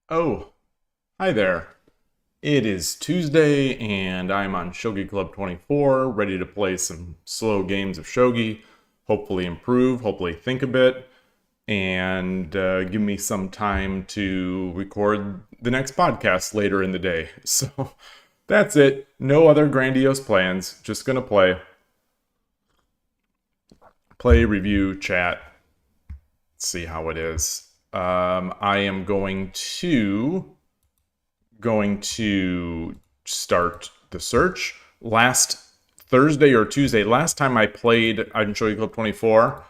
Oh, hi there. It is Tuesday and I'm on Shogi Club 24, ready to play some slow games of Shogi, hopefully improve, hopefully think a bit, and give me some time to record the next podcast later in the day. So that's it. No other grandiose plans. Just gonna play, review, chat, see how it is. I am going to start the search. Last Thursday or Tuesday, last time I played on Shogi Club 24,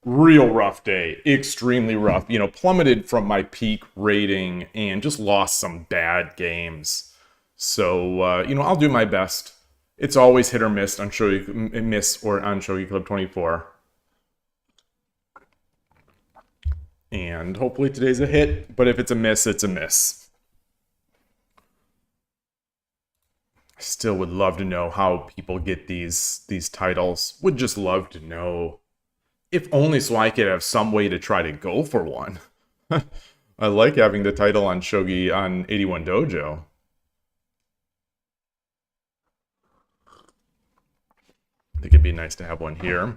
real rough day, extremely rough. Plummeted from my peak rating and just lost some bad games. So I'll do my best. It's always hit or miss on Shogi Club 24. And hopefully today's a hit, but if it's a miss, it's a miss. I still would love to know how people get these titles. Would just love to know. If only so I could have some way to try to go for one. I like having the title on Shogi on 81 Dojo. I think it'd be nice to have one here.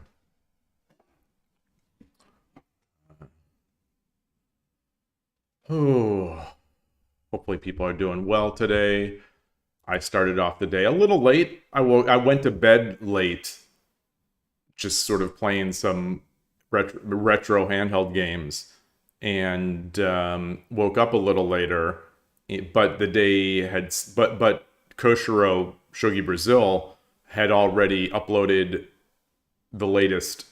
Oh, hopefully people are doing well today. I started off the day a little late. I went to bed late, just sort of playing some retro handheld games, and woke up a little later. But the day had, but Koshiro Shogi Brazil had already uploaded the latest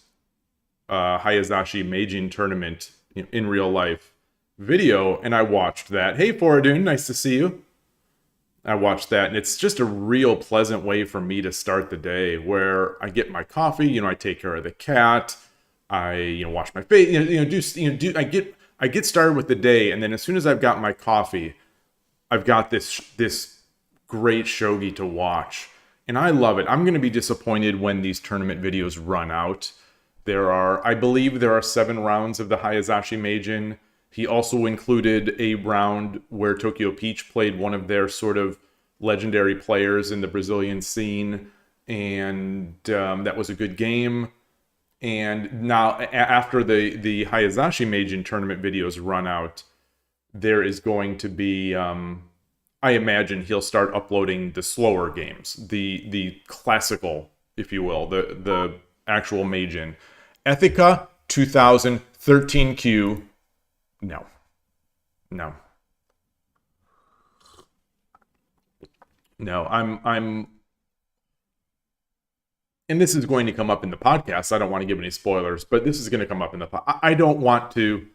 Hayazashi Meijin tournament in real life video, and I watched that. Hey, Foradun, nice to see you. I watched that, and it's just a real pleasant way for me to start the day, where I get my coffee, I take care of the cat, I wash my face, I get started with the day, and then as soon as I've got my coffee, I've got this great shogi to watch, and I love it. I'm going to be disappointed when these tournament videos run out. I believe there are 7 rounds of the Hayazashi Meijin. He also included a round where Tokyo Peach played one of their sort of legendary players in the Brazilian scene, and that was a good game. And now, after the Hayazashi Meijin tournament videos run out, there is going to be, I imagine he'll start uploading the slower games, the classical, if you will, the actual Meijin. Ethica 2013Q. No. No. No, I'm and this is going to come up in the podcast. I don't want to give any spoilers, but this is going to come up in the I don't want to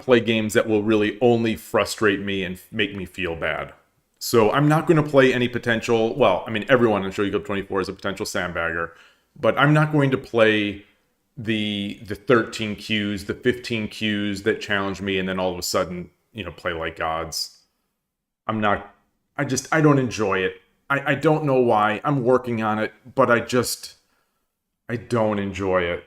play games that will really only frustrate me and make me feel bad. So I'm not going to play any potential, well, I mean everyone in Shogi Club 24 is a potential sandbagger, but I'm not going to play the 13 Qs, the 15 Qs that challenge me, and then all of a sudden, play like gods. I don't enjoy it. I don't know why. I'm working on it, but I don't enjoy it.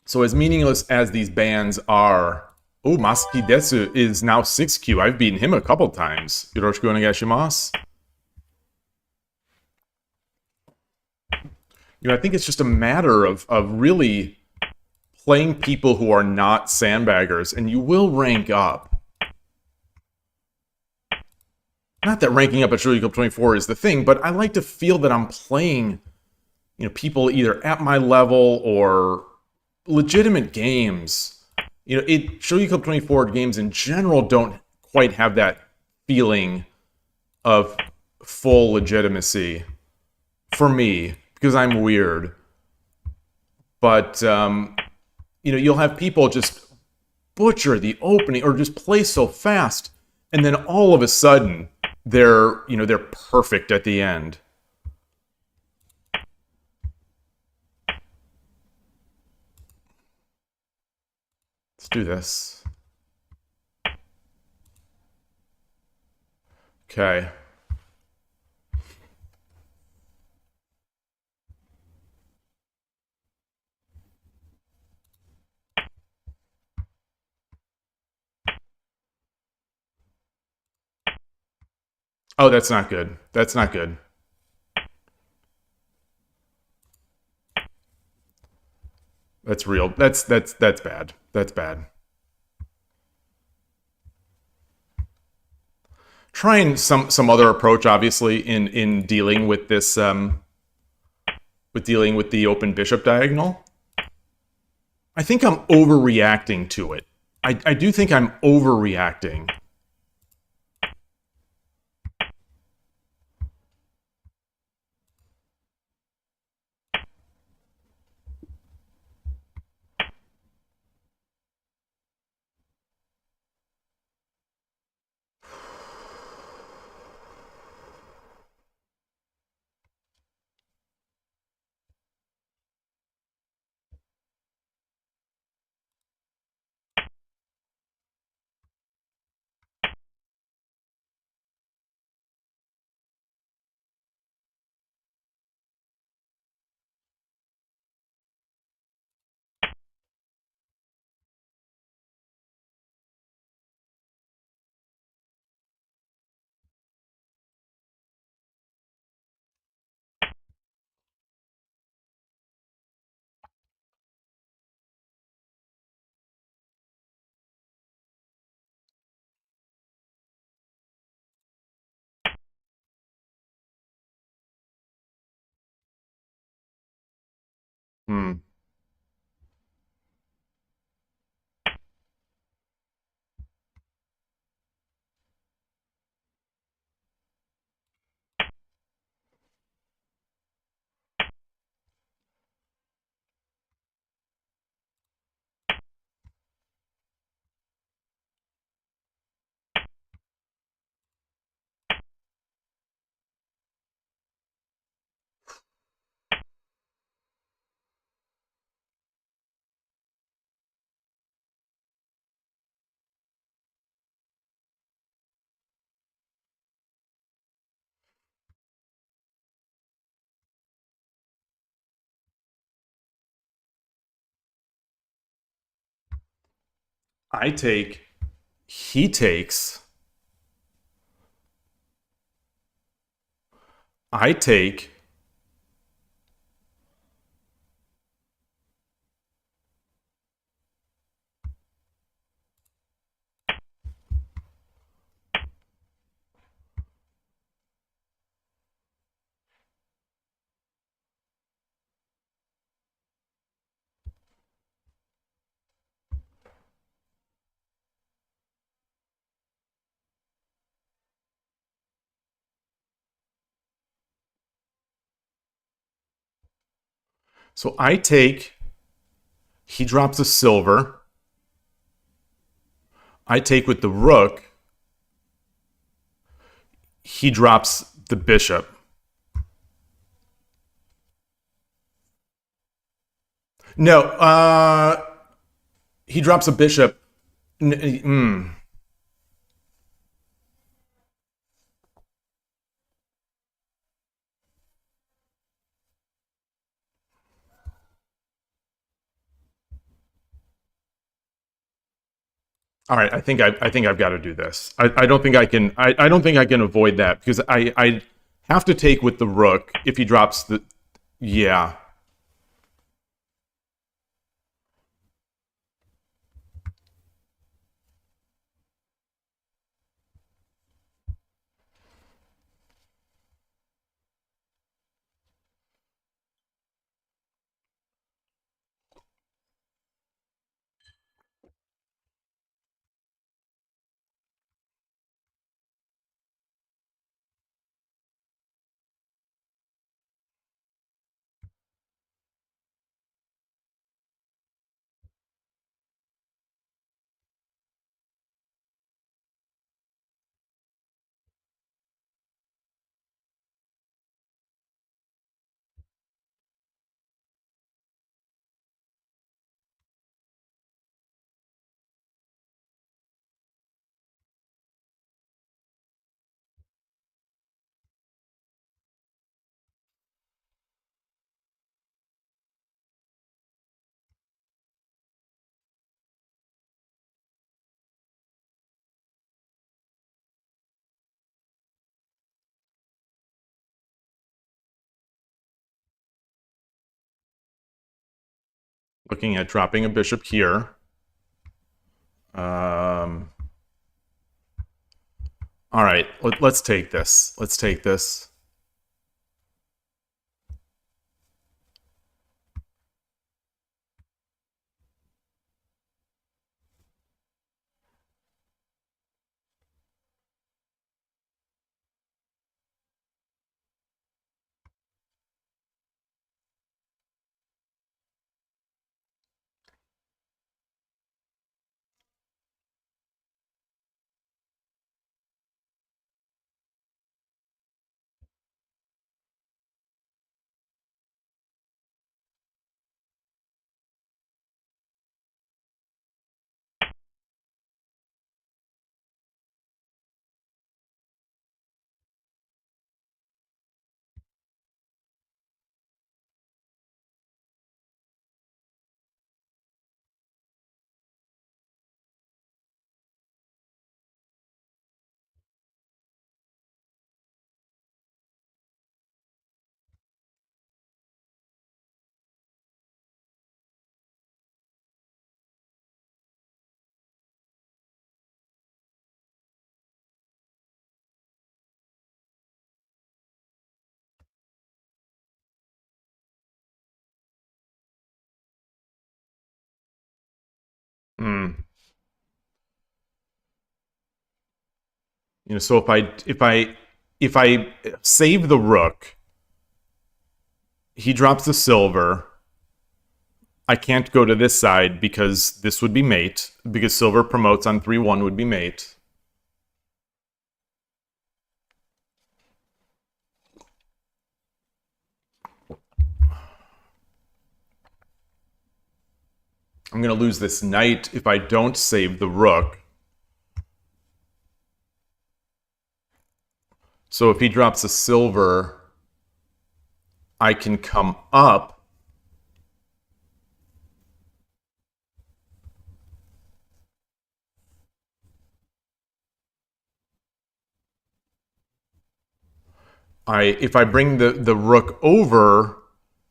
So as meaningless as these bans are, oh, Masaki Desu is now 6Q. I've beaten him a couple times. Yoroshiku onegaishimasu. I think it's just a matter of really playing people who are not sandbaggers, and you will rank up. Not that ranking up at Shogi Club 24 is the thing, but I like to feel that I'm playing, people either at my level or legitimate games. Shogi Club 24 games in general don't quite have that feeling of full legitimacy for me, because I'm weird. But, you'll have people just butcher the opening or just play so fast, and then all of a sudden, they're perfect at the end. Let's do this. Okay. Oh, that's not good. That's not good. That's real. That's bad. That's bad. Trying some other approach, obviously, in dealing with this with dealing with the open bishop diagonal. I think I'm overreacting to it. I do think I'm overreacting. Hmm. I take. He takes. I take. So I take. He drops a silver. I take with the rook. He drops the bishop. No, he drops a bishop. All right, I think I've got to do this. I don't think I can. I don't think I can avoid that because I have to take with the rook if he drops the. Yeah. Looking at dropping a bishop here. All right, let's take this. Let's take this. Hmm. You know, so if I save the rook, he drops the silver. I can't go to this side because this would be mate, because silver promotes on 3-1 would be mate. I'm going to lose this knight if I don't save the rook. So if he drops a silver, I can come up. If I bring the rook over,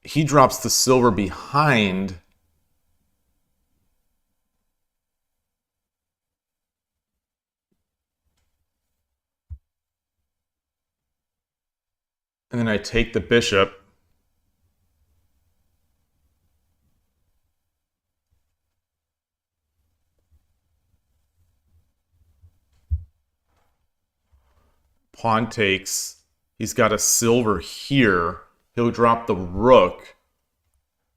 he drops the silver behind. And then I take the bishop. Pawn takes. He's got a silver here. He'll drop the rook.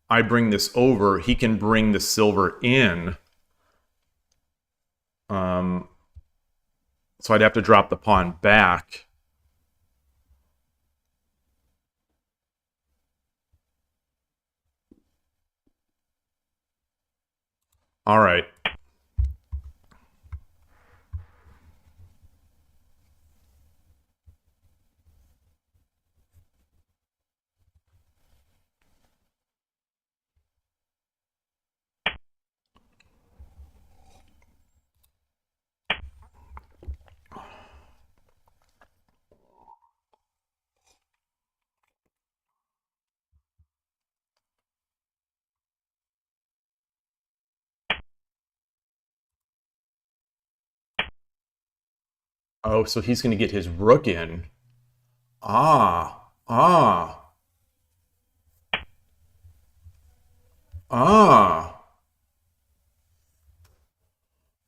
I bring this over. He can bring the silver in. So I'd have to drop the pawn back. All right. Oh, so he's going to get his rook in. Ah, ah, ah,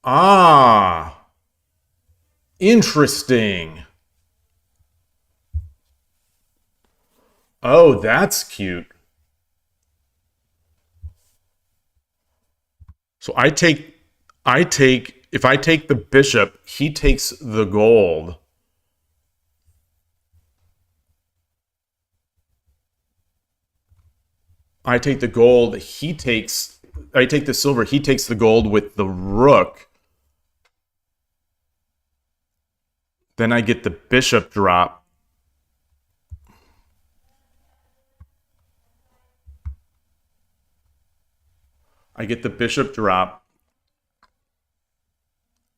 ah. Interesting. Oh, that's cute. So if I take the bishop, he takes the gold. I take the gold, I take the silver, he takes the gold with the rook. Then I get the bishop drop. I get the bishop drop.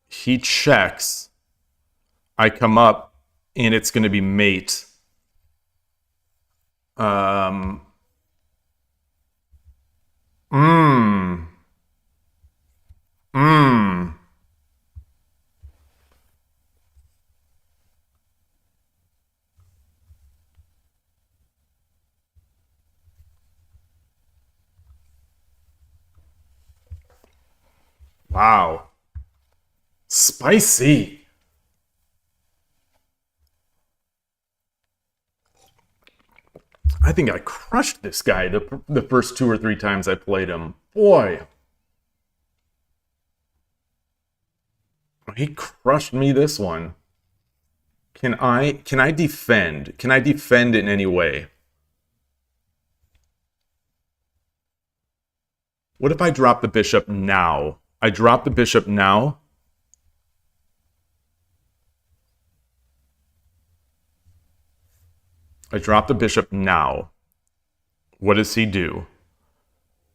He checks. I come up, and it's going to be mate. Mmm. Mmm. Wow. Spicy. I think I crushed this guy the first 2 or 3 times I played him. Boy, he crushed me this one. Can I defend? Can I defend in any way? What if I drop the bishop now? I drop the bishop now. I drop the bishop now. What does he do?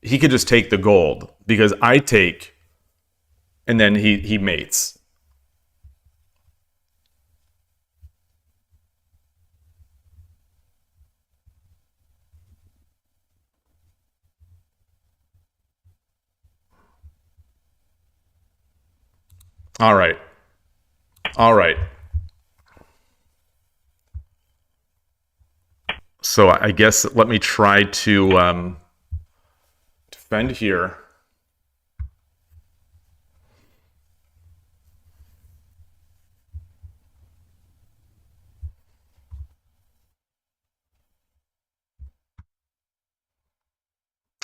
He could just take the gold because I take and then he mates. All right. All right. So I guess let me try to defend here.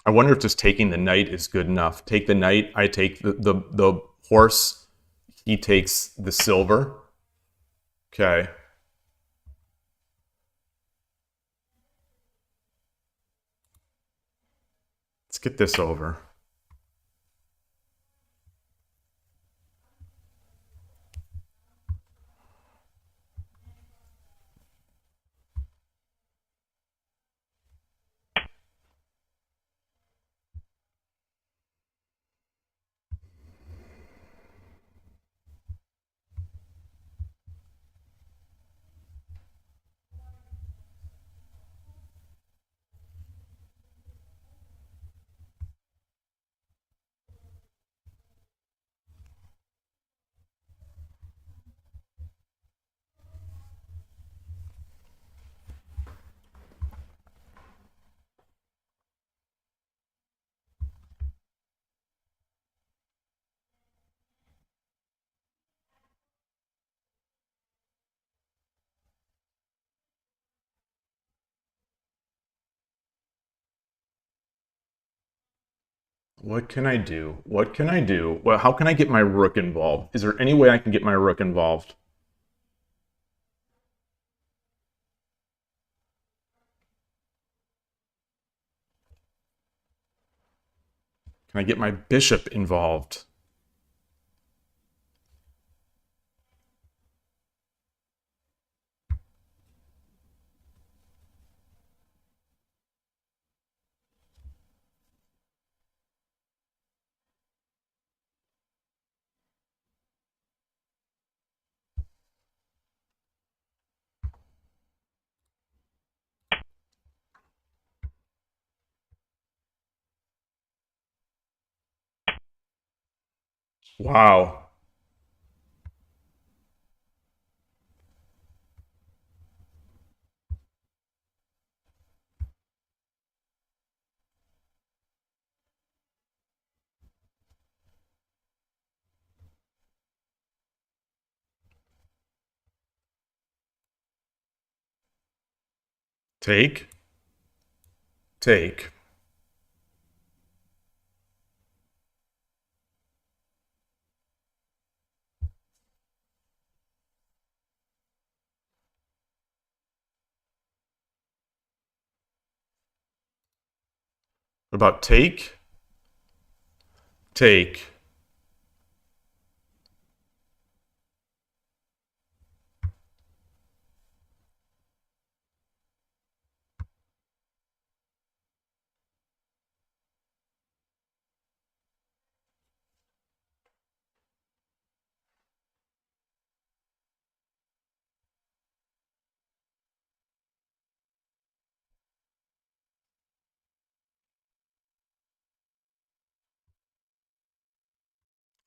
I wonder if just taking the knight is good enough. Take the knight, I take the horse, he takes the silver. Okay. Let's get this over. What can I do? What can I do? Well, how can I get my rook involved? Is there any way I can get my rook involved? Can I get my bishop involved? Wow. Take. Take. What about take? Take.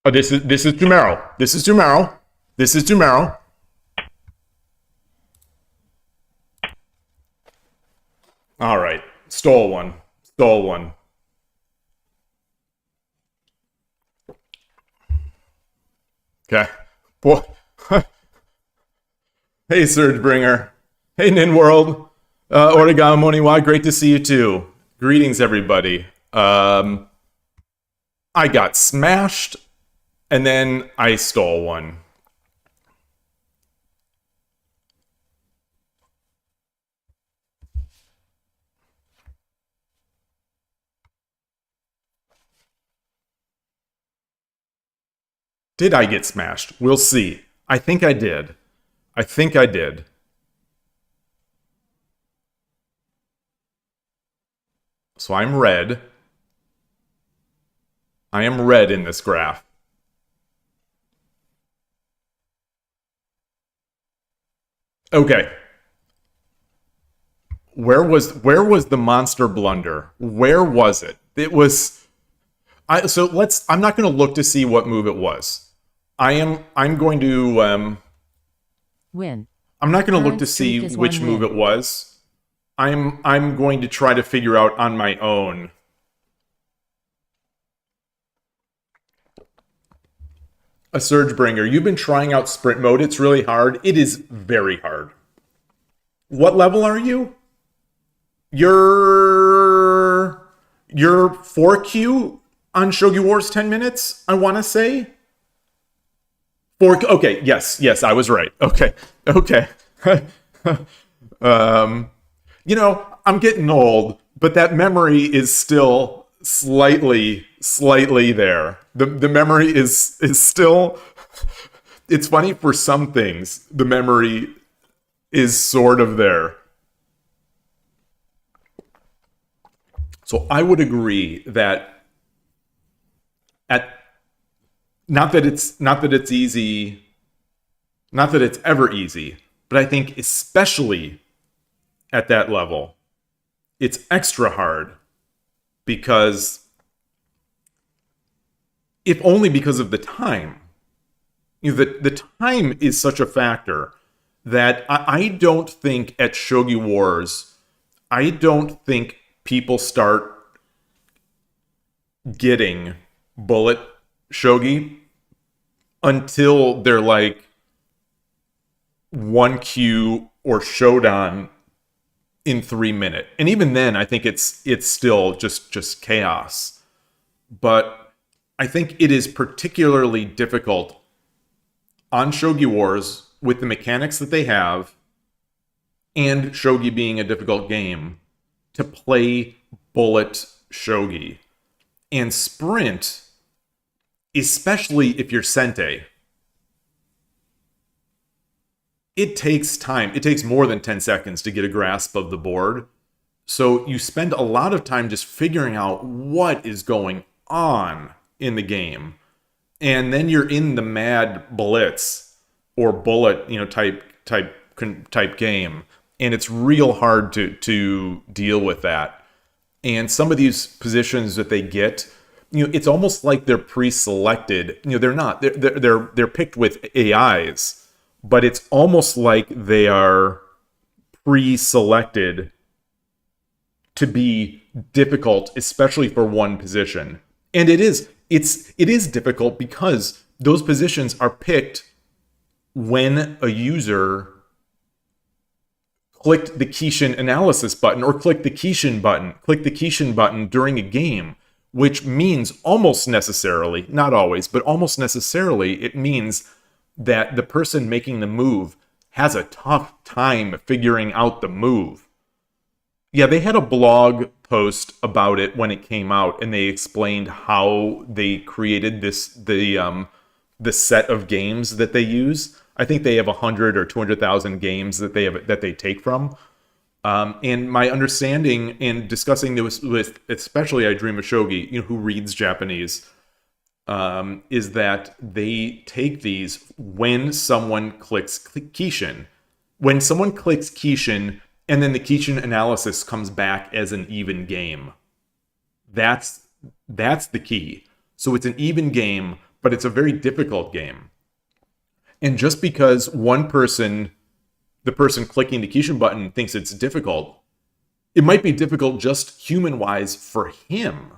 Oh, this is Jumero. This is Jumero. This is Jumero. All right. Stole one. Stole one. Okay. Boy. Hey, Surgebringer. Hey, Ninworld. Origami Moniwa, great to see you too. Greetings, everybody. I got smashed, and then I stole one. Did I get smashed? We'll see. I think I did. I think I did. So I'm red. I am red in this graph. Okay. Where was the monster blunder? Where was it? It was I'm not going to look to see what move it was. I'm going to win. I'm not going to look to see which move it was. I'm going to try to figure out on my own. A Surgebringer, you've been trying out sprint mode. It's really hard. It is very hard. What level are you? You're 4Q on Shogi Wars 10 minutes, I want to say. Okay, yes, I was right. Okay. You know, I'm getting old, but that memory is still slightly there. The memory is still. It's funny, for some things, the memory is sort of there. So I would agree that not that it's easy, not that it's ever easy, but I think especially at that level, it's extra hard because, if only because of the time. You know, the time is such a factor that I don't think at Shogi Wars, I don't think people start getting bullet shogi until they're like 1Q or Shodan in 3 minutes. And even then, I think it's still just chaos. But I think it is particularly difficult on Shogi Wars with the mechanics that they have, and Shogi being a difficult game, to play bullet shogi. And sprint, especially if you're Sente, it takes time. It takes more than 10 seconds to get a grasp of the board. So you spend a lot of time just figuring out what is going on in the game. And then you're in the mad blitz or bullet, type game. And it's real hard to deal with that. And some of these positions that they get, it's almost like they're pre-selected. They're not. They're picked with AIs, but it's almost like they are pre-selected to be difficult, especially for one position. And it is difficult because those positions are picked when a user clicked the Kishin analysis button or click the Kishin button during a game, which means almost necessarily, not always, but almost necessarily, it means that the person making the move has a tough time figuring out the move. Yeah, they had a blog post about it when it came out, and they explained how they created the set of games that they use. I think they have 100 or 200,000 games that they take from. And my understanding in discussing this with especially I Dream of Shogi, who reads Japanese, is that they take these when someone clicks Kishin. When someone clicks Kishin, and then the Kishin analysis comes back as an even game. That's the key. So it's an even game, but it's a very difficult game. And just because one person, the person clicking the Kishin button, thinks it's difficult, it might be difficult just human-wise for him.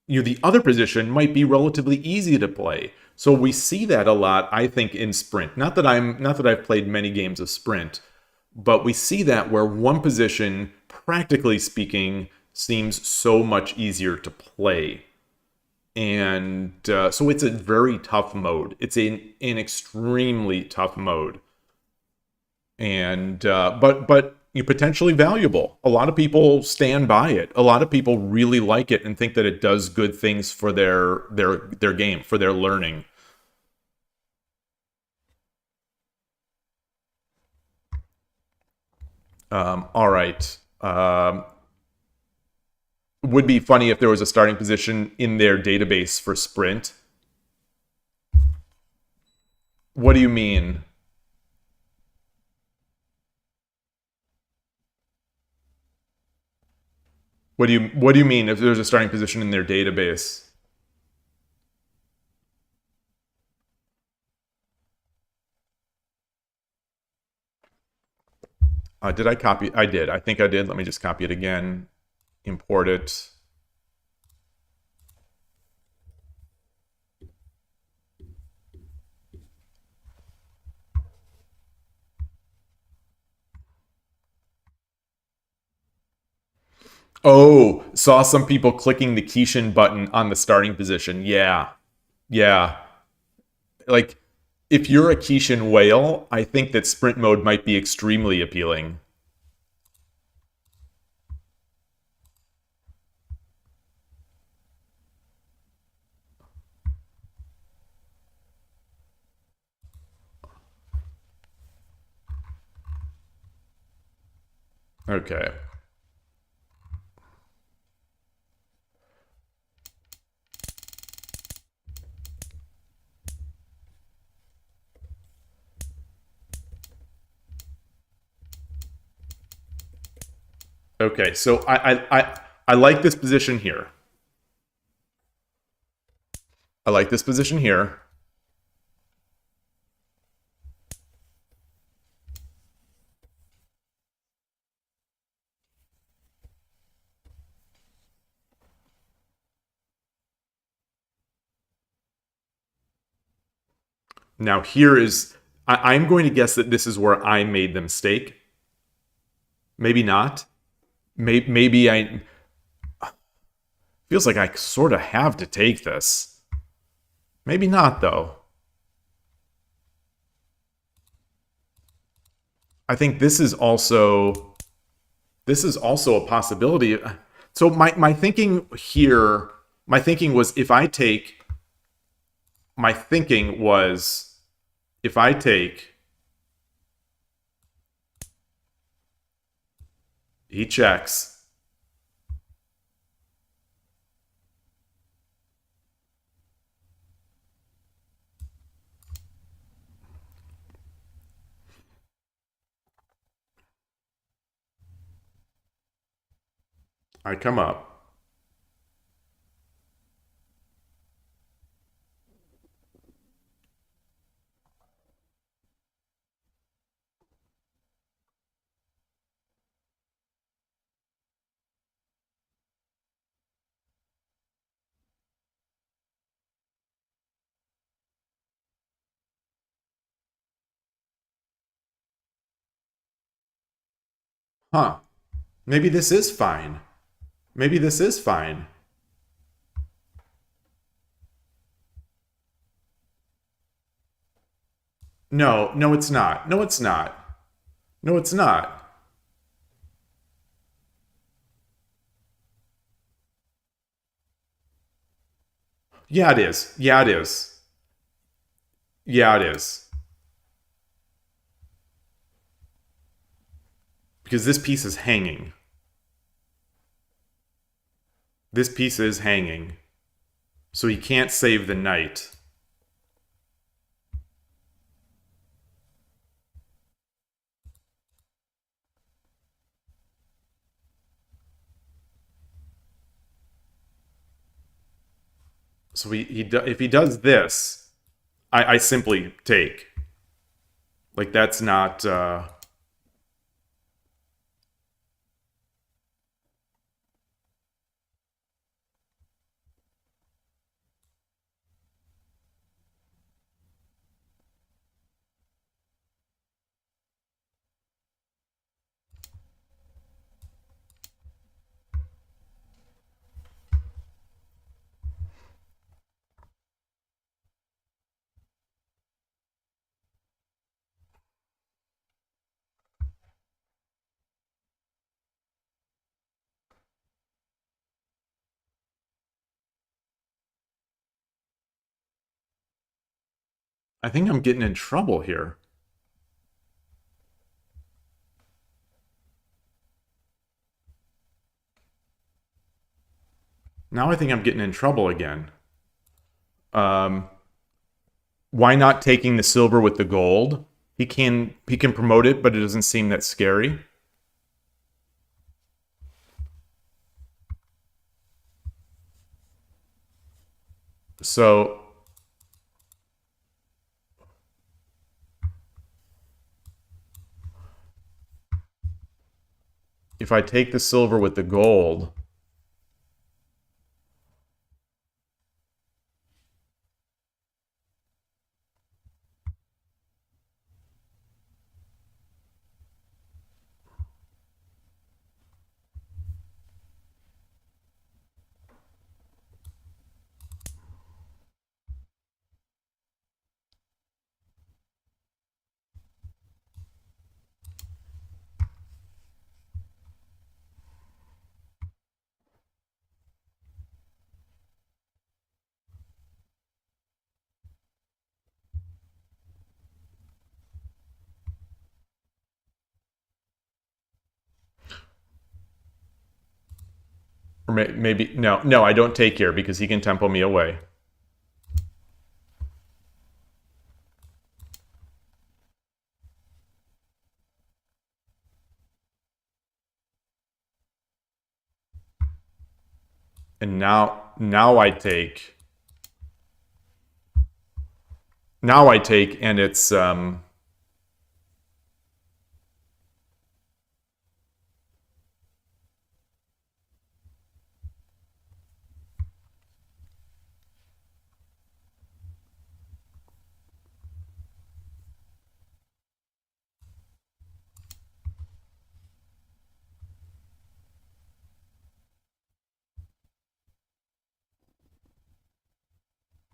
The other position might be relatively easy to play. So we see that a lot, I think, in Sprint. Not that I've played many games of Sprint, but we see that where one position, practically speaking, seems so much easier to play. And so it's a very tough mode. It's an extremely tough mode. And but potentially valuable. A lot of people stand by it. A lot of people really like it and think that it does good things for their game, for their learning. All right. Would be funny if there was a starting position in their database for Sprint. What do you mean? What do you mean if there's a starting position in their database? Did I copy? I did. I think I did. Let me just copy it again. Import it. Oh, saw some people clicking the Kishin button on the starting position. Yeah. Yeah. Like, if you're a Kishin whale, I think that sprint mode might be extremely appealing. Okay. Okay, so I like this position here. I like this position here. Now here is, I'm going to guess that this is where I made the mistake. Maybe not. Maybe I, feels like I sort of have to take this. Maybe not though. I think this is also a possibility. So my thinking here, my thinking was if I take he checks. I come up. Huh. Maybe this is fine. Maybe this is fine. No, no, it's not. No, it's not. No, it's not. Yeah, it is. Yeah, it is. Yeah, it is. Because this piece is hanging. This piece is hanging. So he can't save the knight. So if he does this, I simply take. Like, that's not... I think I'm getting in trouble here. Now I think I'm getting in trouble again. Why not taking the silver with the gold? He can promote it, but it doesn't seem that scary. So if I take the silver with the gold, or maybe no, I don't take here because he can tempo me away. And now I take. Now I take, and it's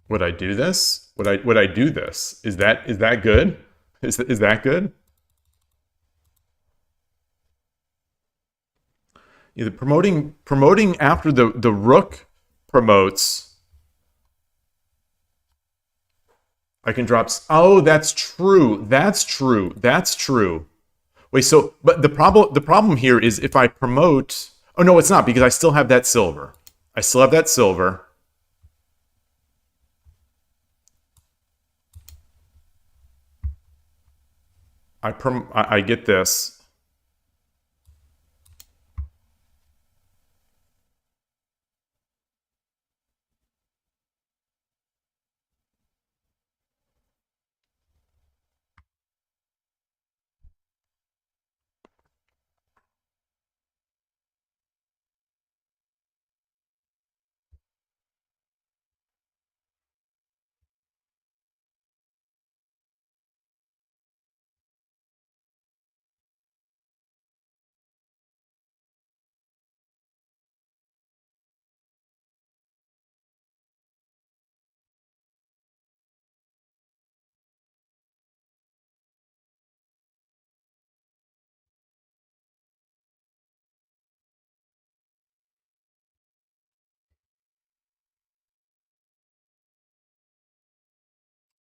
would I do this? Would I do this? Is that good? Is that good? Either promoting after the rook promotes. I can drop. Oh, that's true. That's true. That's true. Wait, so but the problem here is if I promote. Oh no, it's not because I still have that silver. I still have that silver. I get this.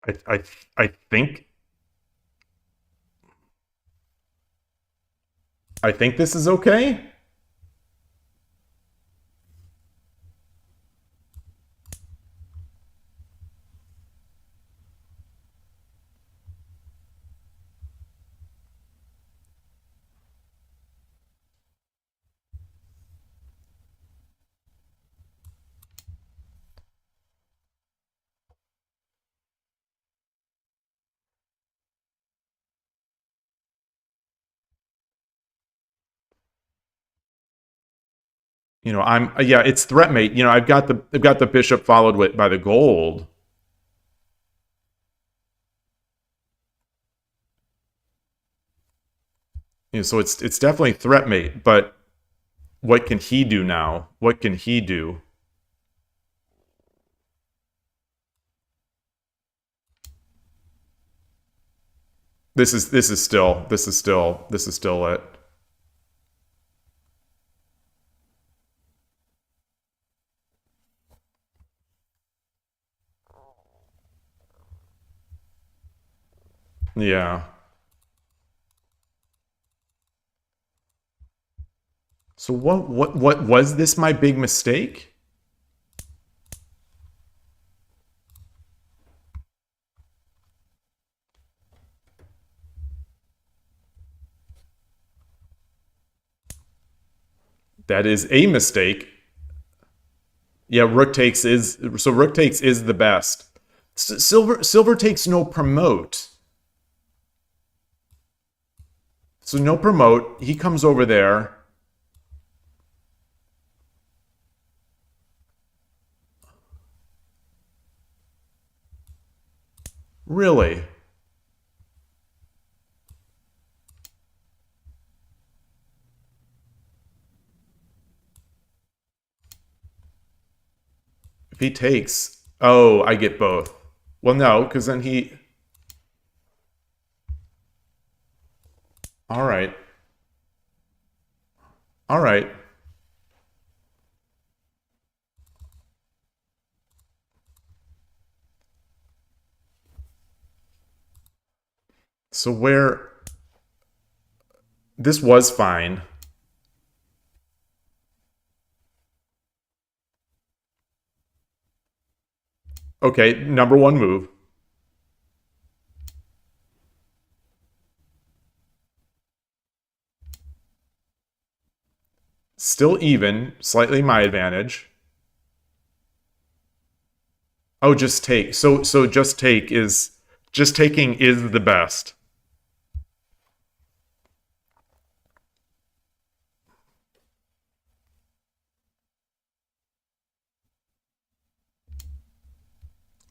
I I I think I think this is okay. You know, yeah, it's threat mate. You know, I've got the bishop followed by the gold. You know, so it's definitely threat mate, but what can he do now? What can he do? This is still it. Yeah. So what was this my big mistake? That is a mistake. Yeah, rook takes is the best. Silver takes no promote. So no promote. He comes over there. Really? If he takes, oh, I get both. Well, no, because then he. All right. All right. So where this was fine. Okay, number one move. Still even, slightly my advantage. Oh, just take. So just taking is the best.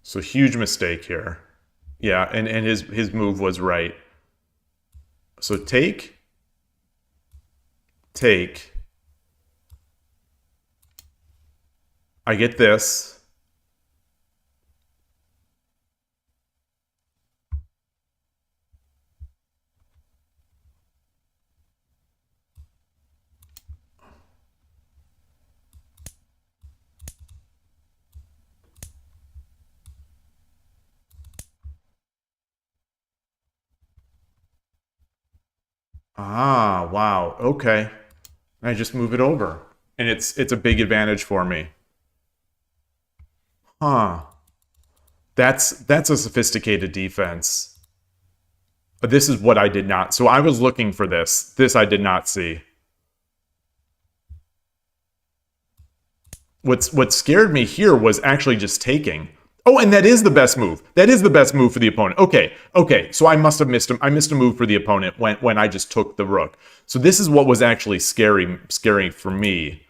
So huge mistake here. Yeah, and his move was right. So take. I get this. Ah, wow. Okay. I just move it over. And it's a big advantage for me. Huh. That's a sophisticated defense. But this is what I did not. So I was looking for this. This I did not see. What scared me here was actually just taking. Oh, and that is the best move. That is the best move for the opponent. Okay. So I must have missed him. I missed a move for the opponent when I just took the rook. So this is what was actually scary for me.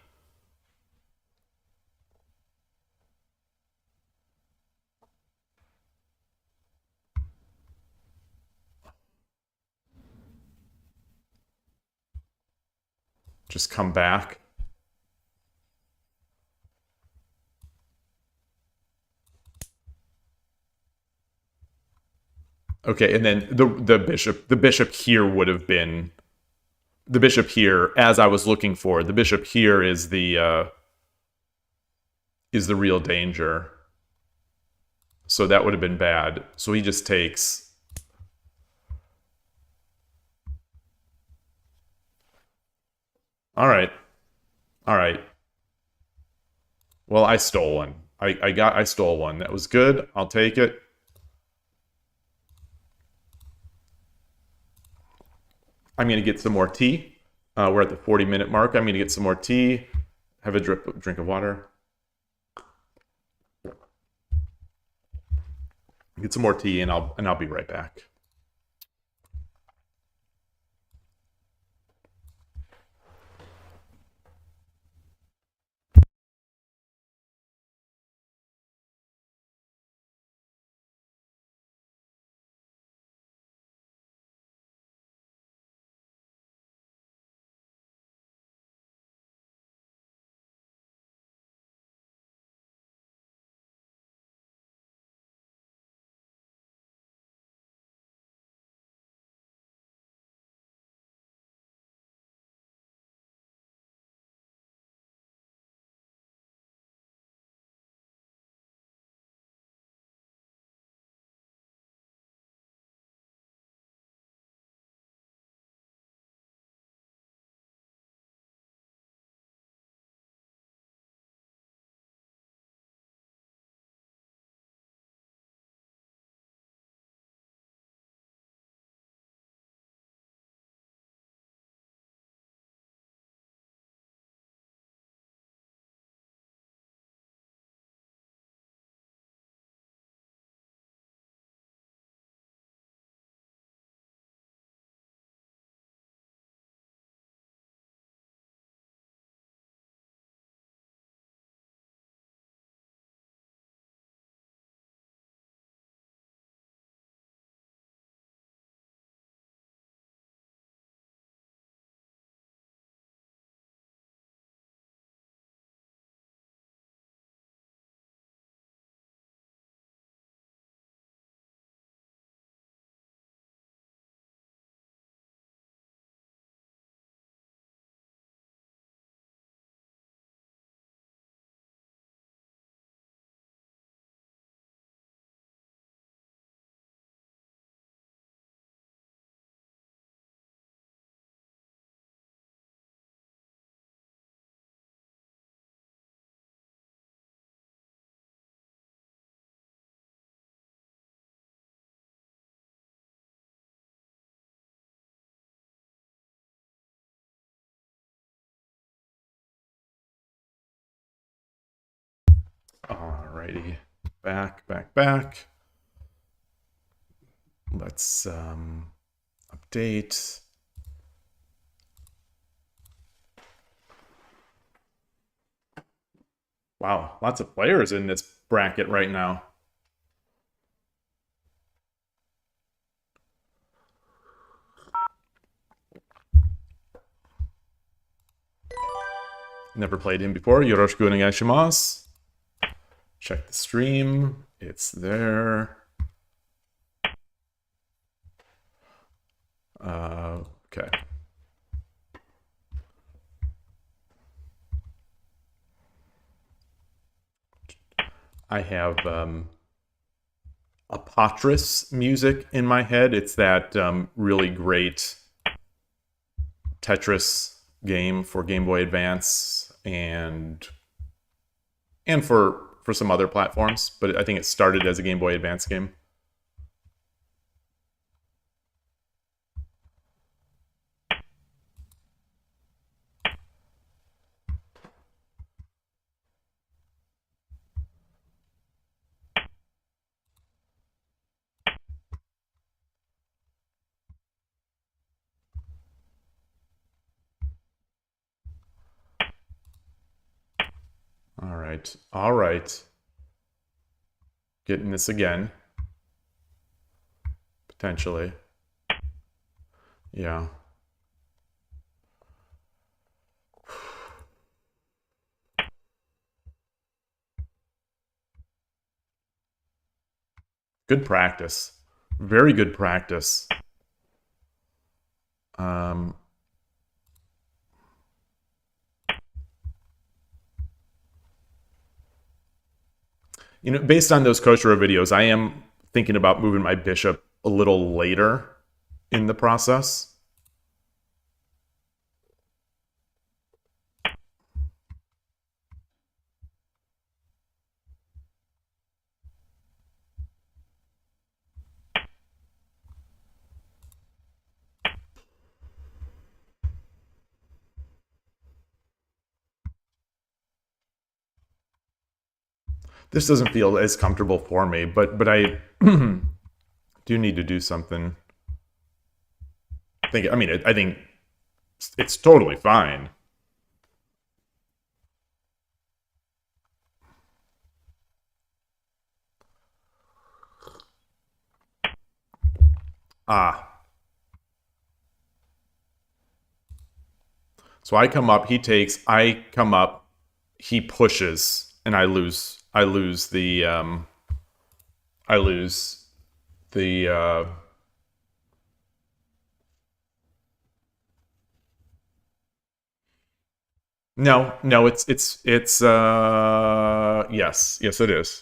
Just come back. Okay, and then the bishop here would have been the bishop here as I was looking for. The bishop here is the real danger. So that would have been bad. So he just takes. All right. Well, I stole one. I stole one. That was good. I'll take it. I'm going to get some more tea. We're at the 40-minute mark. I'm going to get some more tea. Have a drink of water. Get some more tea, and I'll be right back. Alrighty, back. Let's update. Wow, lots of players in this bracket right now. Never played him before. Yoroshiku onegaishimasu. Check the stream. It's there. Okay. I have Apotris music in my head. It's that really great Tetris game for Game Boy Advance and for some other platforms, but I think it started as a Game Boy Advance game. All right. Getting this again. Potentially. Yeah. Good practice. Very good practice. You know, based on those Koshiro videos, I am thinking about moving my bishop a little later in the process. This doesn't feel as comfortable for me, but I do need to do something. I think it's totally fine. So I come up, he takes, I come up, he pushes, and I lose the no, it's yes, it is.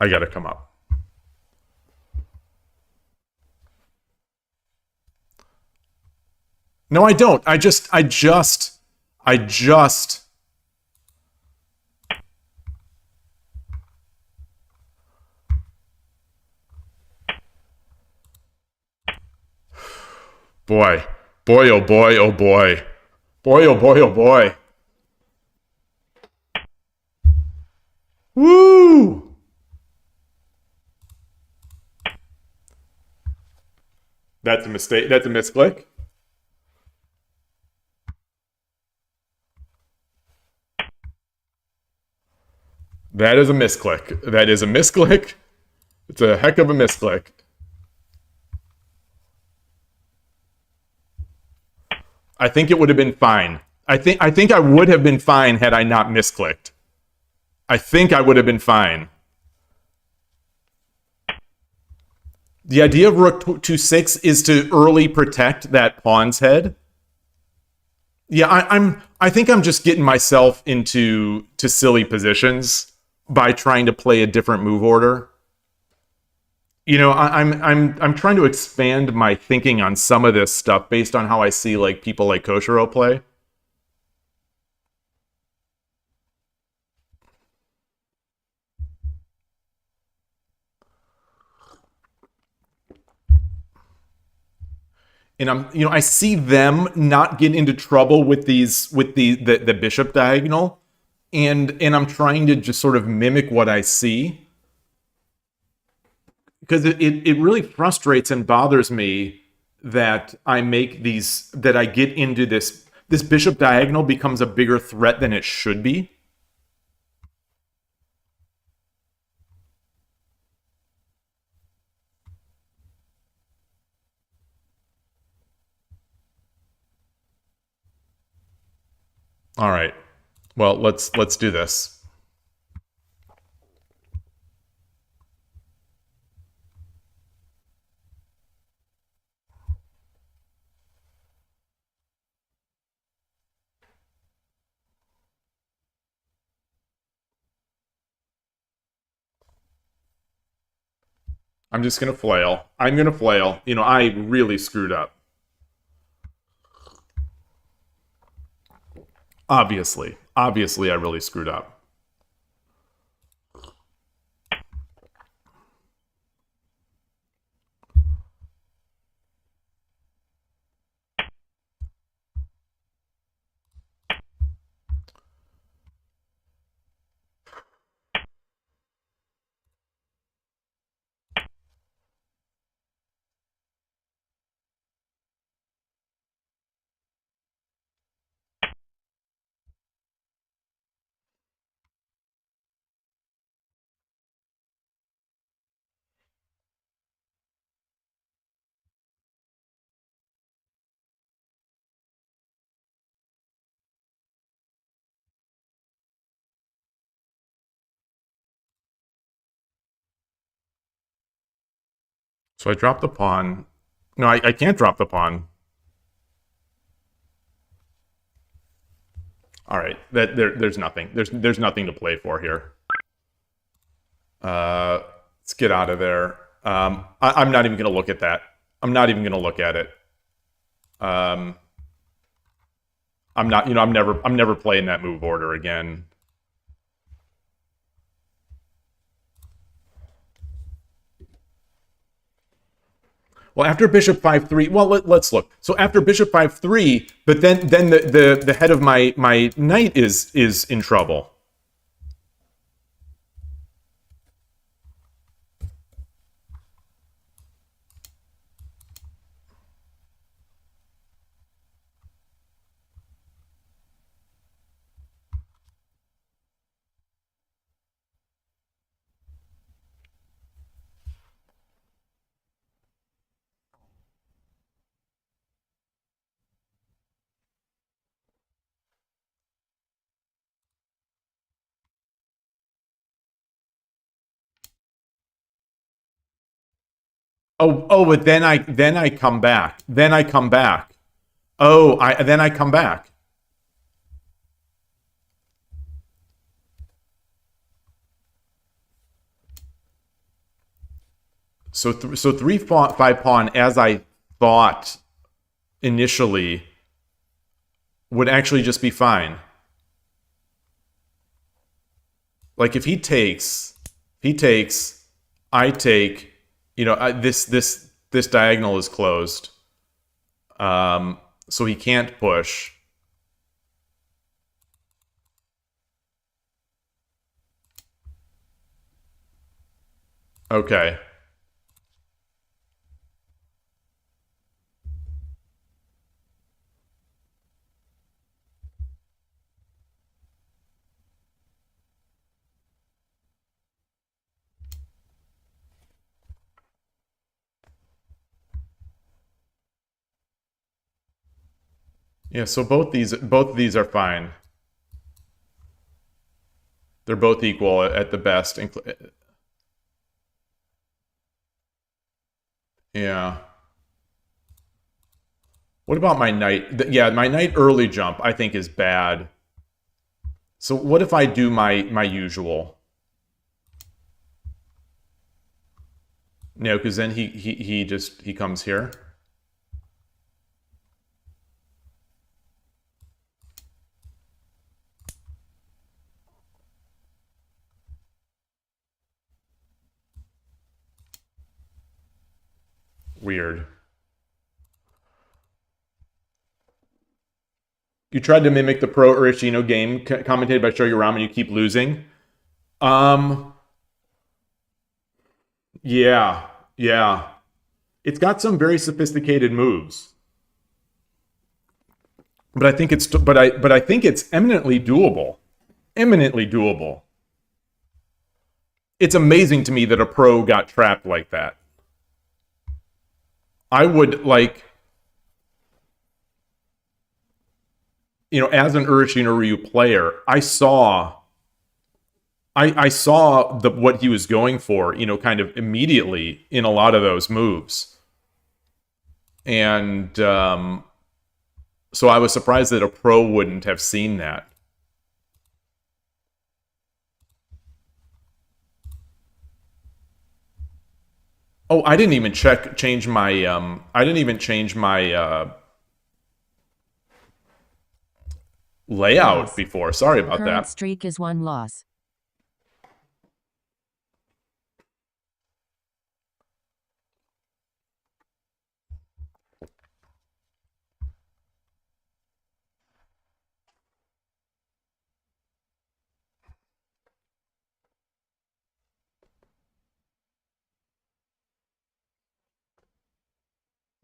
I gotta come up. No, I don't. I just boy, oh boy, oh boy. Boy, oh boy, oh boy. Woo! That's a mistake. That's a misclick. That is a misclick. That is a misclick. It's a heck of a misclick. I think it would have been fine. I think I would have been fine had I not misclicked. I think I would have been fine. The idea of rook 2-6 is to early protect that pawn's head. Yeah, I think I'm just getting myself into silly positions by trying to play a different move order. You know, I'm trying to expand my thinking on some of this stuff based on how I see like people like Koshiro play. And I see them not get into trouble with the bishop diagonal, and I'm trying to just sort of mimic what I see, because it really frustrates and bothers me that I get into this bishop diagonal becomes a bigger threat than it should be. All right. Well, let's do this. I'm just going to flail. I'm going to flail. I really screwed up. Obviously, I really screwed up. So I dropped the pawn. No, I can't drop the pawn. All right, there's nothing. There's nothing to play for here. Let's get out of there. I'm not even going to look at that. I'm not even going to look at it. I'm not. I'm never playing that move order again. Well, after bishop 5-3, well, let's look. So after bishop 5-3, but then the head of my knight is in trouble. But then I come back. Then I come back. Then I come back. So 3-5 pawn, as I thought initially, would actually just be fine. Like if he takes, I take. This diagonal is closed, so he can't push. Okay. Yeah, so both of these are fine. They're both equal at the best. Yeah. What about my knight? Yeah, my knight early jump I think is bad. So what if I do my usual? No, because then he comes here. Weird. You tried to mimic the pro Urashino game commentated by Shogi Ram and you keep losing. Um, yeah, yeah. It's got some very sophisticated moves. But I think it's eminently doable. Eminently doable. It's amazing to me that a pro got trapped like that. I would like, as an Urashino Ryu player, I saw what he was going for, kind of immediately in a lot of those moves. And so I was surprised that a pro wouldn't have seen that. Oh, I didn't even change my layout Loss. before. Sorry about Current that. streak is 1 loss.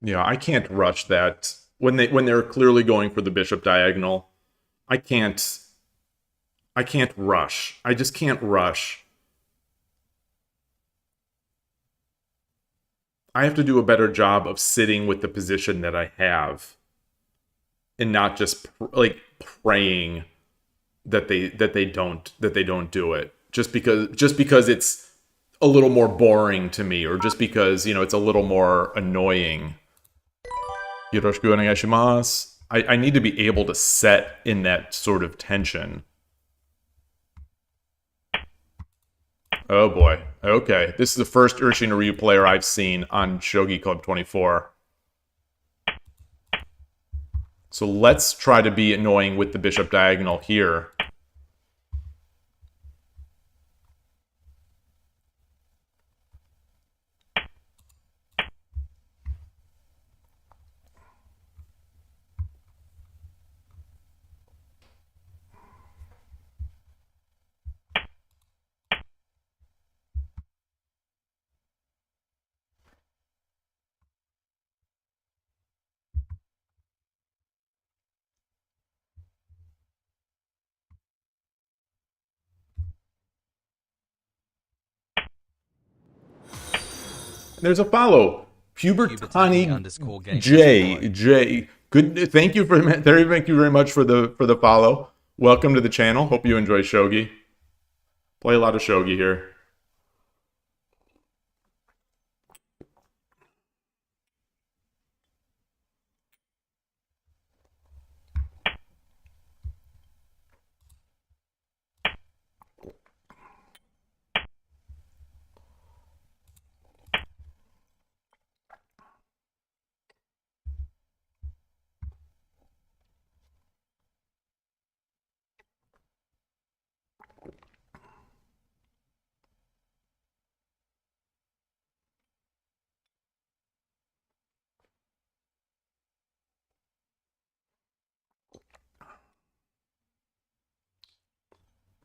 Yeah, I can't rush that when they're clearly going for the bishop diagonal. I can't rush. I just can't rush. I have to do a better job of sitting with the position that I have and not just like praying that they don't do it just because it's a little more boring to me, or just because it's a little more annoying. Yoroshiku onegaishimasu. I need to be able to set in that sort of tension. Oh boy. Okay. This is the first Urashino Ryu player I've seen on Shogi Club 24. So let's try to be annoying with the bishop diagonal here. There's a follow. Pubertani J. Good. Thank you very much for the follow. Welcome to the channel. Hope you enjoy Shogi. Play a lot of Shogi here.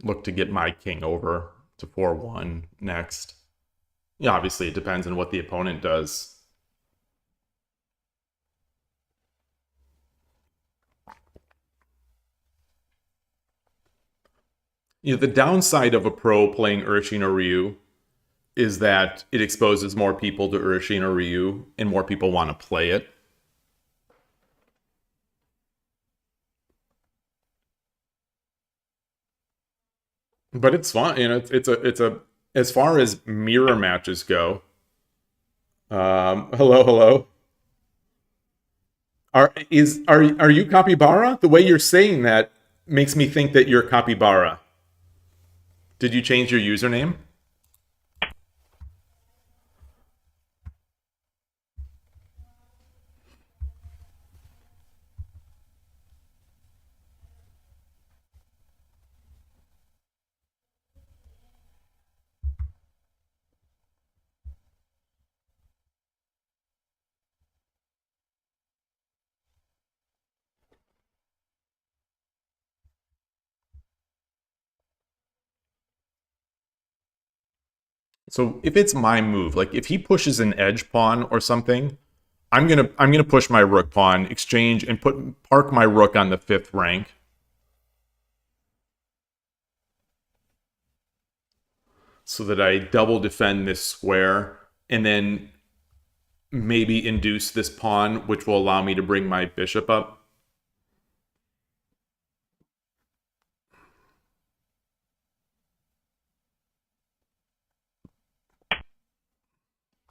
Look to get my king over to 4-1 next. Yeah, obviously it depends on what the opponent does. The downside of a pro playing Urashino Ryu is that it exposes more people to Urashino Ryu and more people want to play it. But it's fun, it's a as far as mirror matches go. Hello. Are you Capybara? The way you're saying that makes me think that you're Capybara. Did you change your username? So if it's my move, like if he pushes an edge pawn or something, I'm gonna push my rook pawn, exchange, and park my rook on the 5th rank. So that I double defend this square, and then maybe induce this pawn, which will allow me to bring my bishop up.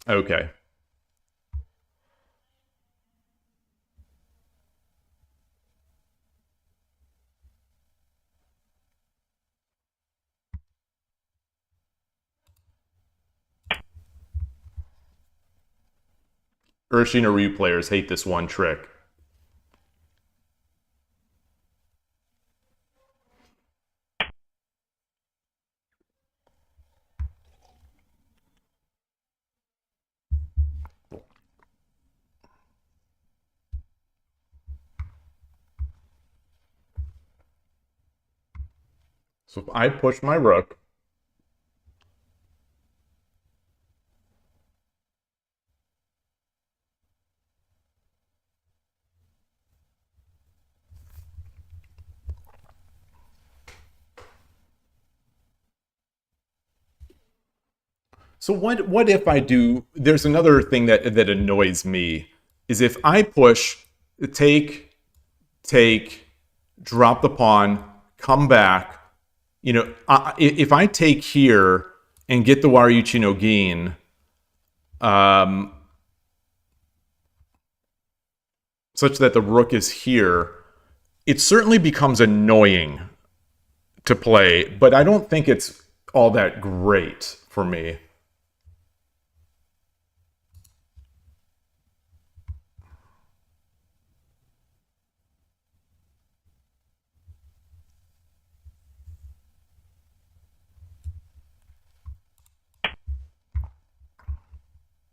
Okay. Urshinari players hate this one trick. So if I push my rook, so what if I do? There's another thing that annoys me is if I push take, drop the pawn, come back. You know, if I take here and get the Wariuchi no Gin, such that the rook is here, it certainly becomes annoying to play, but I don't think it's all that great for me.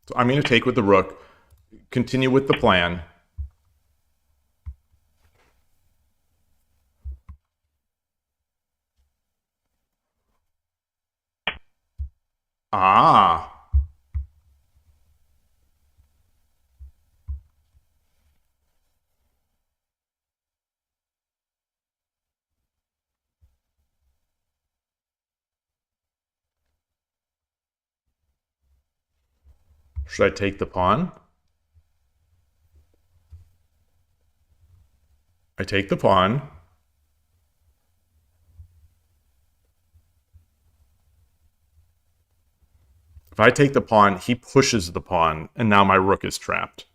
So I'm going to take with the rook, continue with the plan. Ah. Should I take the pawn? I take the pawn. If I take the pawn, he pushes the pawn, and now my rook is trapped.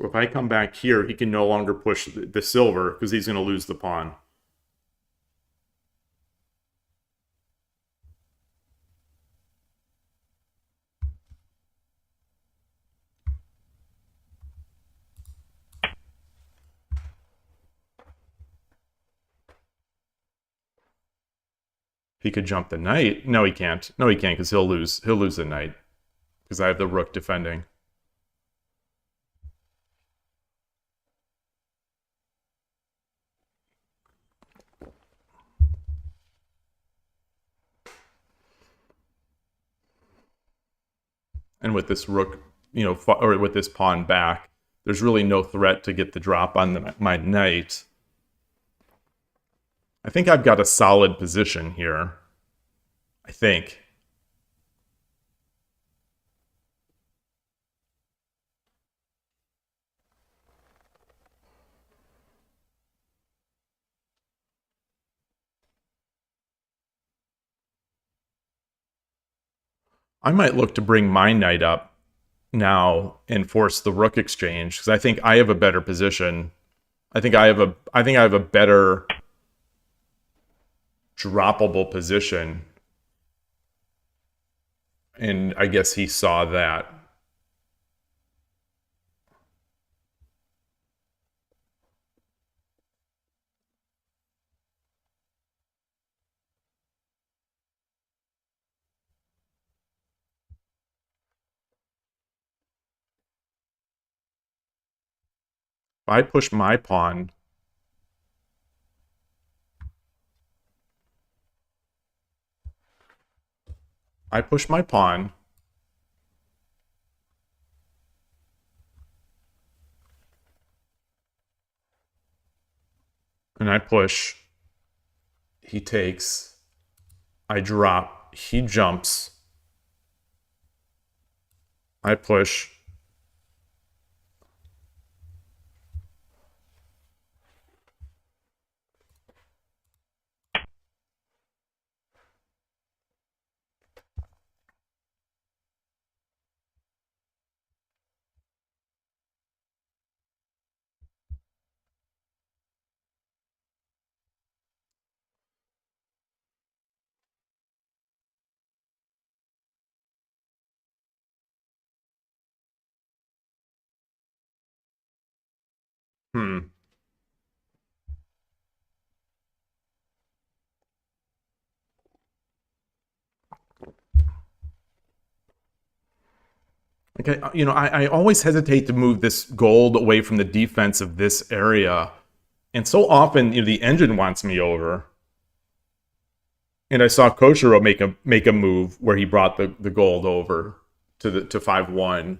So if I come back here, he can no longer push the silver because he's going to lose the pawn. He could jump the knight. No, he can't. No, he can't because he'll lose. He'll lose the knight because I have the rook defending. And with this rook, you know, or with this pawn back, there's really no threat to get the drop on my knight. I think I've got a solid position here. I think. I might look to bring my knight up now and force the rook exchange because I think I have a better position. I think I have a better droppable position. And I guess he saw that. If I push my pawn, I push my pawn, and I push, he takes, I drop, he jumps, I push, hmm. Okay, I always hesitate to move this gold away from the defense of this area. And so often, the engine wants me over. And I saw Koshiro make a move where he brought the gold over to 5-1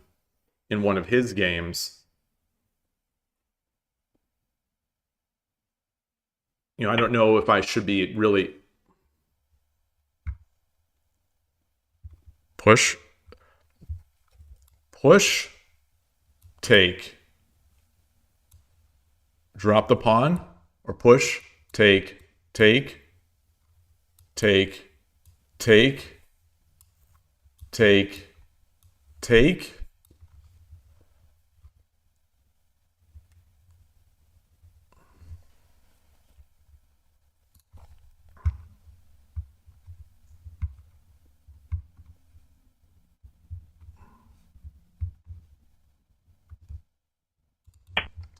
in one of his games. I don't know if I should be really push, take, drop the pawn, or push, take, take, take, take, take, take.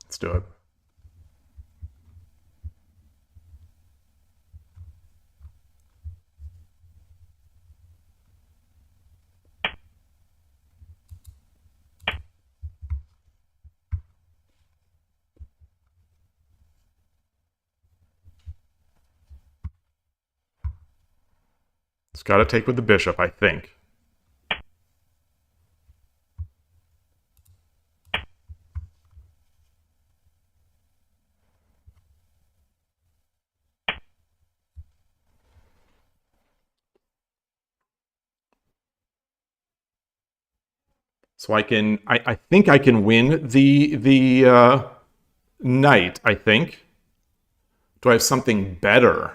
Let's do it. It's got to take with the bishop, I think. So I think I can win the knight, I think. Do I have something better?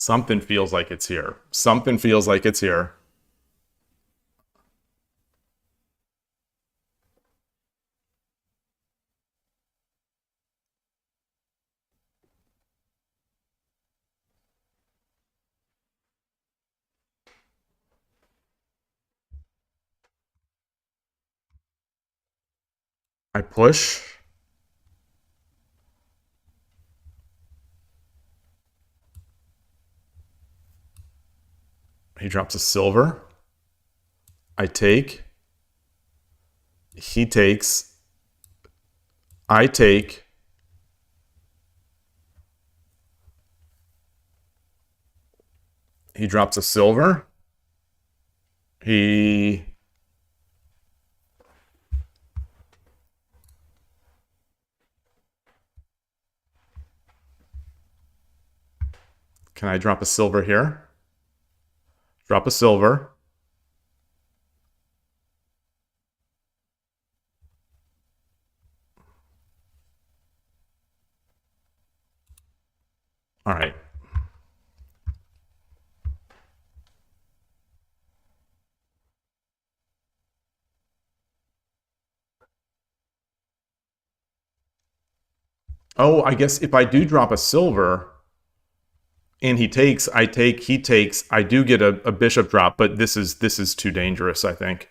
Something feels like it's here. Something feels like it's here. I push. He drops a silver. I take. He takes. I take. He drops a silver. He... Can I drop a silver here? Drop a silver. All right. Oh, I guess if I do drop a silver and he takes, I take, he takes, I do get a bishop drop, but this is too dangerous, I think.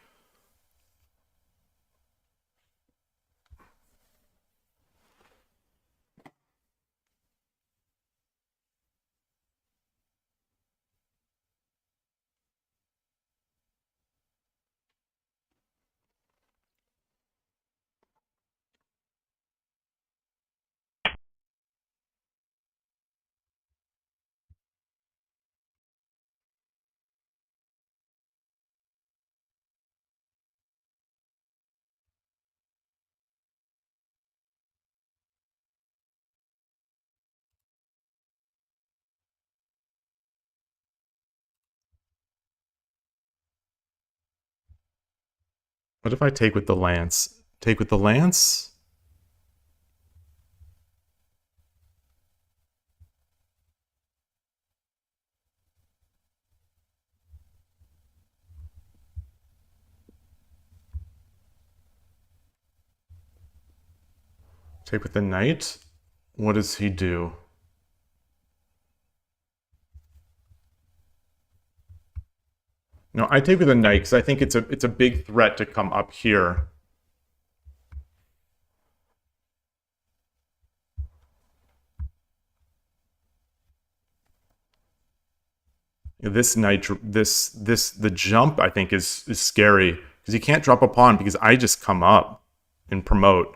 What if I take with the lance? Take with the lance? Take with the knight? What does he do? No, I take with the knight because I think it's a big threat to come up here. This knight, the jump I think is scary because you can't drop a pawn because I just come up and promote.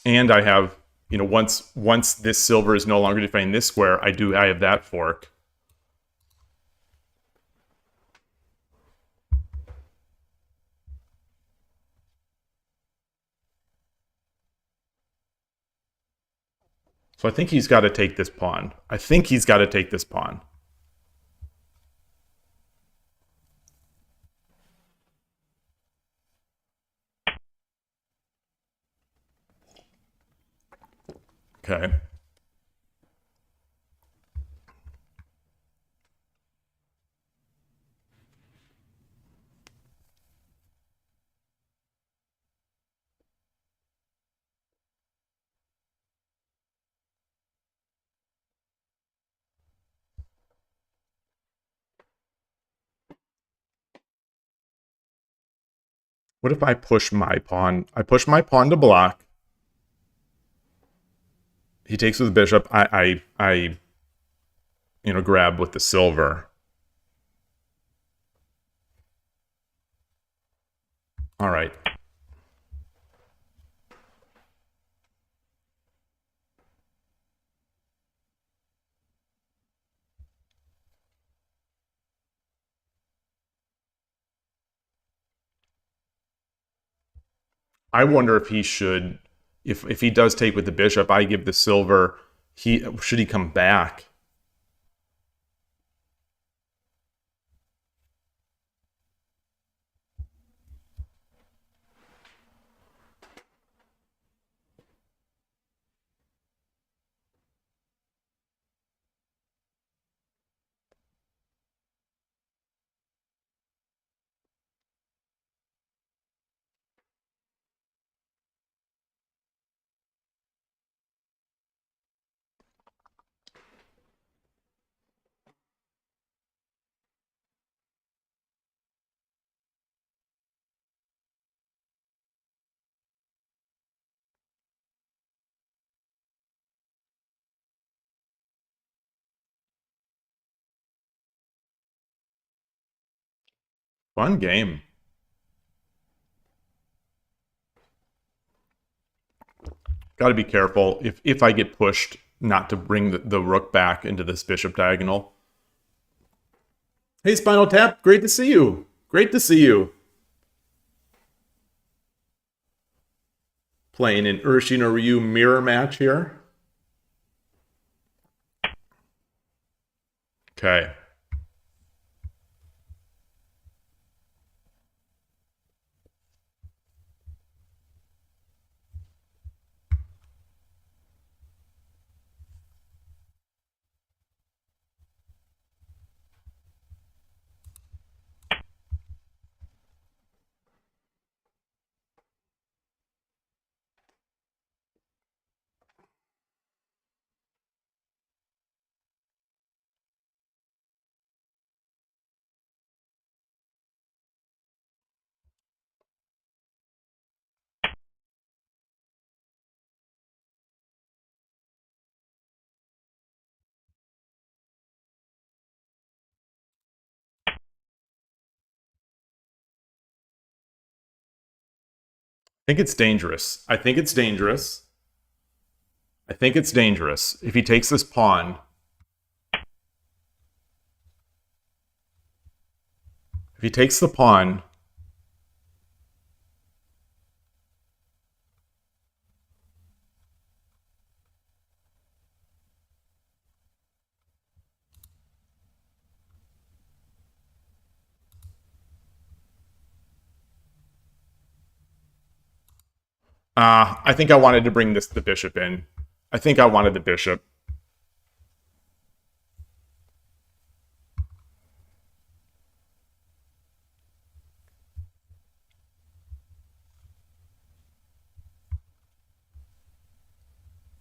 And I have, once this silver is no longer defending this square, I have that fork. So I think he's got to take this pawn. I think he's got to take this pawn. Okay. What if I push my pawn? I push my pawn to block. He takes with the bishop. I grab with the silver. All right. I wonder if he should, if he does take with the bishop, I give the silver. Should he come back? Fun game. Got to be careful if I get pushed not to bring the rook back into this bishop diagonal. Hey, Spinal Tap, great to see you. Great to see you. Playing an Urshin Ryu mirror match here. Okay. I think it's dangerous. I think it's dangerous. I think it's dangerous. If he takes this pawn, if he takes the pawn, I think I wanted to bring the bishop in. I think I wanted the bishop.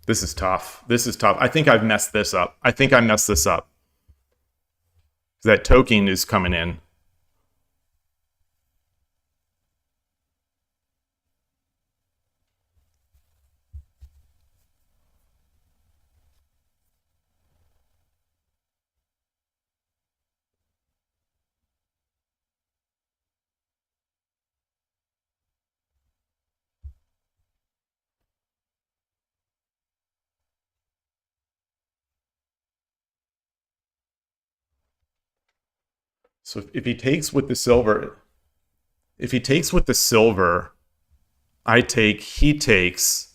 This is tough. This is tough. I think I've messed this up. I think I messed this up. That token is coming in. So if he takes with the silver, I take, he takes.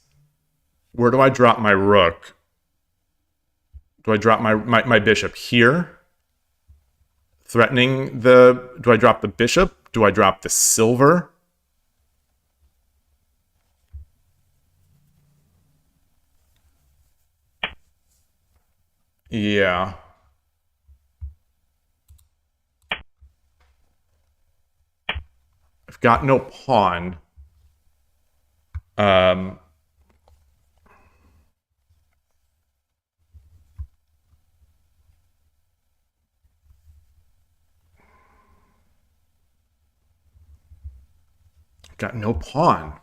Where do I drop my rook? Do I drop my bishop here? Threatening the, do I drop the bishop? Do I drop the silver? Yeah. I've got no pawn. Got no pawn.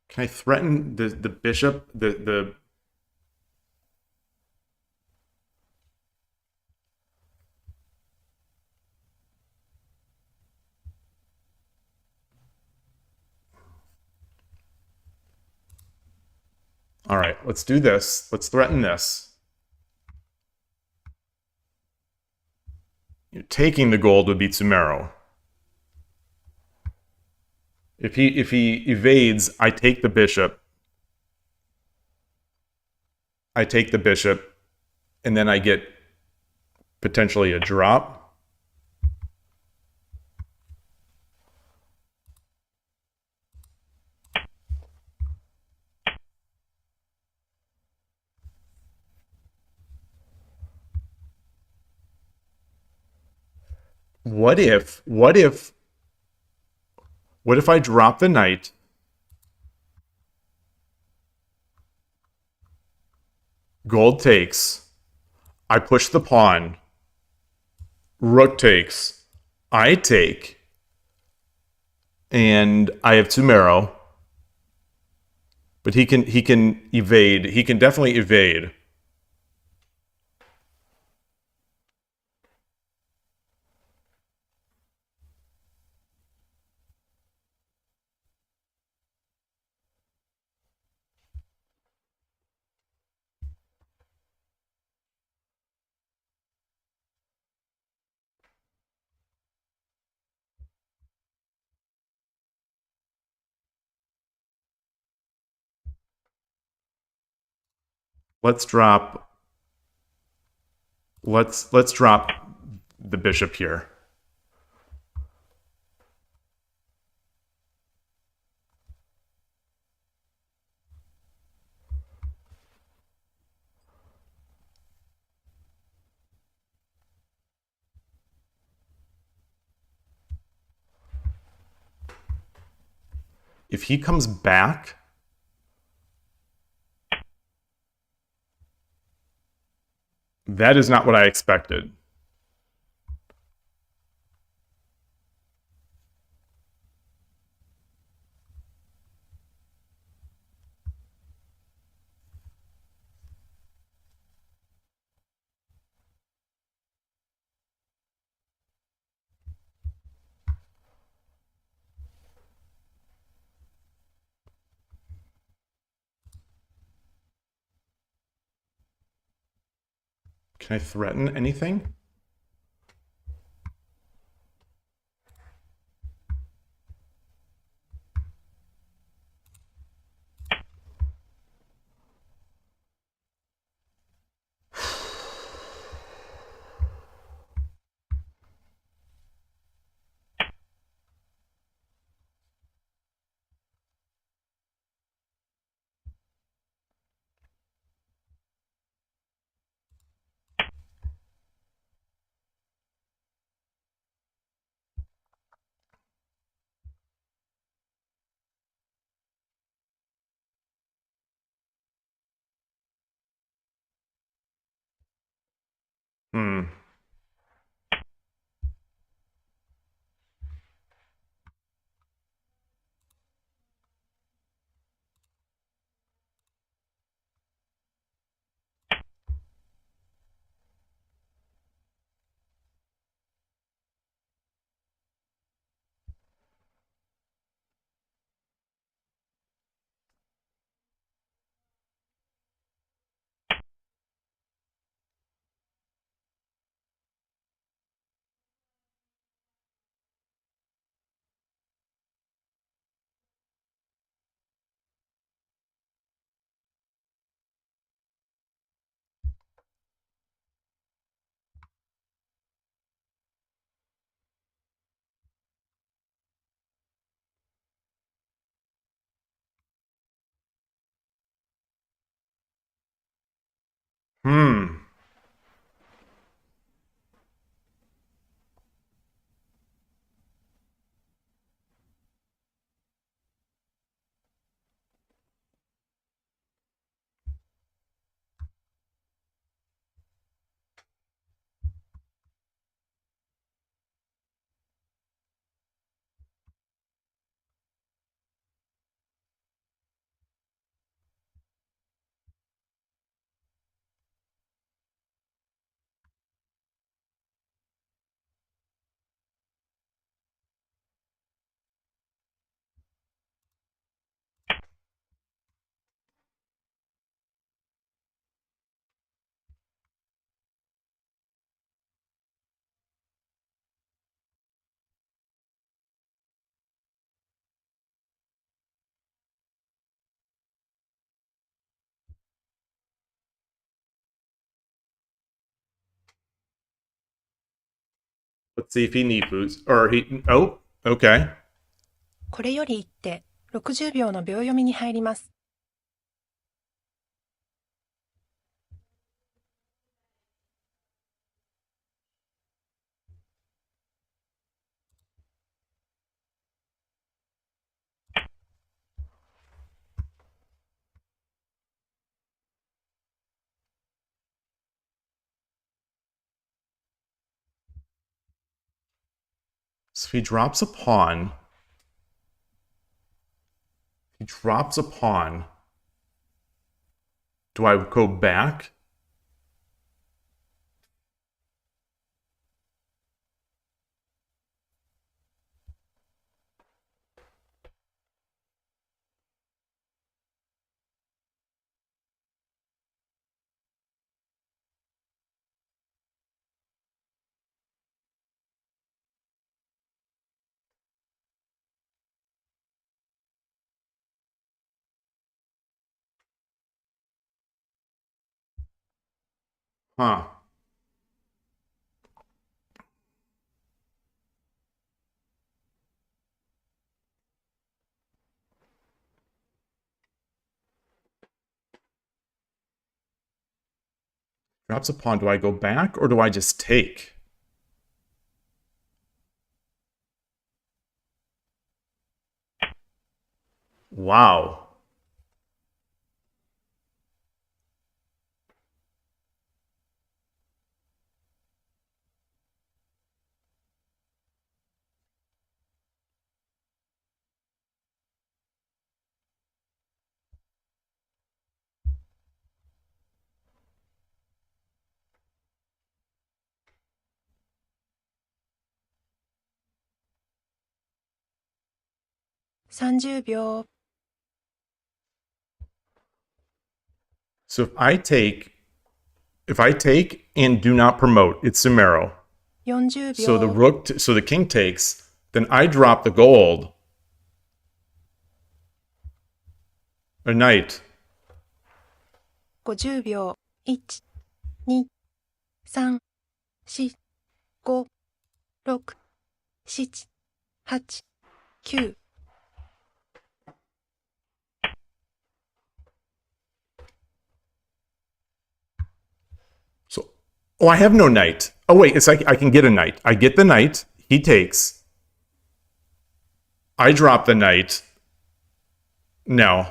Can I threaten the bishop? The All right, let's do this. Let's threaten this. Taking the gold would be Tsumero. If he evades, I take the bishop. I take the bishop, and then I get potentially a drop. What if I drop the knight? Gold takes. I push the pawn. Rook takes. I take, and I have Tsumero, but he can evade. He can definitely evade. Let's drop. Let's drop the bishop here. If he comes back, that is not what I expected. Can I threaten anything? Hmm. Hmm. Let's see if he nipus or he. Oh, okay. これより一手、60秒の秒読みに入ります。So he drops a pawn. He drops a pawn. Do I go back? Huh. Drops a pawn. Do I go back or do I just take? Wow. ?30 秒。 So if I take and do not promote, it's Sumero. 40 So the秒。 so the king takes, then I drop the gold. A knight. 50秒。1、2、3、4、5、6、7、8、9。So, oh, I have no knight. Oh wait, it's like I can get a knight. I get the knight. He takes. I drop the knight. No.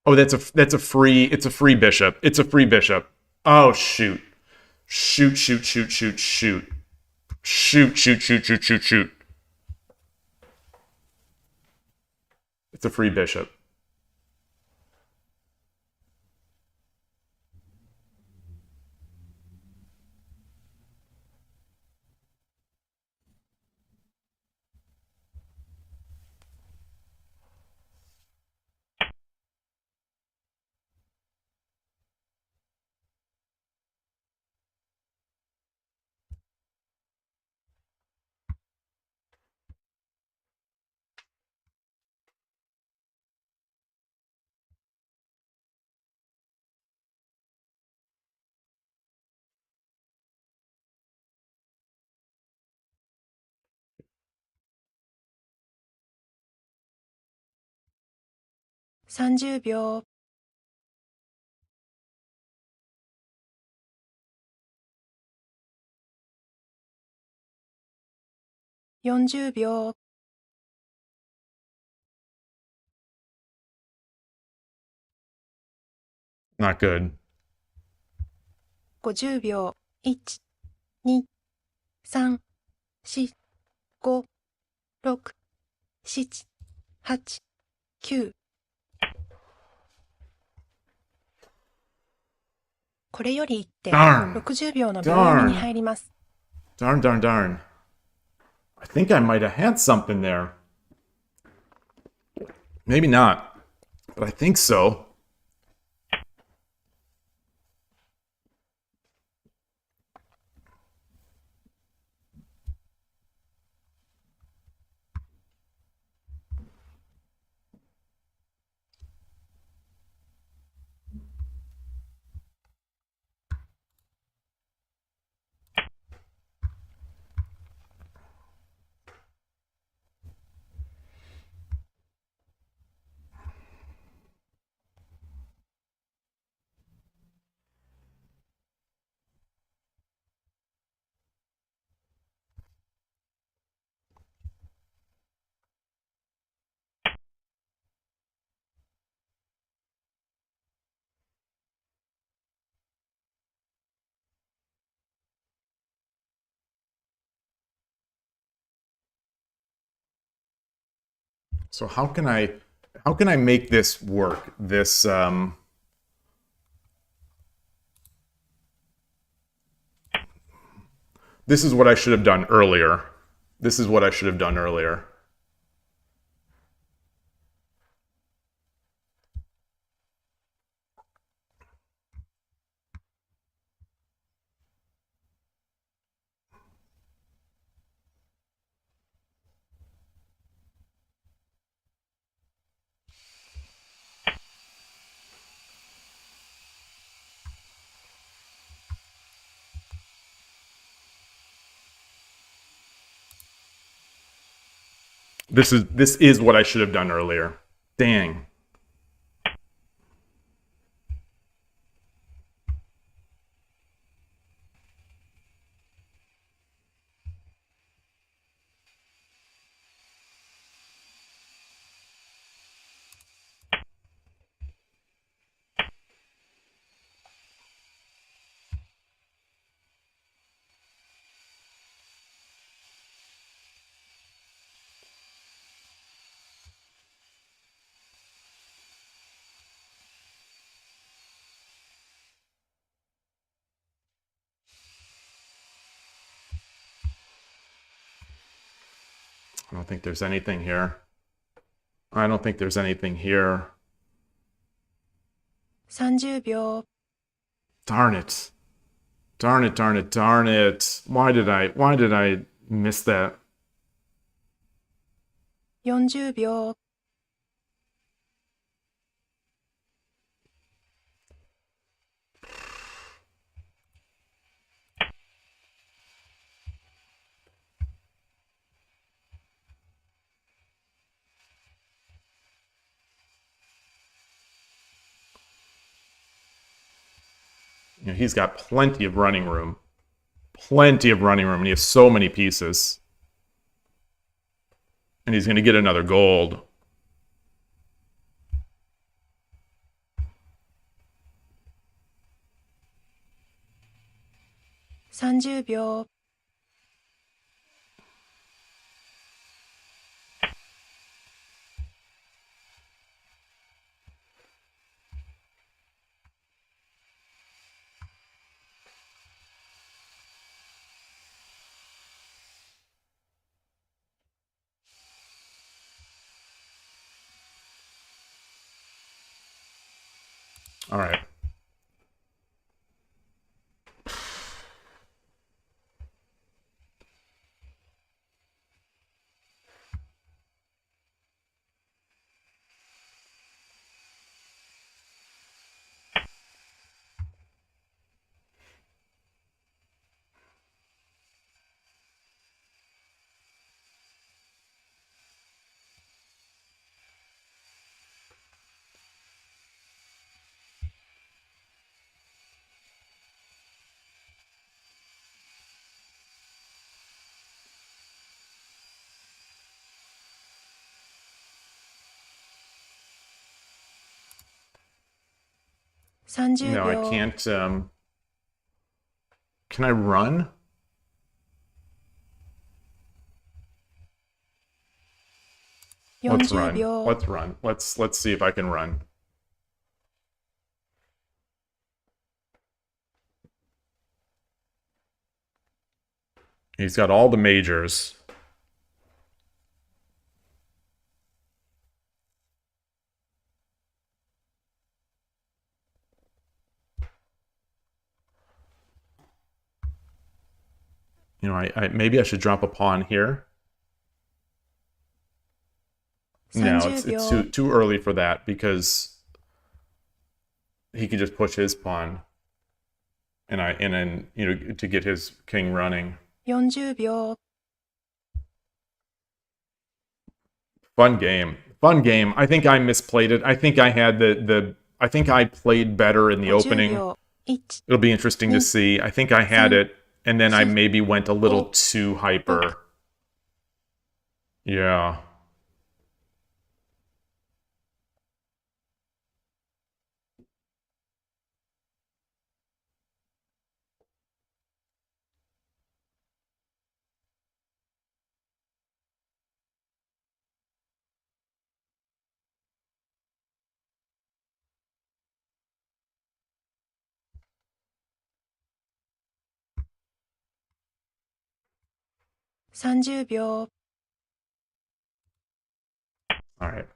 Oh, it's a free bishop. It's a free bishop. Oh shoot. Shoot. It's a free bishop. ?30 秒。 40秒。 Not good. 50秒。1、2、3、4、5、6、7、8、9。これより一手 Darn. 60秒の秒読みに入ります。 Darn. I think I might have had something there. Maybe not, but I think so. So how can I make this work? This this is what I should have done earlier. This is what I should have done earlier. This is what I should have done earlier. Dang. I don't think there's anything here. I don't think there's anything here. 30秒。Darn it. Darn it, darn it, darn it. Why did I miss that? 40秒。You know, he's got plenty of running room. Plenty of running room, and he has so many pieces. And he's going to get another gold.30秒。All right.30 No, I 秒。 can't. Can I run? Let's 40 run. 秒。 Let's run. Let's see if I can run. He's got all the majors. You know, I maybe I should drop a pawn here. No, it's 30秒。 too early for that because he could just push his pawn, and then you know to get his king running. 40秒。 Fun game, fun game. I think I misplayed it. I think I had I think I played better in the 50 opening. 秒。 1。 It'll be interesting to see. I think I had it, and then I maybe went a little too hyper. Yeah. 30秒。 All right.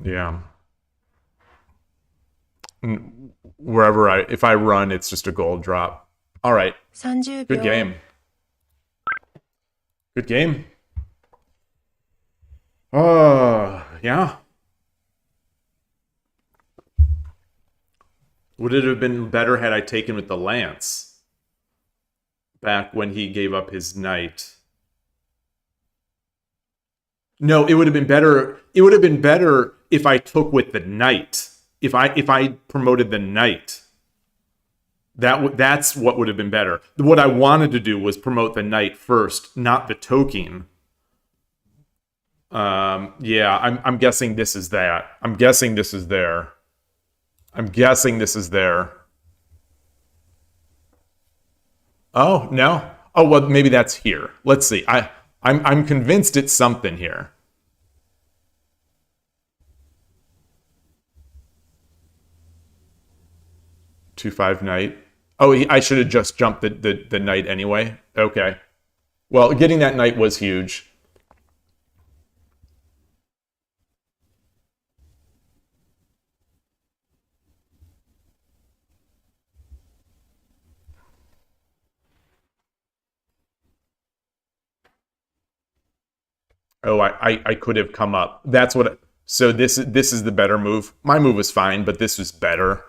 Yeah. If I run, it's just a gold drop. All right. 30 Good 秒。 game. Good game. Yeah. Would it have been better had I taken with the lance back when he gave up his knight? No, it would have been better. It would have been better if I took with the knight. If I promoted the knight. That's what would have been better. What I wanted to do was promote the knight first, not the token. Yeah, I'm guessing this is that. I'm guessing this is there. I'm guessing this is there. Oh, no. Oh, well, maybe that's here. Let's see. I'm convinced it's something here. Two five knight. Oh, I should have just jumped the knight anyway. Okay. Well, getting that knight was huge. Oh, I could have come up. That's what. So this is the better move. My move was fine, but this was better.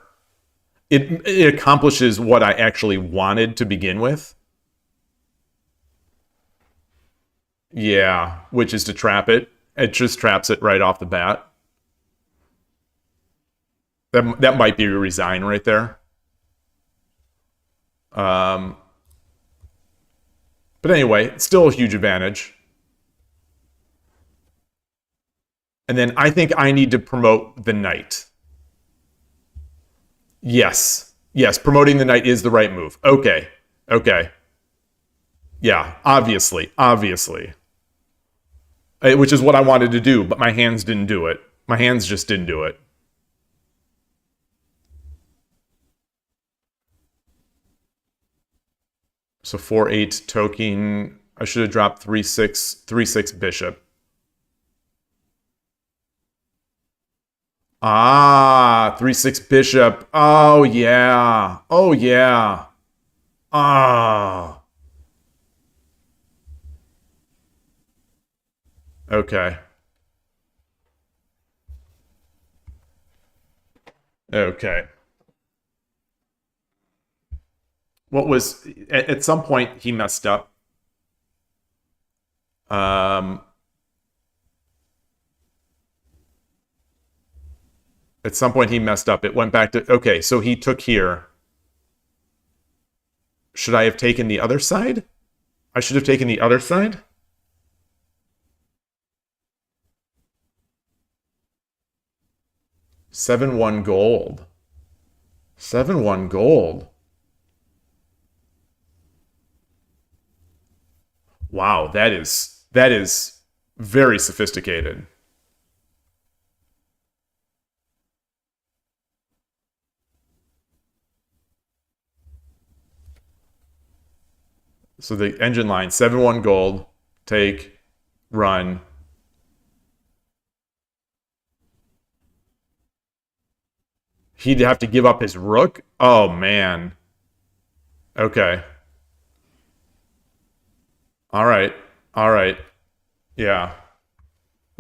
It accomplishes what I actually wanted to begin with. Yeah, which is to trap it. It just traps it right off the bat. That might be a resign right there. But anyway, it's still a huge advantage. And then I think I need to promote the knight. Yes. Yes, promoting the knight is the right move. Okay. Okay. Yeah, obviously. Obviously. Which is what I wanted to do, but my hands didn't do it. My hands just didn't do it. So 4-8 token. I should have dropped 3-6 bishop. Ah, 3-6 bishop. Oh yeah. Oh yeah. Ah. Okay. Okay. What was at some point he messed up. At some point he messed up. It went back to okay, so he took here. Should I have taken the other side? I should have taken the other side? $7-1 gold. 7-1 gold. Wow, that is very sophisticated. So the engine line, 7-1 gold, take, run. He'd have to give up his rook? Oh, man. Okay. All right. All right. Yeah.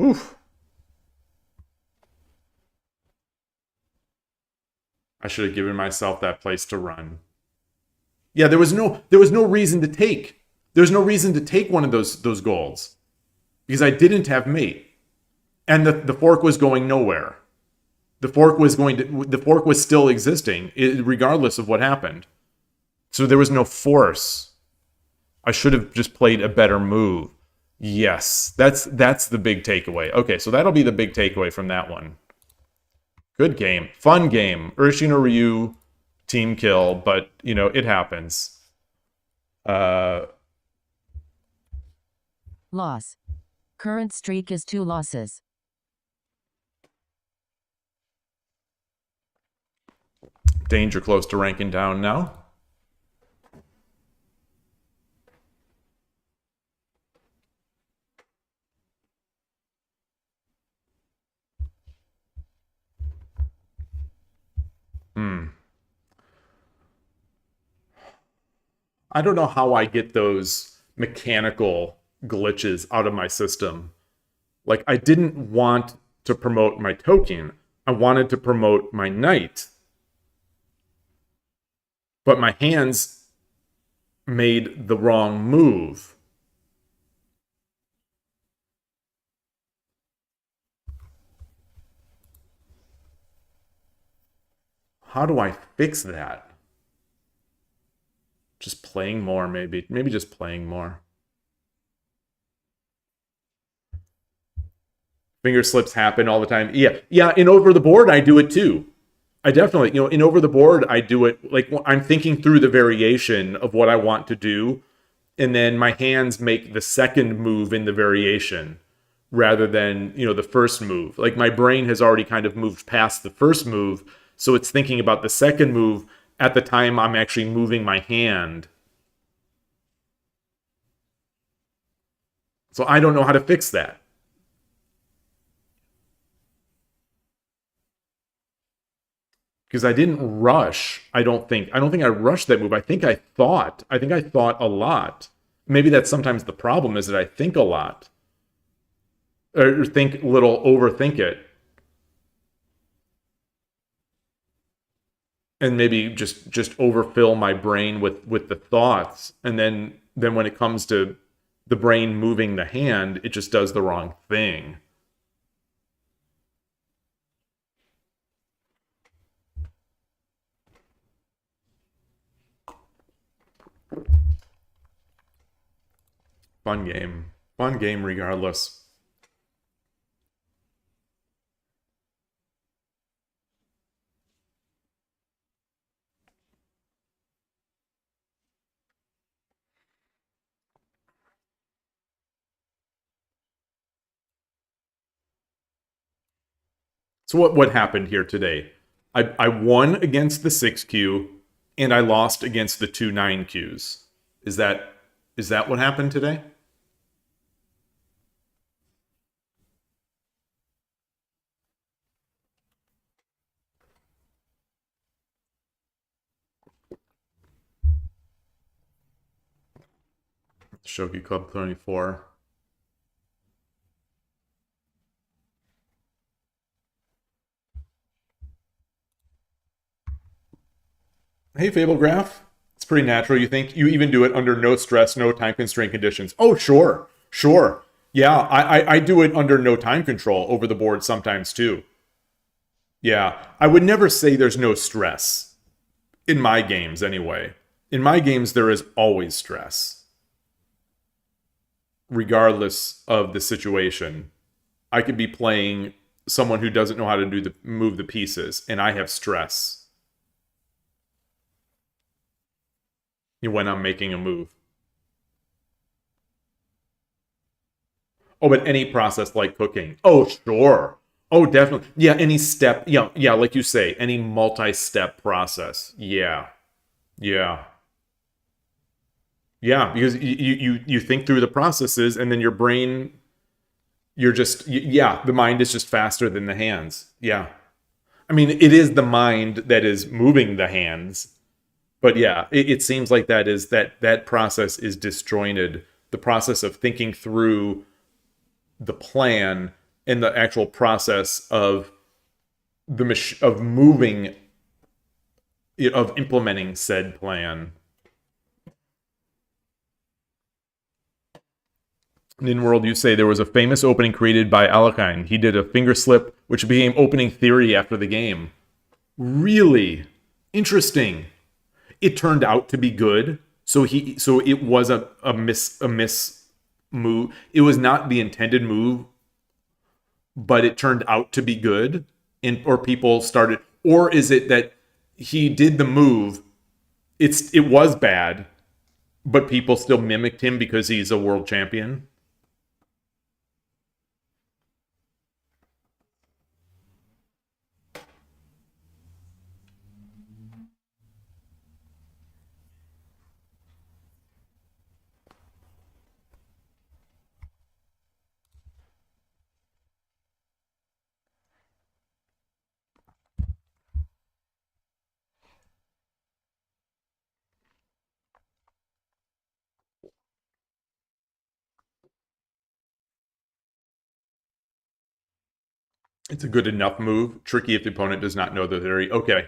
Oof. I should have given myself that place to run. Yeah, there was no reason to take. There's no reason to take one of those golds. Because I didn't have mate. And the fork was going nowhere. The fork was still existing, regardless of what happened. So there was no force. I should have just played a better move. Yes, that's the big takeaway. Okay, so that'll be the big takeaway from that one. Good game. Fun game. Urshin or Ryu team kill, but, you know, it happens. Loss. Current streak is 2 losses. Danger close to ranking down now. I don't know how I get those mechanical glitches out of my system. Like, I didn't want to promote my token. I wanted to promote my knight. But my hands made the wrong move. How do I fix that? Just playing more, maybe. Maybe just playing more. Finger slips happen all the time. Yeah, in over the board, I do it too. I definitely, you know, in over the board, I do it, like, I'm thinking through the variation of what I want to do, and then my hands make the second move in the variation rather than, you know, the first move. Like, my brain has already kind of moved past the first move, so it's thinking about the second move at the time I'm actually moving my hand. So I don't know how to fix that. Because I didn't rush, I don't think I rushed that move. I think I thought a lot. Maybe that's sometimes the problem, is that I think a lot. Or think a little, overthink it. And maybe just overfill my brain with the thoughts. And then when it comes to the brain moving the hand, it just does the wrong thing. Fun game. Fun game regardless. So what happened here today? I won against the 6Q, and I lost against the 2 9Qs. Is that what happened today? Shogi Club 24. Hey, Fablegraph. It's pretty natural, you think? You even do it under no stress, no time constraint conditions. Oh, sure. Yeah, I do it under no time control over the board sometimes, too. Yeah, I would never say there's no stress. In my games, anyway. In my games, there is always stress. Regardless of the situation. I could be playing someone who doesn't know how to move the pieces, and I have stress when I'm making a move. Oh, but any process like cooking. Oh, sure. Oh, definitely. Yeah, any step. Yeah, like you say, any multi-step process. Yeah, because you think through the processes, and then your brain, the mind is just faster than the hands. Yeah. I mean, it is the mind that is moving the hands. But yeah, it seems like that process is disjointed. The process of thinking through the plan and the actual process of moving, of implementing said plan. In World, you say there was a famous opening created by Yloigh. He did a finger slip, which became opening theory after the game. Really interesting. it turned out to be good. So it was a miss move. It was not the intended move, but it turned out to be good, or people started, or is it that he did the move, it was bad, but people still mimicked him because he's a world champion? It's a good enough move. Tricky if the opponent does not know the theory. Okay.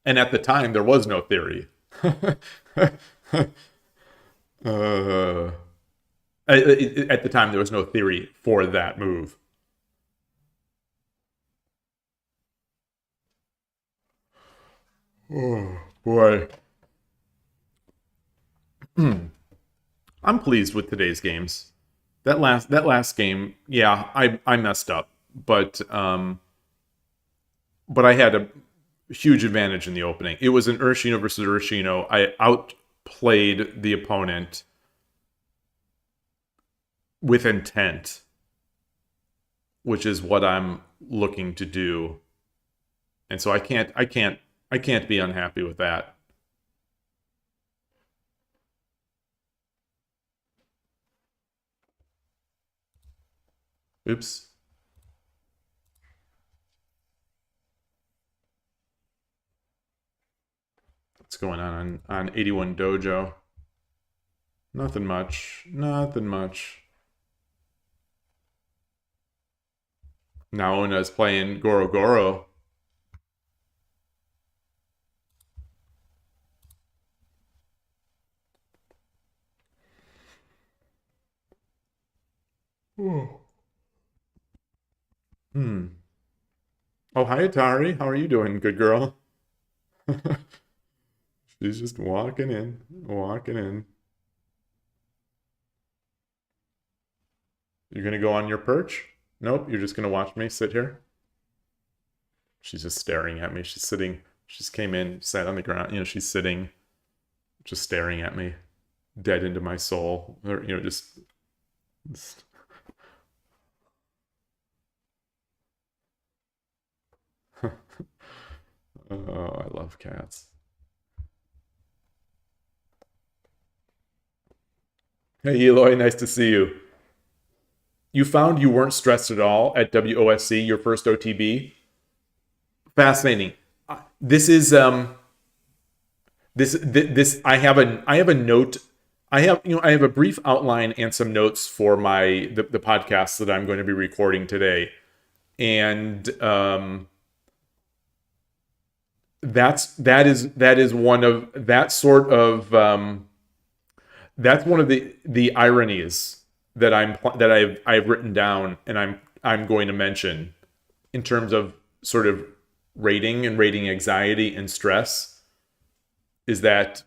And at the time, there was no theory. uh, at the time, there was no theory for that move. Oh, boy. I'm pleased with today's games. That last game, yeah, I messed up, but I had a huge advantage in the opening. It was an Urshino versus Urshino. I outplayed the opponent with intent, which is what I'm looking to do. And so I can't be unhappy with that. Oops. What's going on 81 Dojo? Nothing much. Nothing much. Naona's playing Goro Goro. Oh, hi, Atari. How are you doing, good girl? She's just walking in, walking in. You're gonna go on your perch? Nope, you're just gonna watch me sit here? She's just staring at me. She's sitting, she just came in, sat on the ground. She's sitting, just staring at me, dead into my soul. Or, just... Oh, I love cats. Hey, Yloigh, nice to see you. You found you weren't stressed at all at WOSC, your first OTB? Fascinating. This is this I have a note. I have a brief outline and some notes for the podcast that I'm going to be recording today, and that's one of the ironies that I've written down, and I'm going to mention in terms of sort of rating anxiety and stress, is that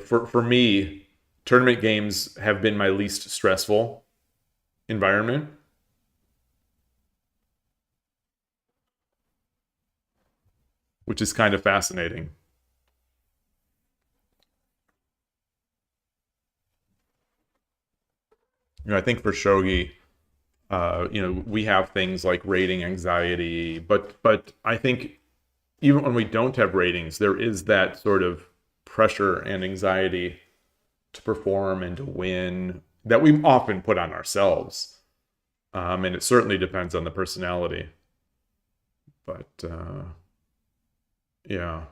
for me, tournament games have been my least stressful environment. Which is kind of fascinating. I think for Shogi, we have things like rating anxiety, but I think even when we don't have ratings, there is that sort of pressure and anxiety to perform and to win that we often put on ourselves. And it certainly depends on the personality. But yeah.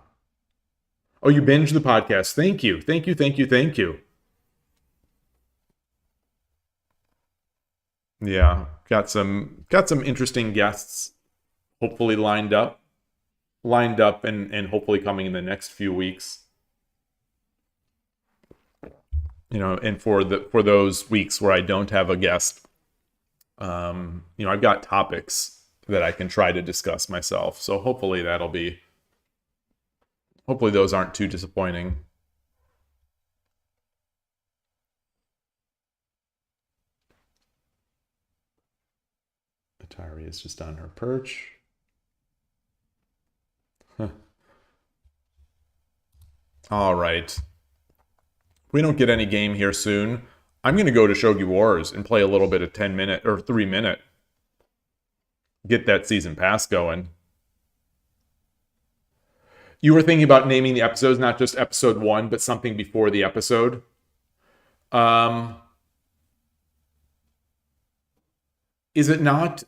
Oh, you binged the podcast. Thank you. Thank you. Thank you. Thank you. Yeah. Got some interesting guests hopefully lined up and hopefully coming in the next few weeks. And for those weeks where I don't have a guest, I've got topics that I can try to discuss myself. So hopefully that'll be Hopefully those aren't too disappointing. Atari is just on her perch. Huh. All right. If we don't get any game here soon, I'm going to go to Shogi Wars and play a little bit of 10-minute or 3-minute. Get that season pass going. You were thinking about naming the episodes, not just episode 1, but something before the episode. Is it not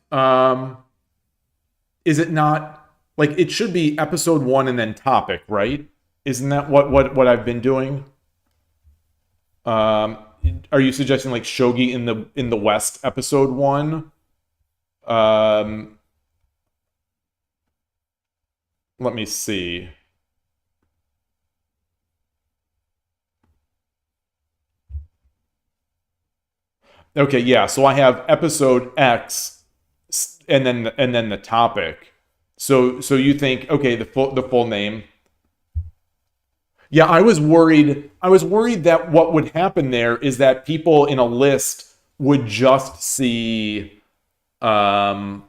like it should be episode 1 and then topic, right? Isn't that what I've been doing? Are you suggesting like Shogi in the West episode 1? Let me see. Okay, yeah. So I have episode X, and then the topic. So you think, okay, the full name. Yeah, I was worried that what would happen there is that people in a list would just see Shogi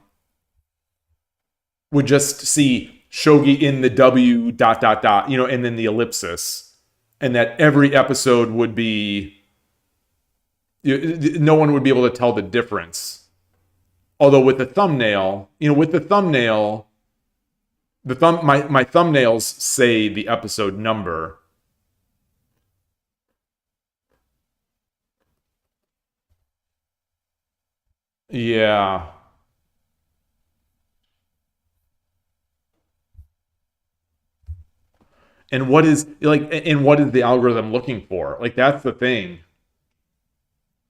in the W ... and then the ellipsis, and that every episode would be, no one would be able to tell the difference. Although with the thumbnail, my thumbnails say the episode number. Yeah. And what is the algorithm looking for? Like, that's the thing.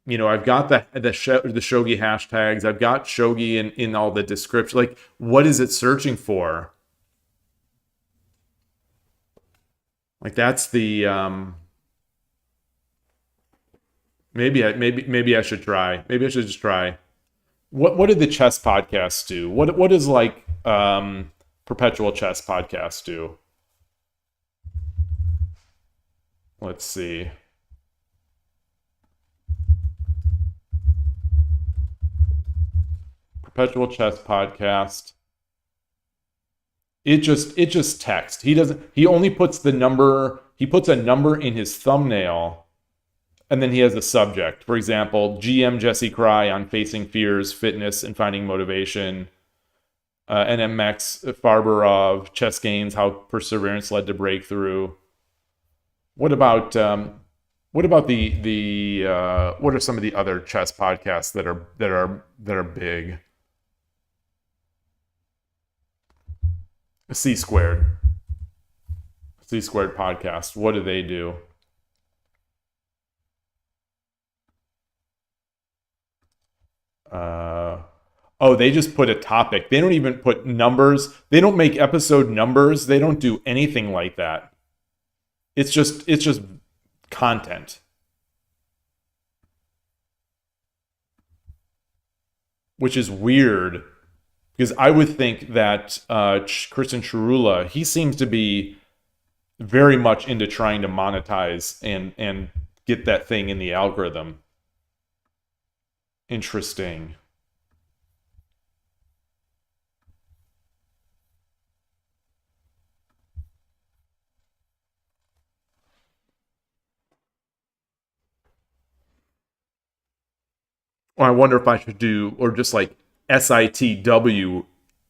I've got the Shogi hashtags. I've got Shogi in all the description. Like, what is it searching for? Like, that's the maybe I should try. Maybe I should just try. What did the chess podcast do? What does like Perpetual Chess podcast do? Let's see. Perpetual Chess podcast. It just text. He only puts the number, he puts a number in his thumbnail, and then he has a subject. For example, GM Jesse Cry on facing fears, fitness, and finding motivation. NMX Farberov, chess games, how perseverance led to breakthrough. What about the what are some of the other chess podcasts that are big? C Squared podcast. What do they do? They just put a topic. They don't even put numbers. They don't make episode numbers. They don't do anything like that. It's just content. Which is weird, because I would think that Kristen Chirula, he seems to be very much into trying to monetize and get that thing in the algorithm. Interesting. Or I wonder if I should do, or just like SITW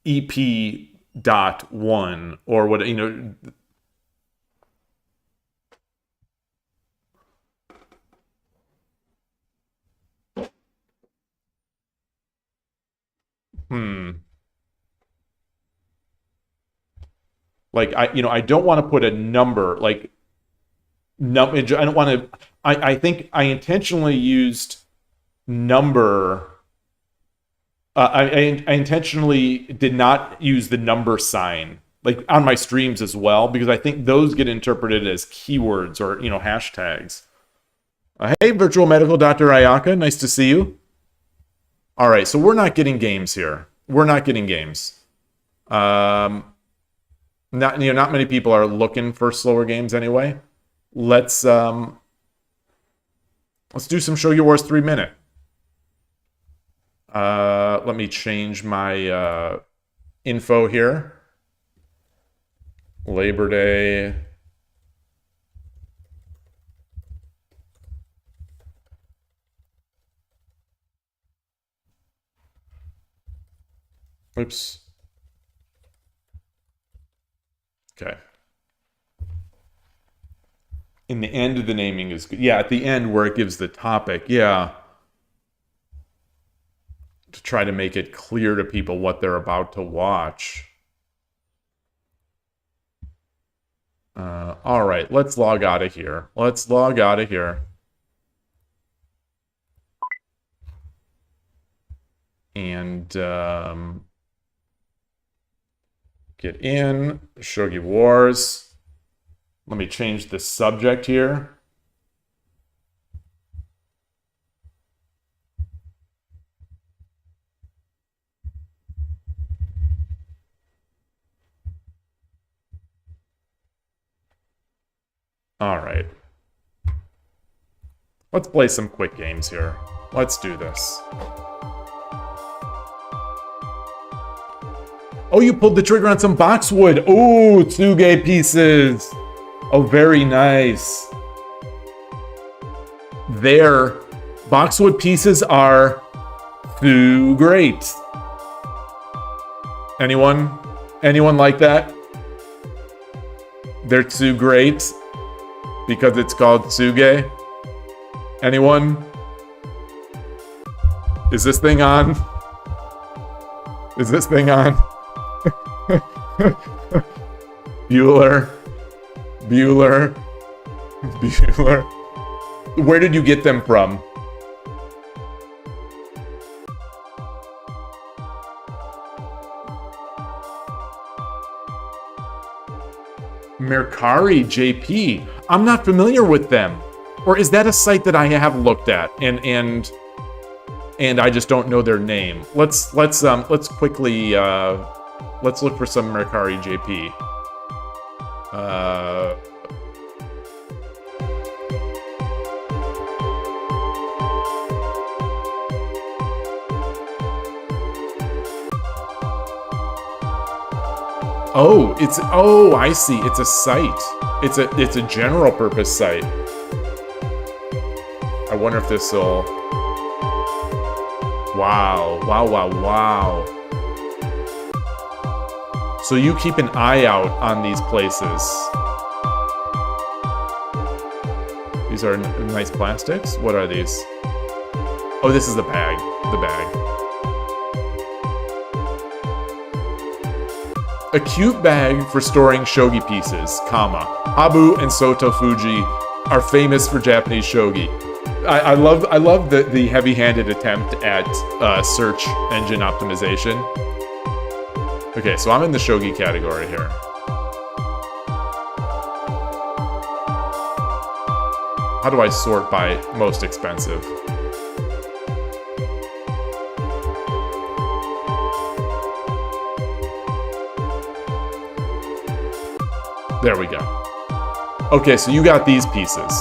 EP.1 or what, Like, I don't want to put a number, like, I don't want to, I think I intentionally used number. I intentionally did not use the number sign, like on my streams as well, because I think those get interpreted as keywords or, hashtags. Hey, virtual medical Dr. Ayaka, nice to see you. All right, so we're not getting games here. We're not getting games. not many people are looking for slower games anyway. Let's do some Shogi Wars 3-minute. Let me change my info here. Labor Day. Oops. Okay. In the end of the naming is good. Yeah, at the end where it gives the topic. Yeah. To try to make it clear to people what they're about to watch. All right, let's log out of here. Let's log out of here. And get in Shogi Wars. Let me change the subject here. All right. Let's play some quick games here. Let's do this. Oh, you pulled the trigger on some boxwood. Oh, tsuge pieces. Oh, very nice. Their boxwood pieces are too great. Anyone? Anyone like that? They're too great because it's called tsuge. Anyone? Is this thing on? Is this thing on? Bueller. Where did you get them from? Mercari JP. I'm not familiar with them. Or is that a site that I have looked at and I just don't know their name? Let's quickly let's look for some Mercari JP. Oh, I see. It's a site. It's a general purpose site. I wonder if this will. Wow. So you keep an eye out on these places. These are nice plastics. What are these? Oh, this is the bag. The bag. A cute bag for storing shogi pieces, comma. Habu and Soto Fuji are famous for Japanese shogi. I love the heavy-handed attempt at search engine optimization. Okay, so I'm in the shogi category here. How do I sort by most expensive? There we go. Okay, so you got these pieces.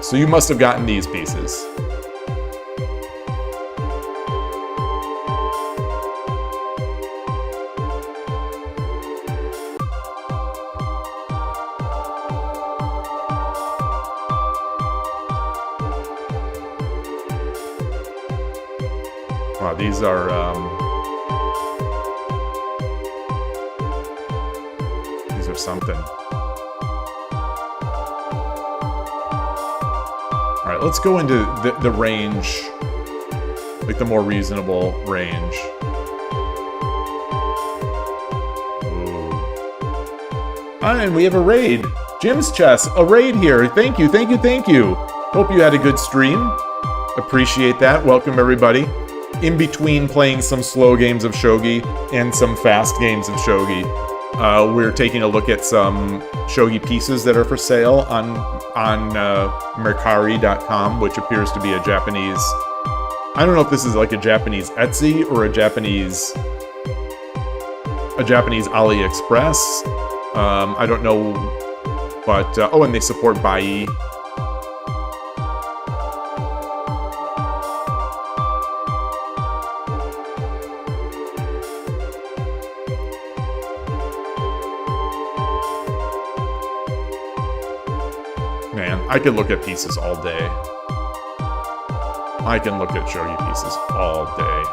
So you must have gotten these pieces. Wow, these are something. All right, let's go into the range, like the more reasonable range. Ooh. And we have a raid. Jim's Chess, a raid here. Thank you. Hope you had a good stream. Appreciate that. Welcome, everybody. In between playing some slow games of shogi and some fast games of shogi, we're taking a look at some shogi pieces that are for sale on Mercari.com, which appears to be a Japanese. I don't know if this is like a Japanese Etsy or a Japanese a Japanese AliExpress. I don't know, but oh, and they support Bai. Man, I could look at pieces all day. I can look at shogi pieces all day.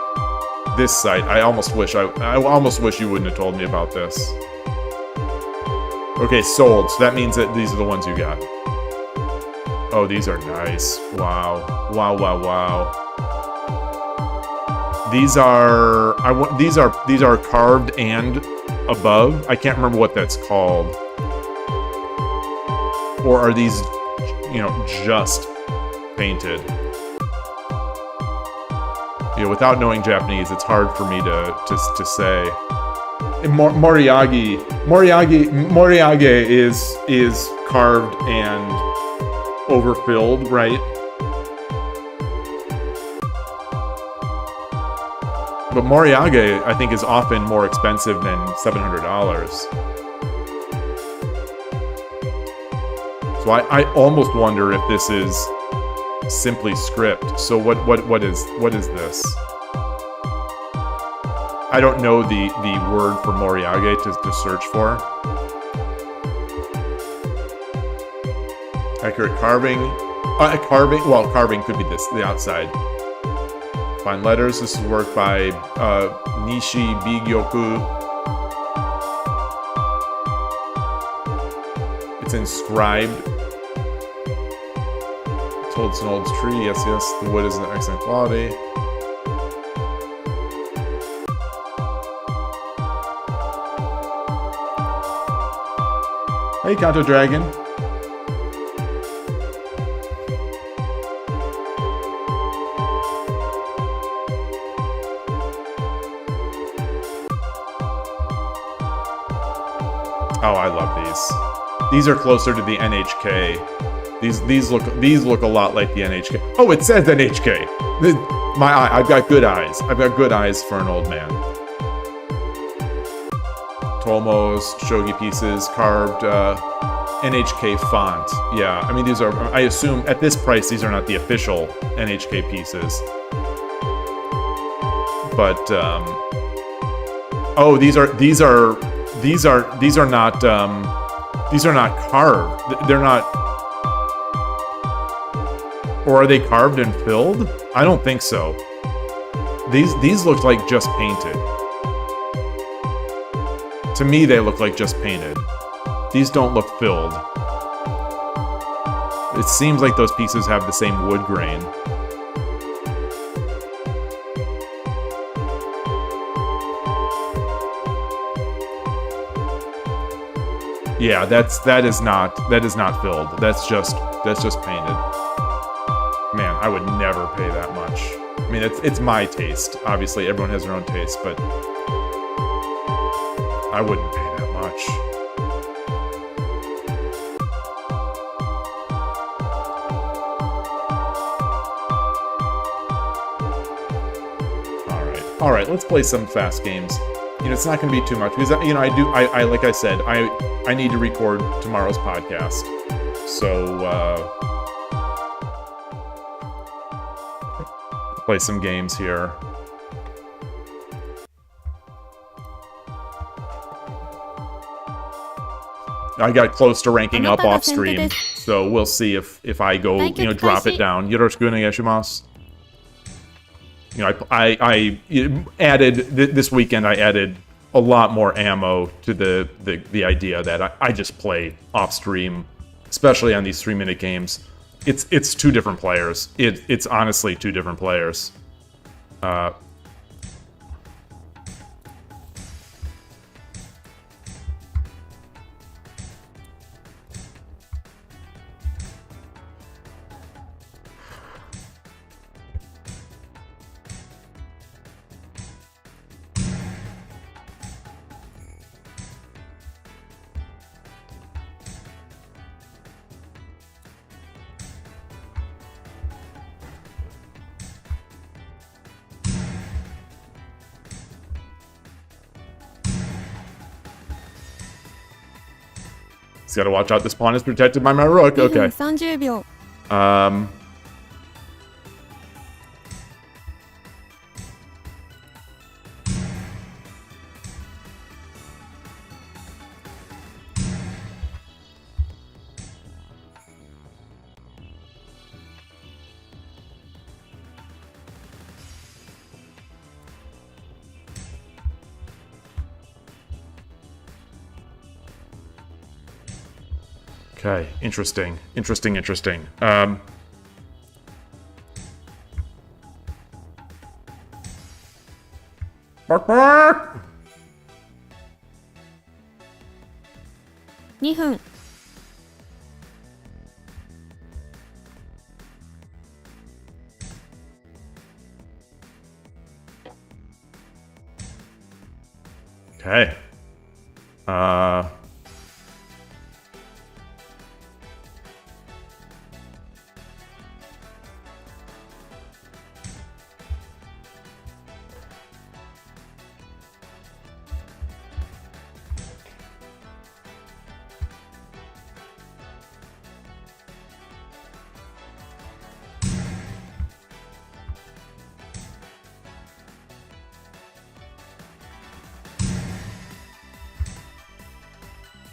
This site, I almost wish you wouldn't have told me about this. Okay, sold. So that means that these are the ones you got. Oh, these are nice. Wow. Wow, wow, wow. These are carved and above. I can't remember what that's called. Or are these, you know, just painted? You know, without knowing Japanese, it's hard for me to say. Moriage is carved and overfilled, right? But Moriage, I think, is often more expensive than $700. So I almost wonder if this is simply script. So what is this? I don't know the word for Moriage to search for. Accurate carving. Well, carving could be this, the outside. Fine letters. This is work by Nishi Bigyoku. It's inscribed. Told it's an old tree. Yes, yes. The wood is in excellent quality. Hey, Kanto Dragon. Oh, I love these. These are closer to the NHK. These look a lot like the NHK. Oh, it says NHK. My eye. I've got good eyes. I've got good eyes for an old man. Tomos, shogi pieces, carved NHK font. Yeah, I mean these are. I assume at this price these are not the official NHK pieces. But oh, these are not carved. They're not. Or are they carved and filled? I don't think so. These look like just painted. To me, they look like just painted. These don't look filled. It seems like those pieces have the same wood grain. Yeah, that is not filled. That's just painted. Man, I would never pay that much. I mean, it's my taste. Obviously, everyone has their own taste, but I wouldn't pay that much. All right. Let's play some fast games. You know, it's not going to be too much because you know I like I said I need to record tomorrow's podcast, so. Play some games here. I got close to ranking up off stream, so we'll see if I go, you know, drop it down. Yoroshiku onegaishimasu. You know, I added this weekend. I added a lot more ammo to the idea that I just play off stream, especially on these 3-minute games. It's two different players. It's honestly two different players. He's got to watch out. This pawn is protected by my rook. 2分 Okay. 30秒 Okay, interesting. Bark, bark! 2分 Okay.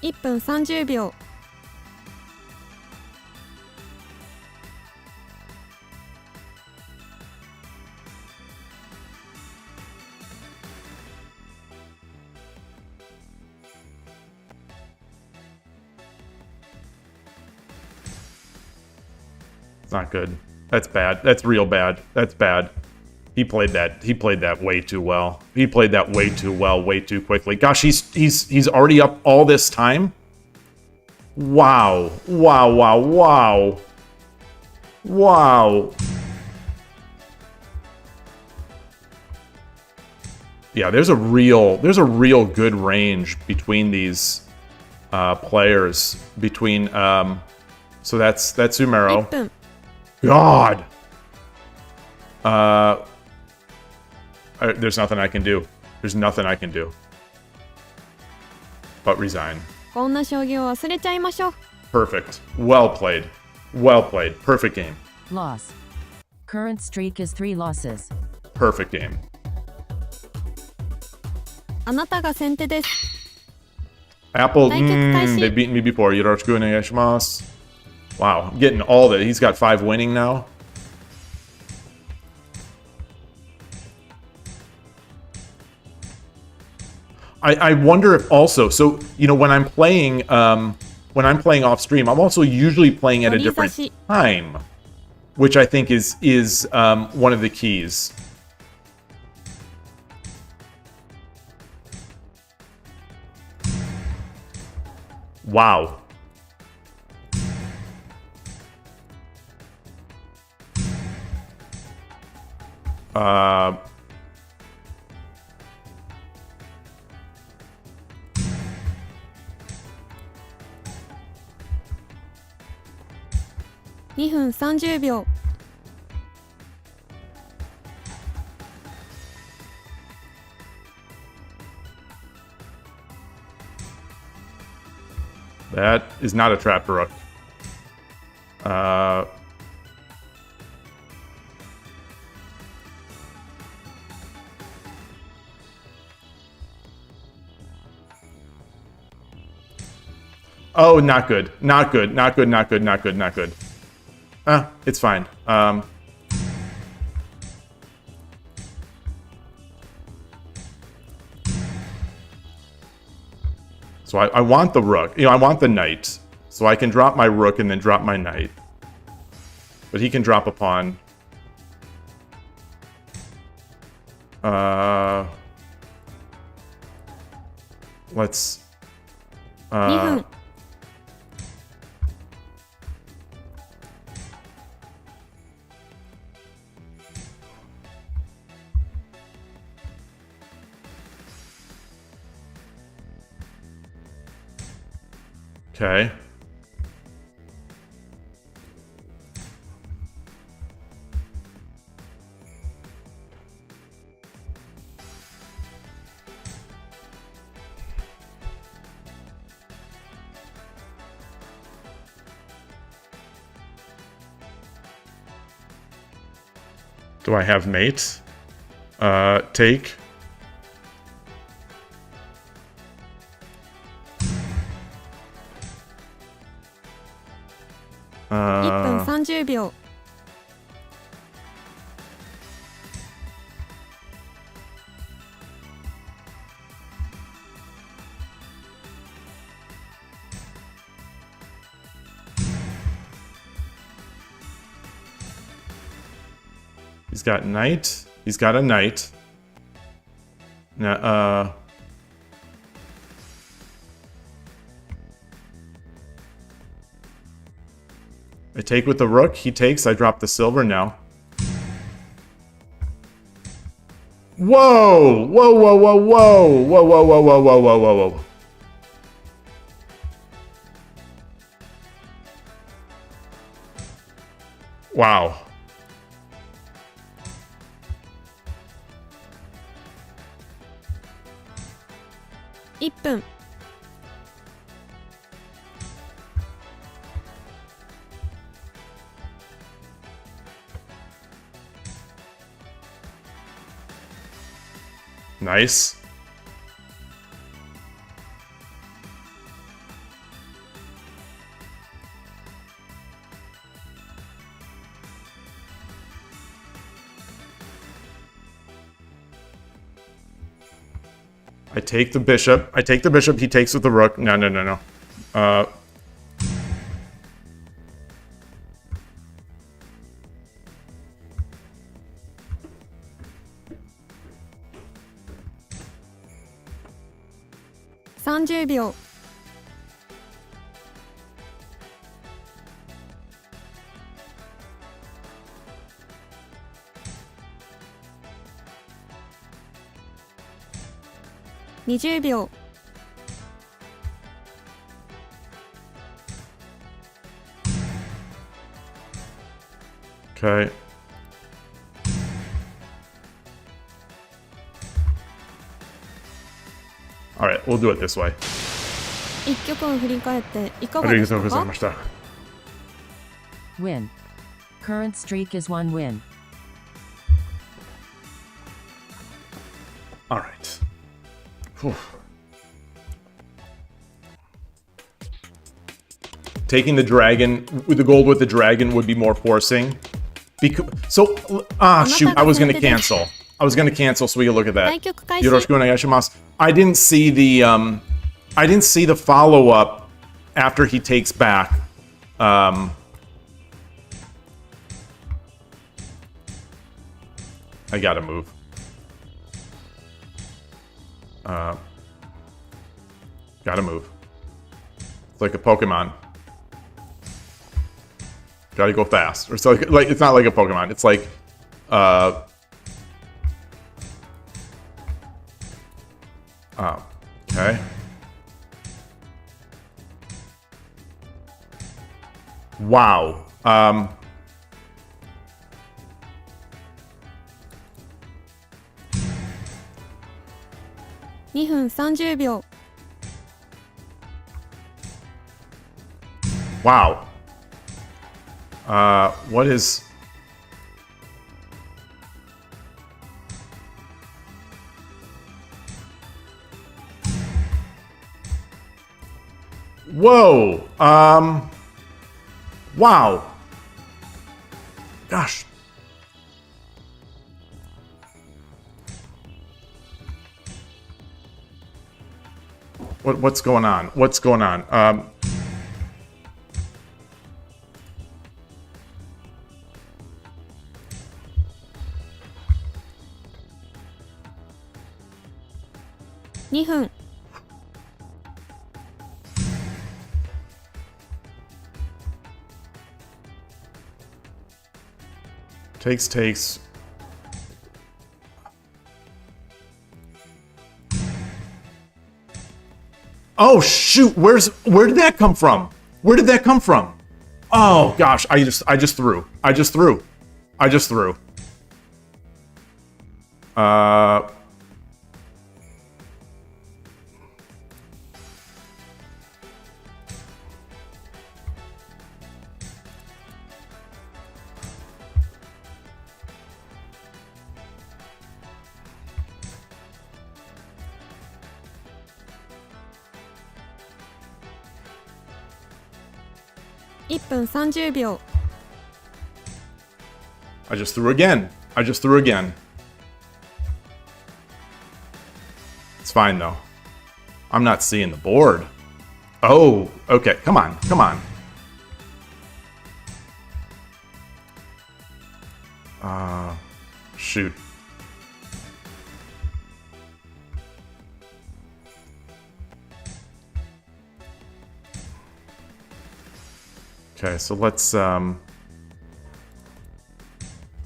1分30秒 Not good. That's bad. That's real bad. That's bad. He played that way too well. He played that way too well, way too quickly. Gosh, he's already up all this time? Wow. Wow. Yeah, there's a real good range between these players. Between so that's 1 Sumero. 分 God. There's nothing I can do. There's nothing I can do. But resign. こんな将棋を忘れちゃいましょう Perfect. Well played. Well played. Perfect game. Loss. Current streak is 3 losses. Perfect game. あなたが先手です Apple, 対決開始 they've beaten me before. Yoroshiku onegaishimasu. Wow, I'm getting all that. He's got 5 winning now. I wonder if also, so you know, when I'm playing off stream, I'm also usually playing at a different time, which I think is one of the keys. Wow. Uh,2分30秒 that is not a trap rook. Oh, not good. Not good. Not good. Not good. Not good. Not good. It's fine. So I want the rook. You know, I want the knight. So I can drop my rook and then drop my knight. But he can drop a pawn. Let's... 2分 Okay. Do I have mate? Take. $1分30秒 He's got knight. He's got a knight. Now, I take with the rook. He takes. I drop the silver now. Whoa! Whoa, whoa, whoa, whoa! Whoa, whoa, whoa, whoa, whoa, whoa, whoa, whoa. Wow. $1分 Nice. I take the bishop. I take the bishop. He takes with the rook. No, no, no, no. $30秒 20秒 Okay. All right, we'll do it this way. 1局を振り返っていかありががでしたかとうございました。 Win. Current streak is 1 win. All right. Whew. Taking the dragon with the gold with the dragon would be more forcing. So shoot, I was gonna cancel. I was gonna cancel so we could look at that. 対局開始 Yoroshiku onegaishimasu. I didn't see the follow up after he takes back. I gotta move. Gotta move. It's like a Pokemon. Gotta go fast. Or so like it's not like a Pokemon. It's like okay. Wow. 2分30秒 Wow. What is... Whoa. Wow. Gosh. What's going on? What's going on?2分 Takes. Oh shoot! Where did that come from? Where did that come from? Oh gosh! I just threw. 1分30秒 I just threw again. It's fine, though. I'm not seeing the board. Oh, okay. Come on. Shoot. Okay, so let's,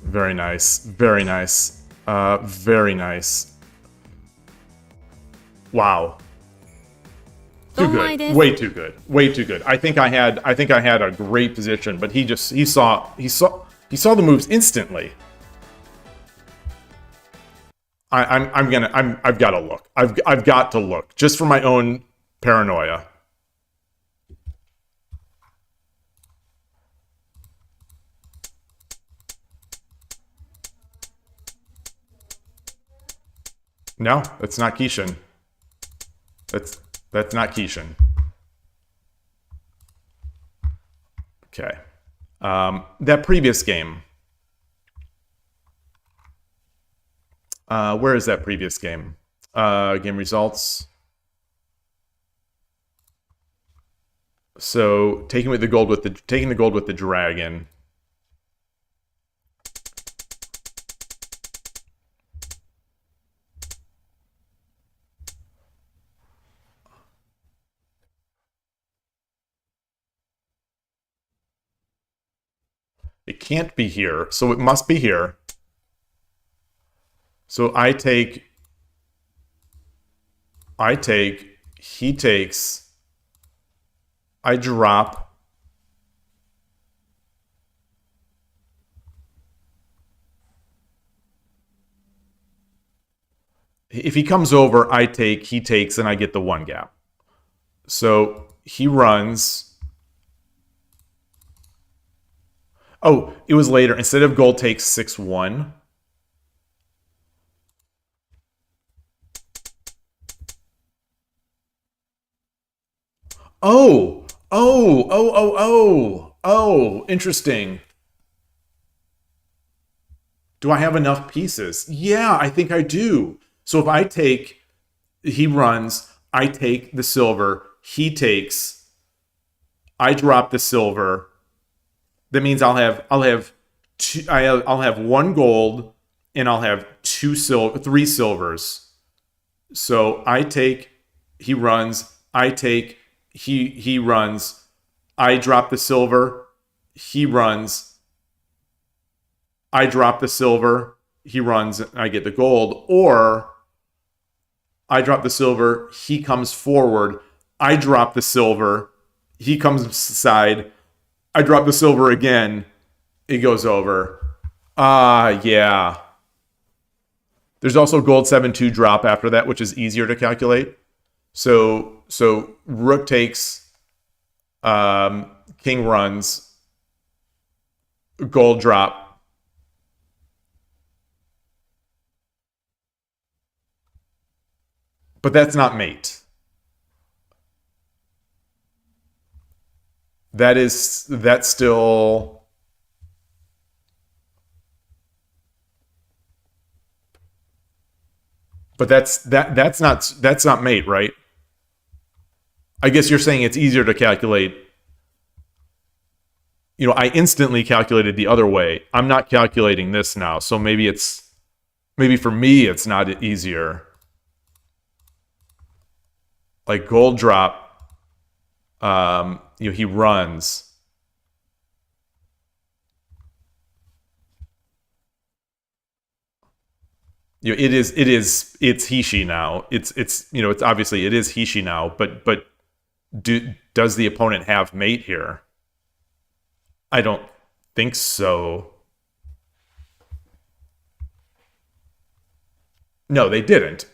very nice. Very nice. Wow. Too good. Way too good. I think I had a great position, but he saw the moves instantly. I've got to look. I've got to look just for my own paranoia. No, that's not Kishin. That's not Kishin. Okay. That previous game. Where is that previous game? Game results. So taking the gold with the dragon. It can't be here, so it must be here. So I take, he takes, I drop, if he comes over, I take, he takes, and I get the one gap. So he runs. Oh, it was later. Instead of gold takes 6-1. Oh, interesting. Do I have enough pieces? Yeah, I think I do. So if I take, he runs, I take the silver, he takes, I drop the silver. That means I'll have one gold and I'll have three silvers. So I take, he runs, I take, he runs, I drop the silver, he runs, I drop the silver, he runs, and I get the gold. Or I drop the silver, he comes forward, I drop the silver, he comes side, I drop the silver again, it goes over. Yeah. There's also gold 7-2 drop after that, which is easier to calculate. So rook takes, king runs, gold drop. But that's not mate. That's still, but that's not mate, right? I guess you're saying it's easier to calculate. You know, I instantly calculated the other way. I'm not calculating this now, so maybe for me it's not easier. Like gold drop. He runs. It's Hishi now. It's obviously it is Hishi now, but does the opponent have mate here? I don't think so. No, they didn't.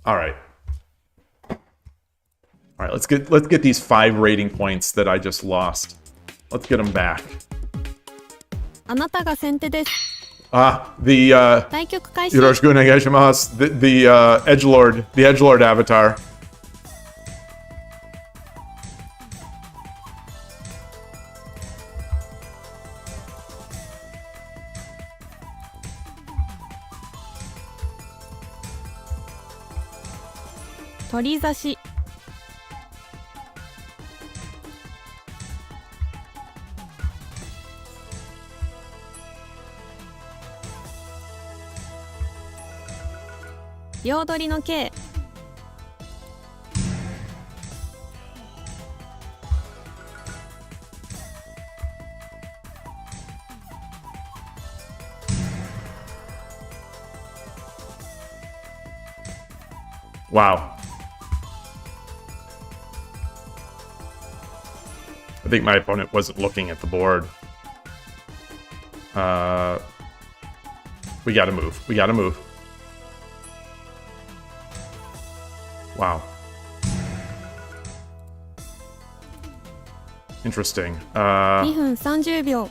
All right, let's get these 5 rating points that I just lost. Let's get them back. あなたが先手です The 対局開始。 Yoroshiku onegaishimasu. The edgelord avatar. .取り差し。両取りの桂。Wow. I think my opponent wasn't looking at the board. We gotta move. We gotta move. Wow. Interesting. 2分30秒。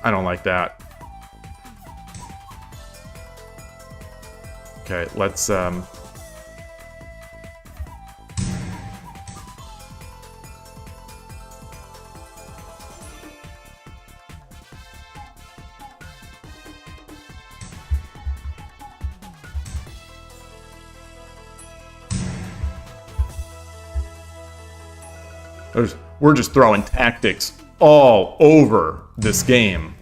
I don't like that. Okay, let's we're just throwing tactics all over this game.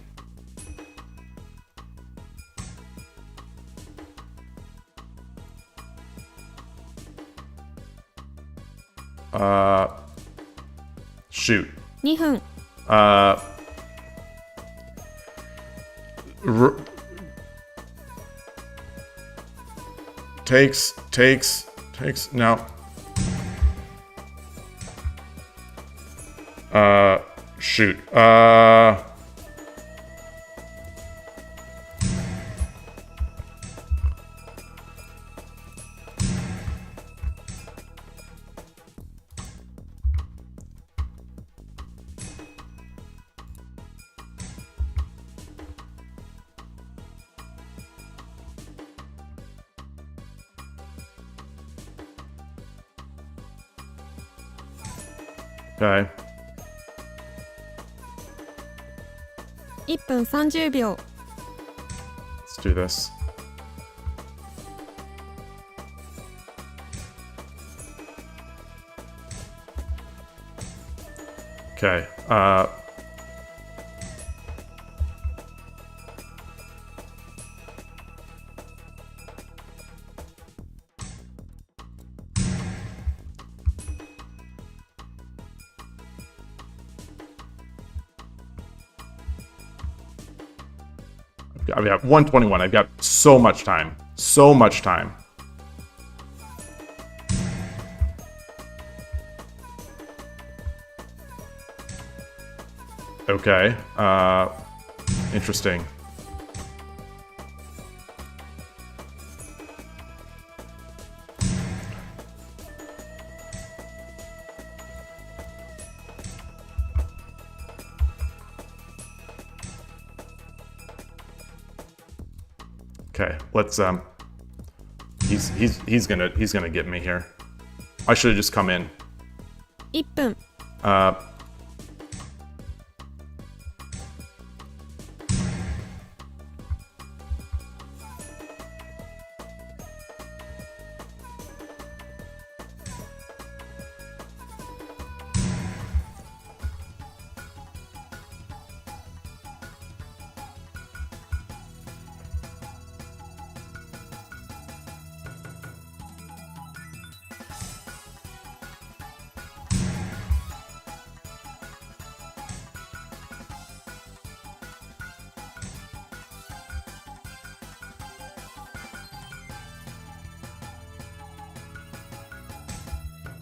Shoot. 2分。 Takes, no. Shoot. Okay. 1分30秒。 Let's do this. Okay. I've got 121. I've got so much time. So much time. Okay. Interesting. Okay, let's he's gonna get me here. I should have just come in. 1分。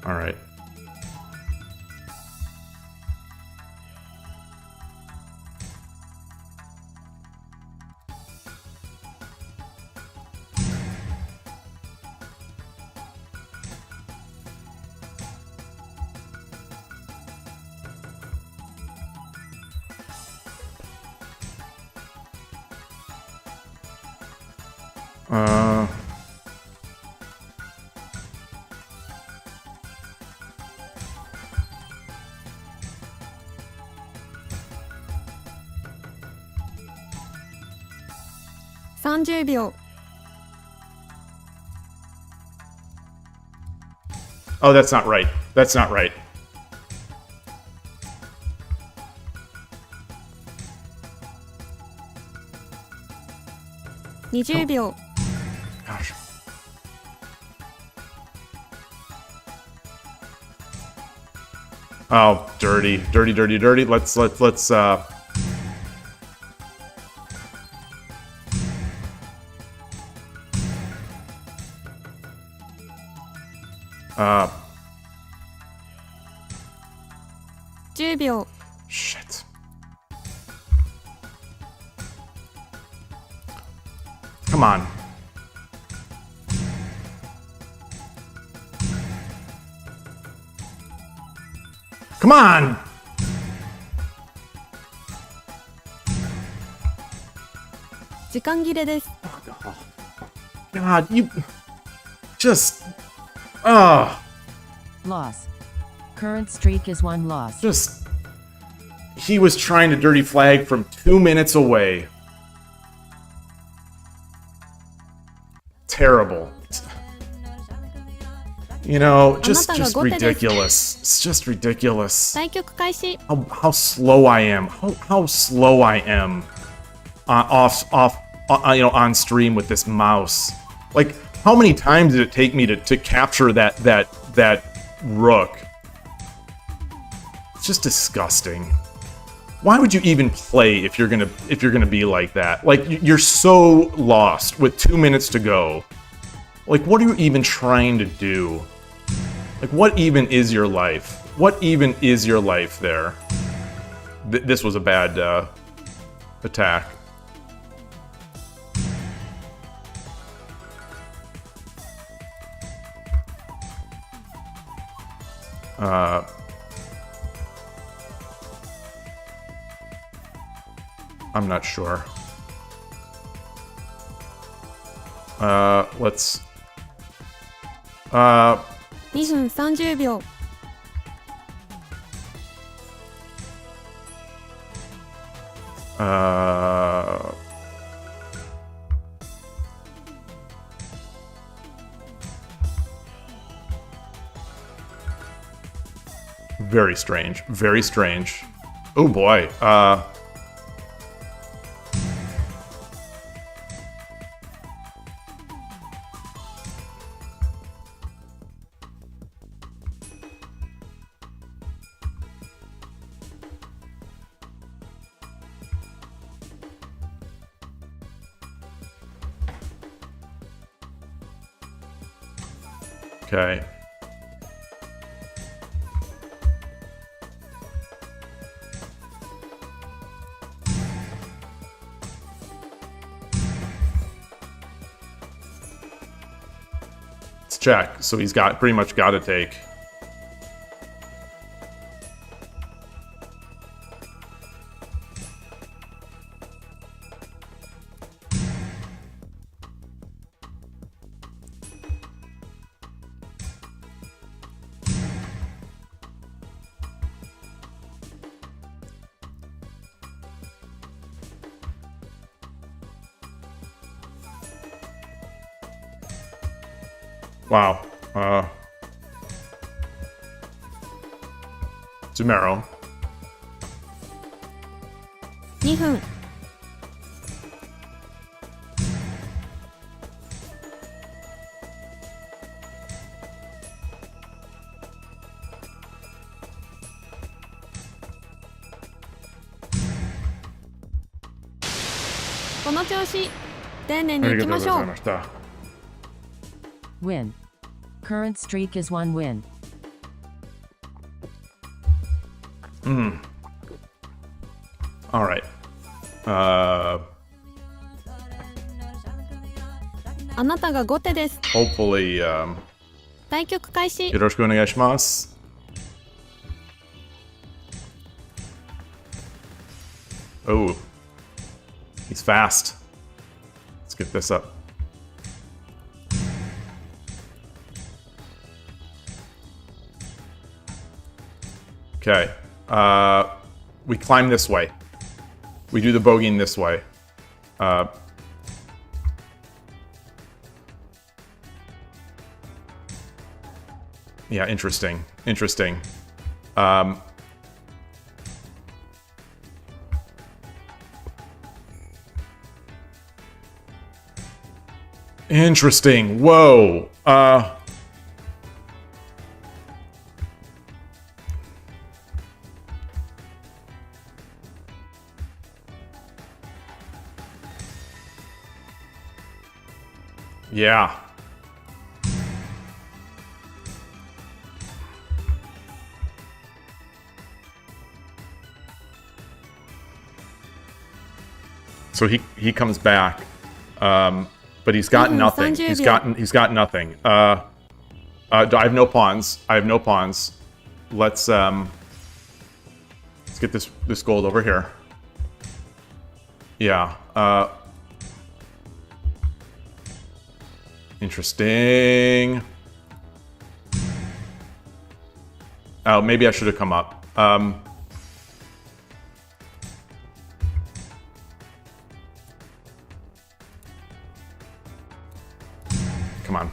All right. Uh... ?30 秒 Oh, that's not right. That's not right. ?20 秒 Gosh. Oh, dirty. Dirty, dirty, dirty. Let's10秒 Shit. Come on. Come on!時間切れです God, you just Loss. Current streak is 1 loss. just he was trying to dirty flag from 2 minutes away. Terrible. You know, just ridiculous. It's just ridiculous. 対局開始 How slow I am. How slow I am. On stream with this mouse. Like, how many times did it take me to capture that rook? It's just disgusting. Why would you even play if you're gonna be like that? Like, you're so lost with 2 minutes to go. Like, what are you even trying to do? Like, what even is your life? What even is your life there? This was a bad attack. I'm not sure. Let's... 2分30秒 Very strange. Very strange. Oh boy. Okay. Let's check. So he's got pretty much got to take. Wow. Zumero. 2分 この調子丁寧にいきましょう Win. Current streak is 1 win. All right. あなたが後手です Hopefully, 対局開始よろしくお願いします. Oh, he's fast. Let's get this up. Okay. We climb this way. We do the bogeying this way. Yeah, interesting. Interesting. Interesting. Whoa. Yeah. So he comes back, but he's got nothing. He's got nothing. I have no pawns. Let's get this gold over here. Yeah. Interesting. Oh, maybe I should have come up. Come on.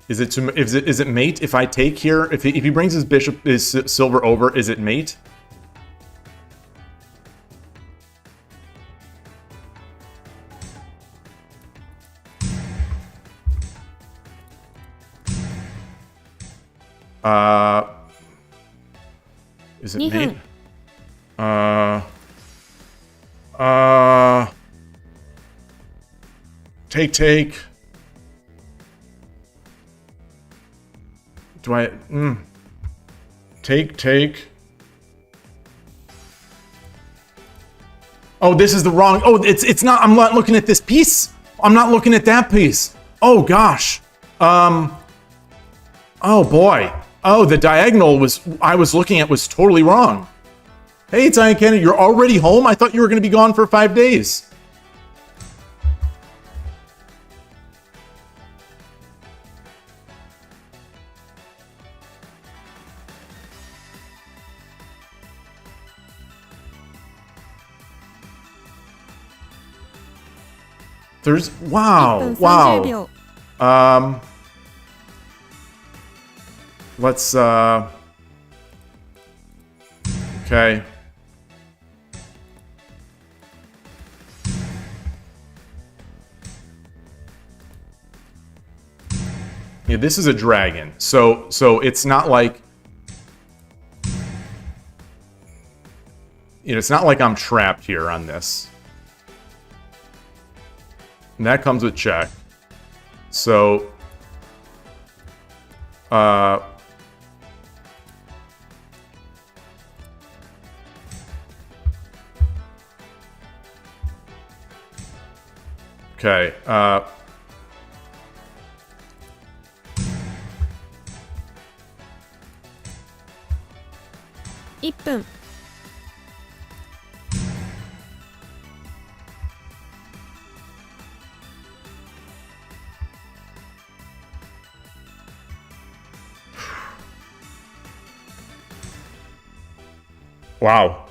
Is it mate if I take here? If he brings his silver over, is it mate? Is it mate? Take. Do I? Take. Oh, this is the wrong. Oh, it's not. I'm not looking at this piece. I'm not looking at that piece. Oh gosh. Oh boy. Oh, the diagonal I was looking at was totally wrong. Hey, Italian Candy, you're already home? I thought you were going to be gone for 5 days. Wow. Let's okay. Yeah, this is a dragon. So it's not like, it's not like I'm trapped here on this. And that comes with check. So okay, 1分。wow.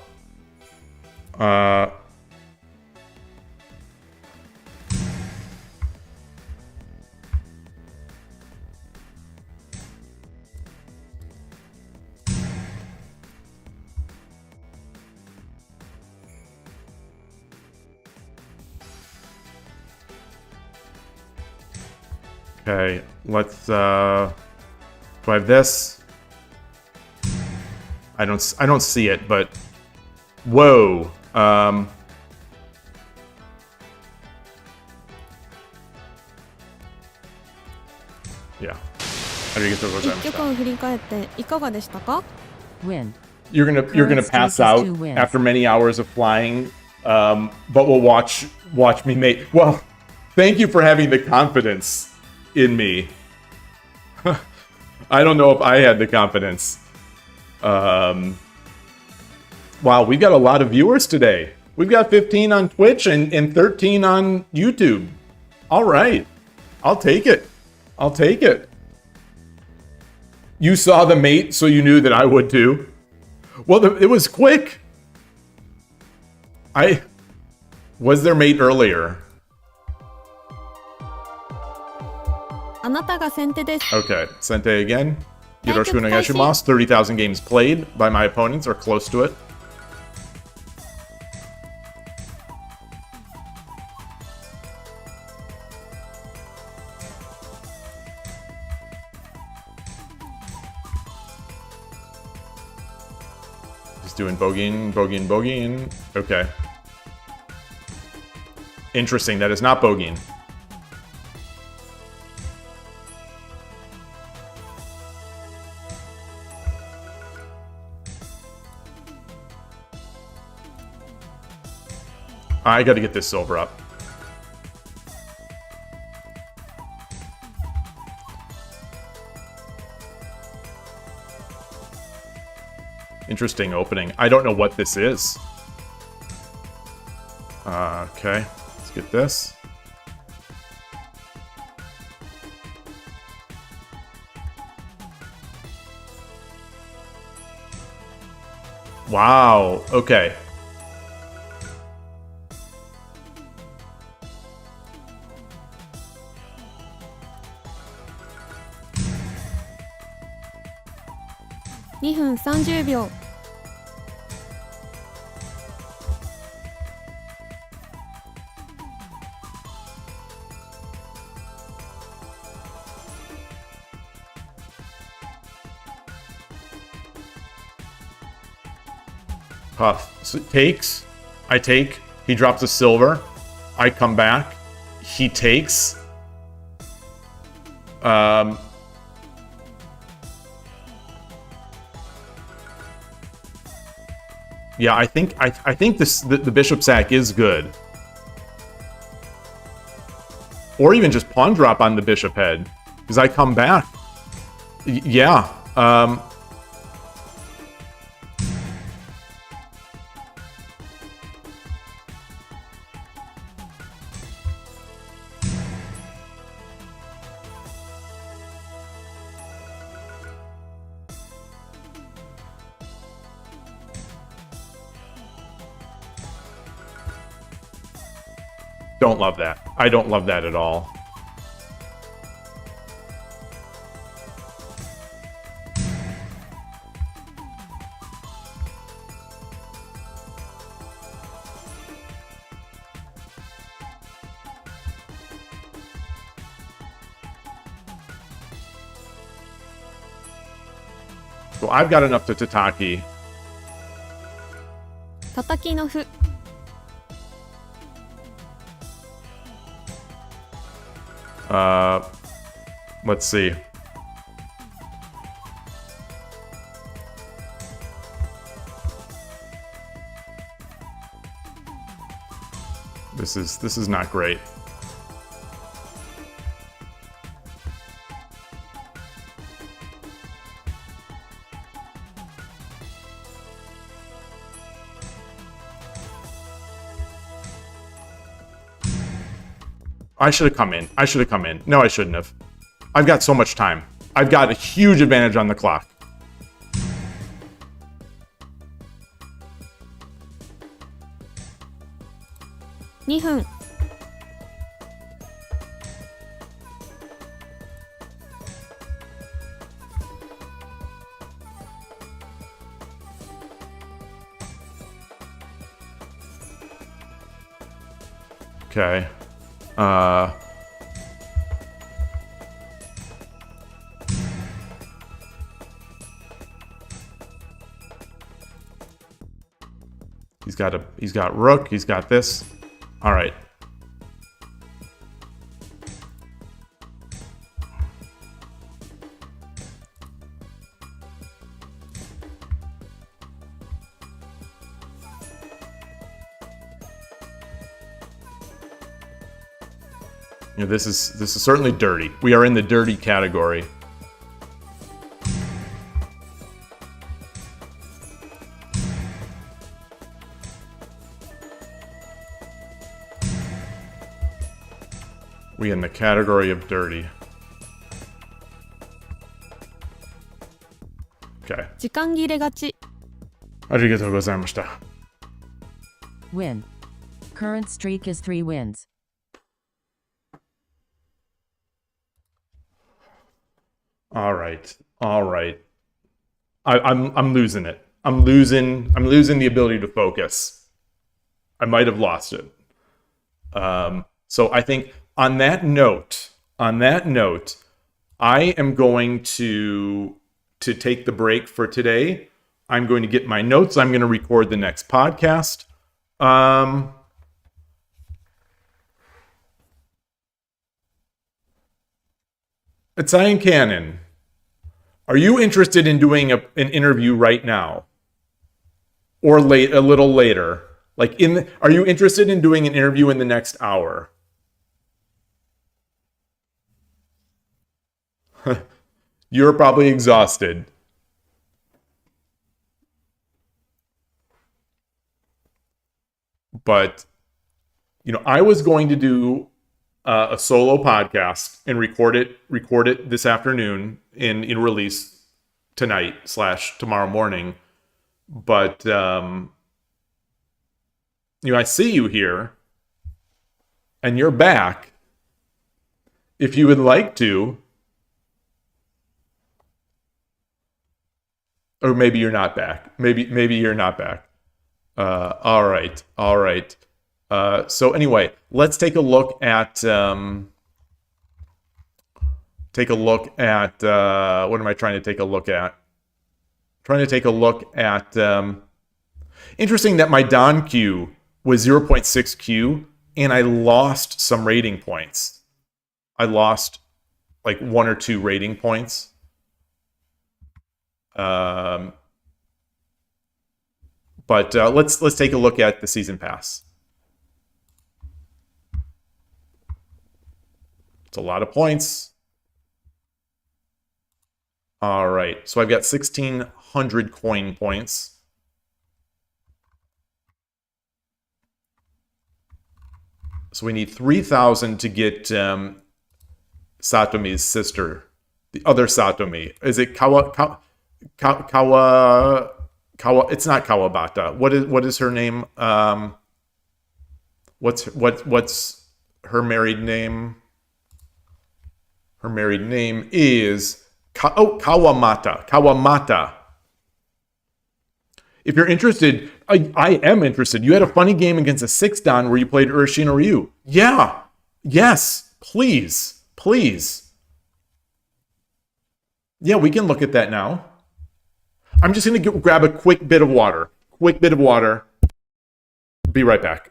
Okay, let's do I have this? I don't see it, but whoa. Yeah. 1局を振り返っていかがでしたか？ Win. You're gonna pass out after many hours of flying, but we'll watch me mate. Well, thank you for having the confidence in me. I don't know if I had the confidence. Wow, we've got a lot of viewers today. We've got 15 on Twitch and 13 on YouTube. All right, I'll take it. You saw the mate, so you knew that I would too. Well, it was quick. Was their mate earlier? あなたが先手です。 Okay, Sente again. Yoroshiku onegaishimasu. 30,000 games played by my opponents, or close to it. Just doing bogeying, bogeying, bogeying. Okay. Interesting, that is not bogeying. I gotta get this silver up. Interesting opening. I don't know what this is. Okay, let's get this. Wow, okay.2分30秒。 Puff. So takes. I take. He drops a silver. I come back. He takes. Yeah, I think the bishop sack is good. Or even just pawn drop on the bishop head, because I come back. Yeah. Don't love that. I don't love that at all. Well, I've got enough to tataki. 叩きの歩。 Let's see. This is not great. I should have come in. I should have come in. No, I shouldn't have. I've got so much time. I've got a huge advantage on the clock.2分。 Okay. He's got rook, he's got this. All right. You know, this is certainly dirty. We are in the dirty category. We in the category of dirty. Okay. 時間切れがち Arigatou gozaimashita. Win. Current streak is 3 wins. All right. I'm losing it. I'm losing the ability to focus. I might have lost it. So I think on that note, I am going to take the break for today. I'm going to get my notes. I'm going to record the next podcast. Italian Cannon, are you interested in doing an interview right now? Or a little later? Are you interested in doing an interview in the next hour? You're probably exhausted. But, I was going to do a solo podcast and record it this afternoon in release tonight / tomorrow morning. But, I see you here and you're back. If you would like to, or maybe you're not back. Maybe you're not back. All right. So anyway, let's take a look at what am I trying to take a look at? Interesting that my Don Q was 0.6 Q and I lost some rating points. I lost like 1 or 2 rating points. But let's take a look at the season pass. It's a lot of points. All right, so I've got 1,600 coin points. So we need 3,000 to get Satomi's sister, the other Satomi. Is it Kawa? It's not Kawabata. What is her name? What's her married name? Her married name is Kawamata. Kawamata. If you're interested, I am interested. You had a funny game against a 6-dan where you played Urashino Ryu. Yeah. Yes. Please. Yeah, we can look at that now. I'm just going to grab a quick bit of water. Be right back.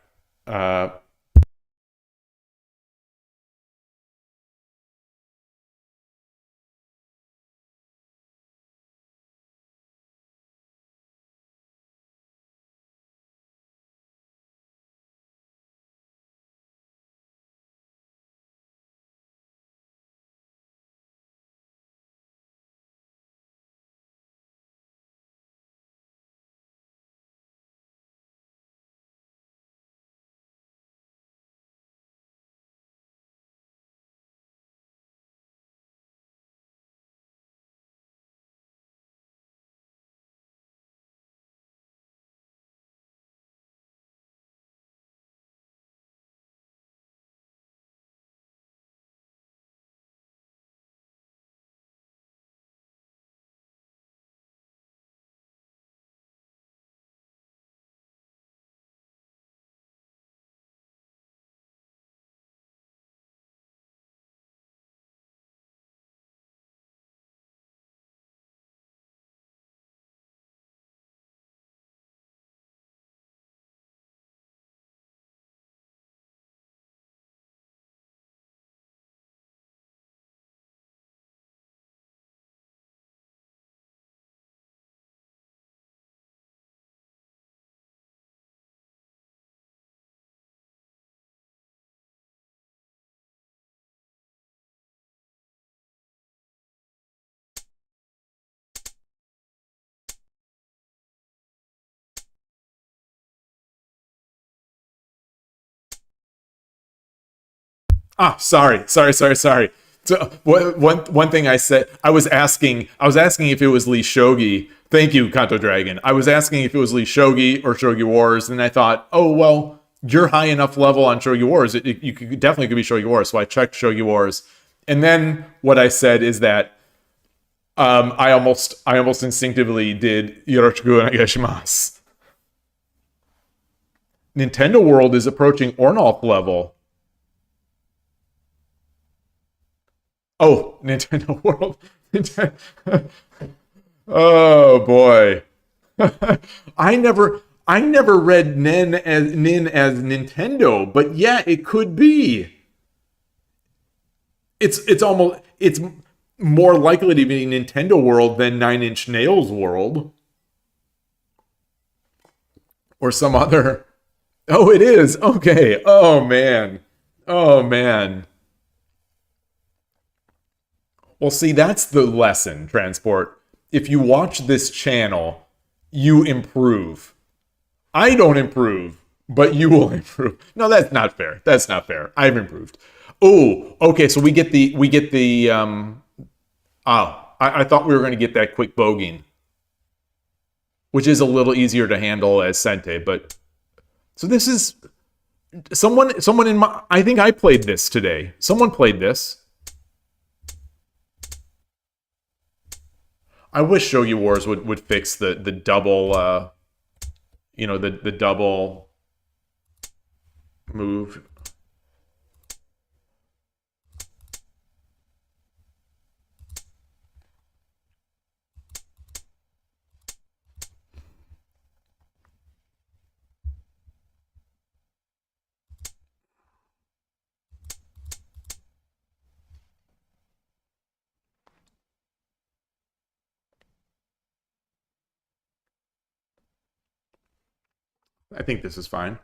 Sorry. So one thing I said, I was asking if it was Lee Shogi. Thank you, Kanto Dragon. I was asking if it was Lee Shogi or Shogi Wars, and I thought, oh well, you're high enough level on Shogi Wars. You could definitely could be Shogi Wars. So I checked Shogi Wars, and then what I said is that I almost instinctively did Yoroshiku onegaishimasu. Nintendo World is approaching Ornolf level. Oh, Nintendo World. Oh boy. I never read Nin as Nintendo, but yeah, it could be. It's more likely to be Nintendo World than Nine Inch Nails World. Or some other. Oh, it is. Okay. Oh man. Oh man. Well, see, that's the lesson, Transport. If you watch this channel, you improve. I don't improve, but you will improve. No, that's not fair. That's not fair. I've improved. Oh, okay. So we get the I thought we were going to get that quick bogeying, which is a little easier to handle as Sente. But so this is someone in my. I think I played this today. Someone played this. I wish Shogi Wars would fix the double, the double move. I think this is fine.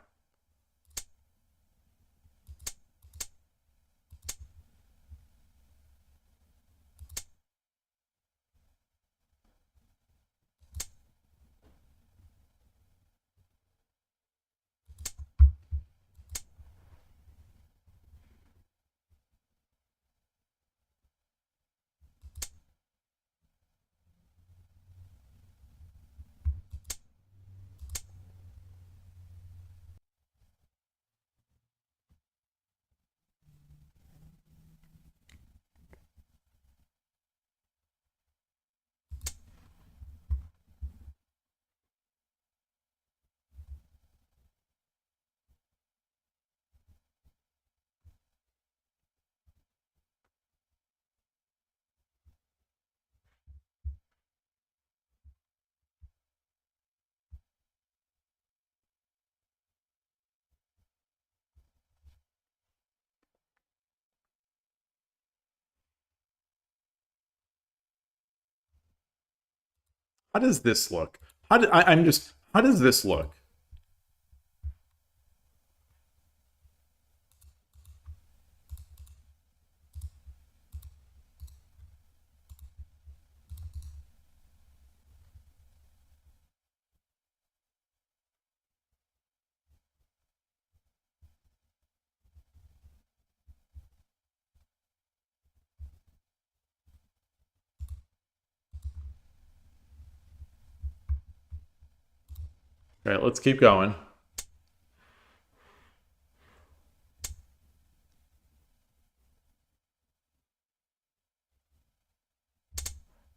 How does this look? How does this look? All right, let's keep going.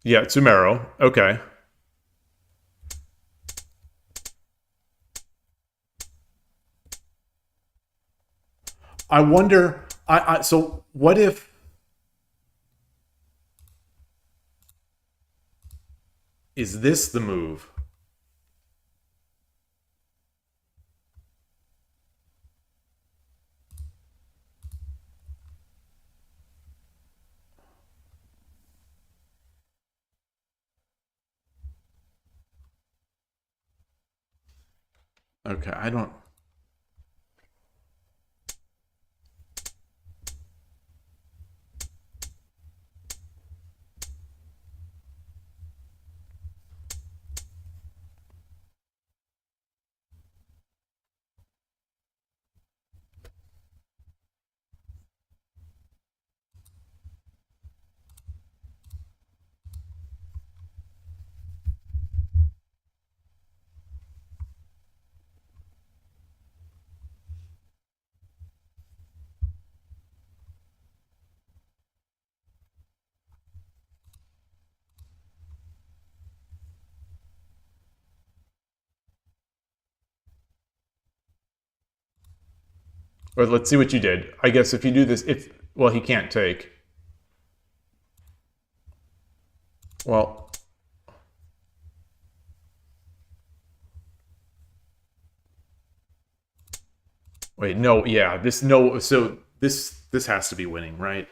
Yeah, Tsumero. Okay. I wonder. So what if? Is this the move? Okay, I don't. Or let's see what you did. I guess if you do this, well, he can't take. Well, wait, no, yeah, so this has to be winning, right?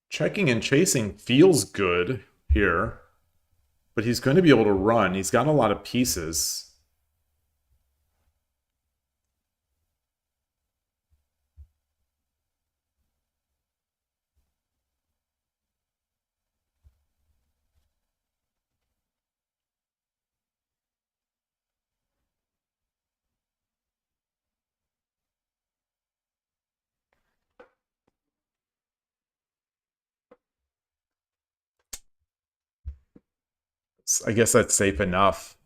Checking and chasing feels good here, but he's going to be able to run. He's got a lot of pieces. I guess that's safe enough.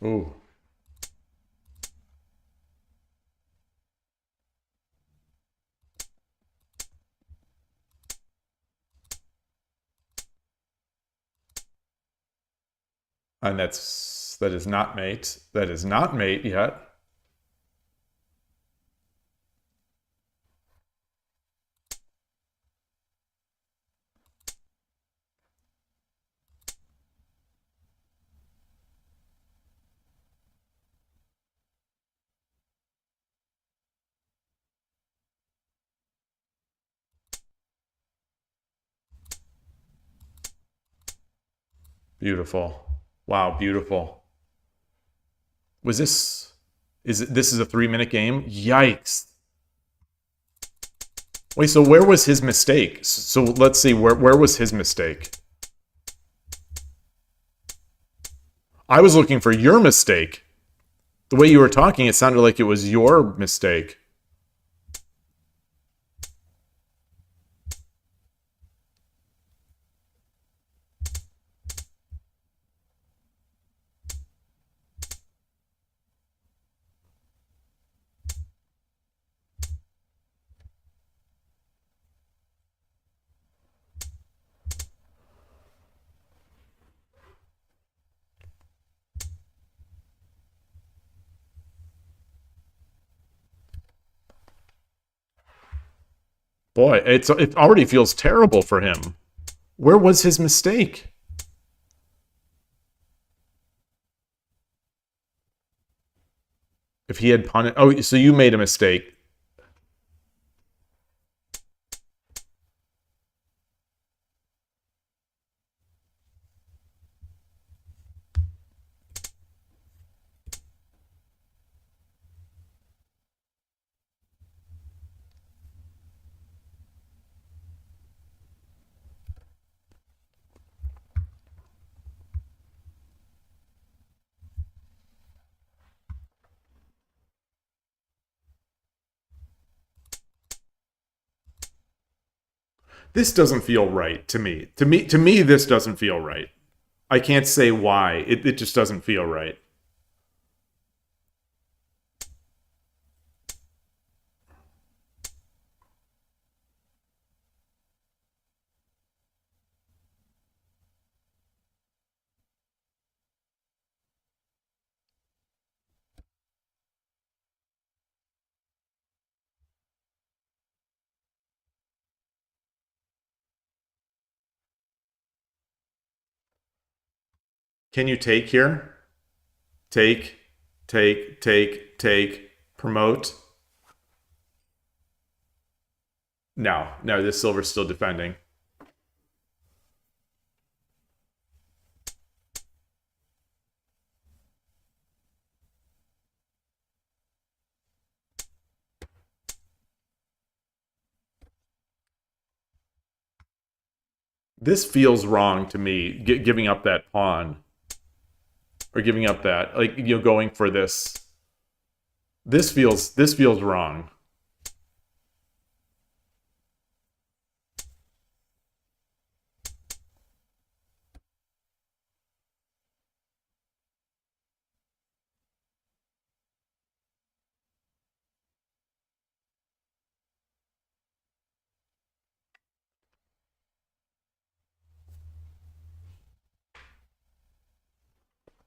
Ooh. And that is not mate. That is not mate yet. Beautiful. Wow, beautiful. Was this... This is a 3-minute game? Yikes. Wait, so where was his mistake? So let's see, where was his mistake? I was looking for your mistake. The way you were talking, it sounded like it was your mistake. Boy, it already feels terrible for him. Where was his mistake? If he had punted... Oh, so you made a mistake. This doesn't feel right to me. To me, this doesn't feel right. I can't say why. It just doesn't feel right. Can you take here? Take, promote. No, this silver's still defending. This feels wrong to me, giving up that pawn. Or giving up that, like, you know, going for this. This feels wrong.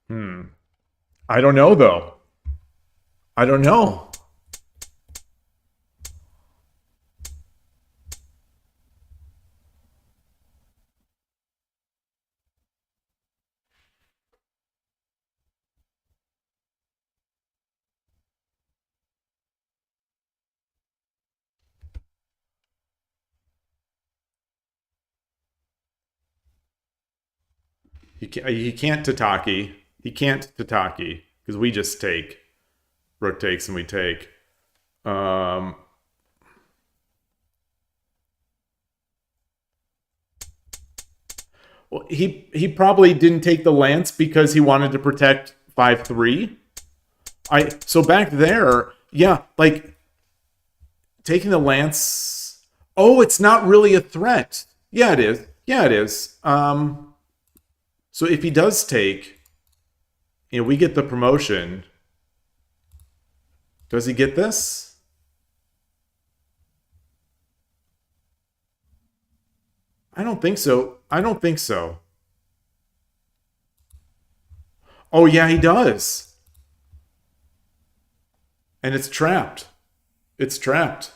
I don't know, though. I don't know. He can't Tataki. He can't Tataki because we just take. Rook takes and we take. Well, he probably didn't take the lance because he wanted to protect 5-3. So back there, yeah, like taking the lance. Oh, it's not really a threat. Yeah, it is. Yeah, it is. So if he does take, we get the promotion. Does he get this? I don't think so. I don't think so. Oh, yeah, he does. And it's trapped. It's trapped.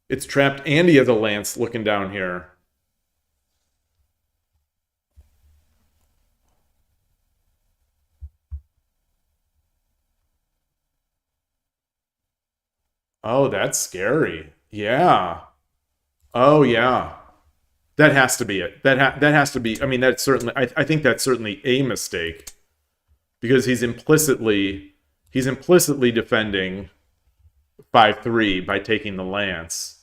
It's trapped, and he has a lance looking down here. Oh, that's scary. Yeah. Oh, yeah. That has to be it. That has to be. I mean, that's certainly. I think that's certainly a mistake, because he's implicitly defending 5-3 by taking the lance.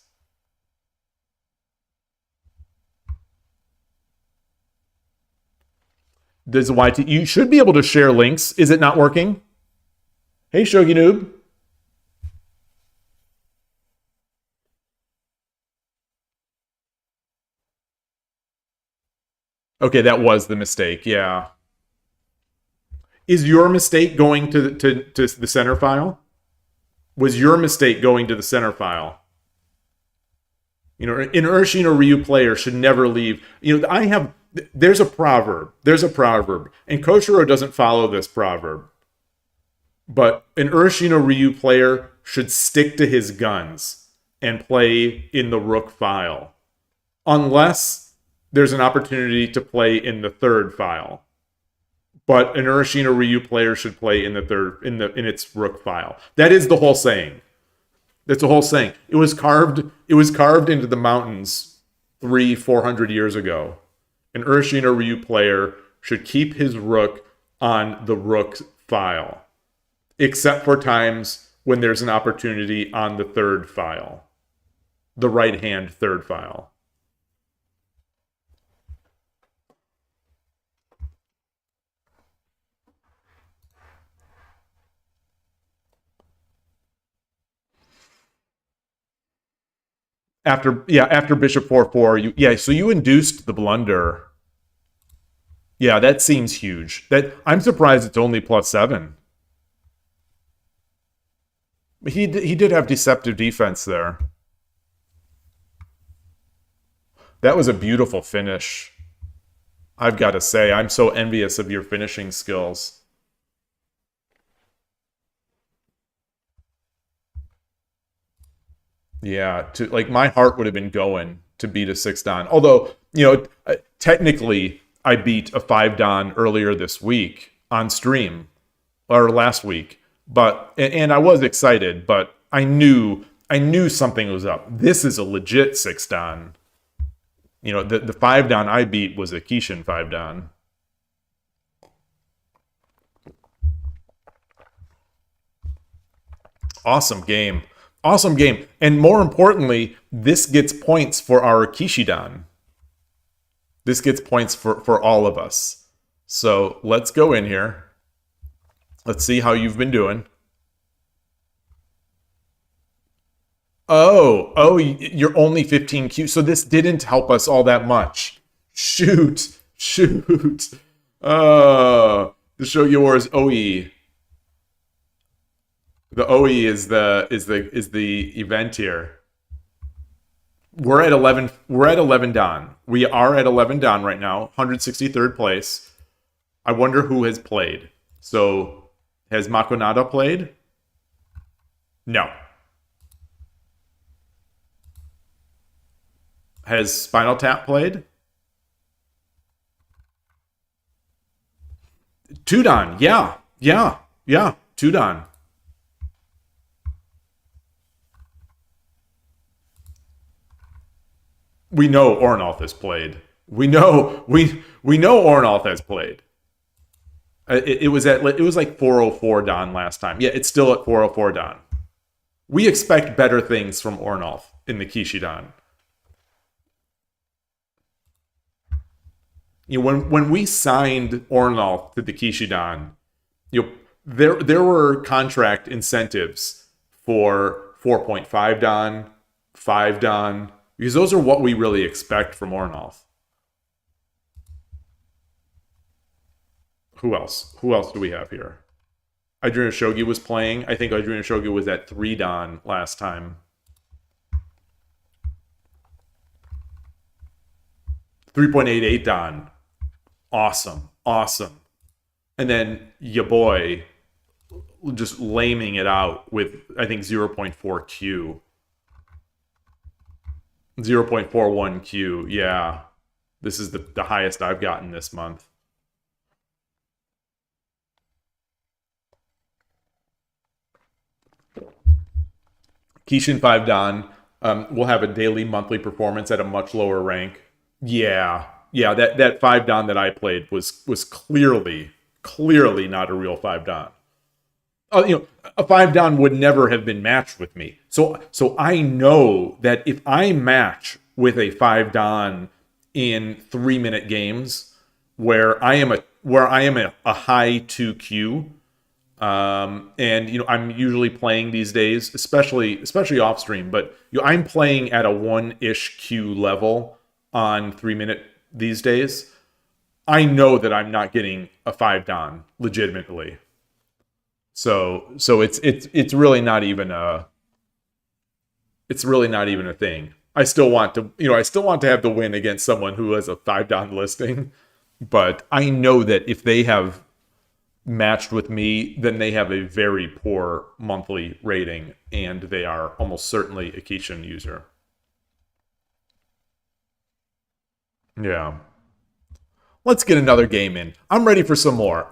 There's a YT. You should be able to share links. Is it not working? Hey, Shogi Noob. Okay, that was the mistake. Yeah. Is your mistake going to the center file? Was your mistake going to the center file? An Urshin or Ryu player should never leave. There's a proverb. And Koshiro doesn't follow this proverb. But an Urshin or Ryu player should stick to his guns and play in the rook file. Unless there's an opportunity to play in the third file. But an Urshin or Ryu player should play in its rook file. That is the whole saying. That's the whole saying. It was carved into the mountains 300-400 years ago. An Urshin or Ryu player should keep his rook on the rook file, except for times when there's an opportunity on the third file, the right hand third file. After bishop 4-4, so you induced the blunder. Yeah, that seems huge. I'm surprised it's only +7. He did have deceptive defense there. That was a beautiful finish. I've got to say, I'm so envious of your finishing skills. Yeah, my heart would have been going to beat a 6-dan. Although, technically, I beat a 5-dan earlier this week on stream, or last week. And I was excited, but I knew something was up. This is a legit 6-dan. The 5-dan I beat was a Kishin 5-dan. Awesome game. Awesome game. And more importantly, this gets points for our Kishidan. This gets points for all of us. So let's go in here. Let's see how you've been doing. Oh, you're only 15 Q. So this didn't help us all that much. Shoot. The Shogi Wars OE. The OE is the event here. We're at 11. We're at 11 dan. We are at 11 dan right now. 163rd place. I wonder who has played. So, has Makonada played? No. Has Spinal Tap played? Tudon, yeah. Tudon. We know Ornolf has played. We know Ornolf has played. It was like 404 Don last time. Yeah, it's still at 404 Don. We expect better things from Ornolf in the Kishidan. You know, when we signed Ornolf to the Kishidan, you know, there were contract incentives for 4.5 Don, 5 Don, because those are what we really expect from Ornolf. Who else? Who else do we have here? Adriana Shogi was playing. I think Adriana Shogi was at 3 Don last time. 3.88 Don. Awesome. And then your boy just laming it out with, I think, 0.4 Q. 0.41 Q. Yeah. This is the highest I've gotten this month. Kishin 5 Don will have a daily monthly performance at a much lower rank. Yeah, that 5 Don that I played was clearly not a real 5 Don. You know, a 5 Don would never have been matched with me. So I know that if I match with a 5 Don in 3-minute games where I am a high 2Q, and you know, I'm usually playing these days, especially off stream, but you know, I'm playing at a 1-ish Q level on 3-minute these days. I know that I'm not getting a 5 Don legitimately. So it's really not even a thing. I still want to have the win against someone who has a 5 Don listing, but I know that if they have matched with me, then they have a very poor monthly rating, and they are almost certainly a Kishin user. Yeah. Let's get another game in. I'm ready for some more.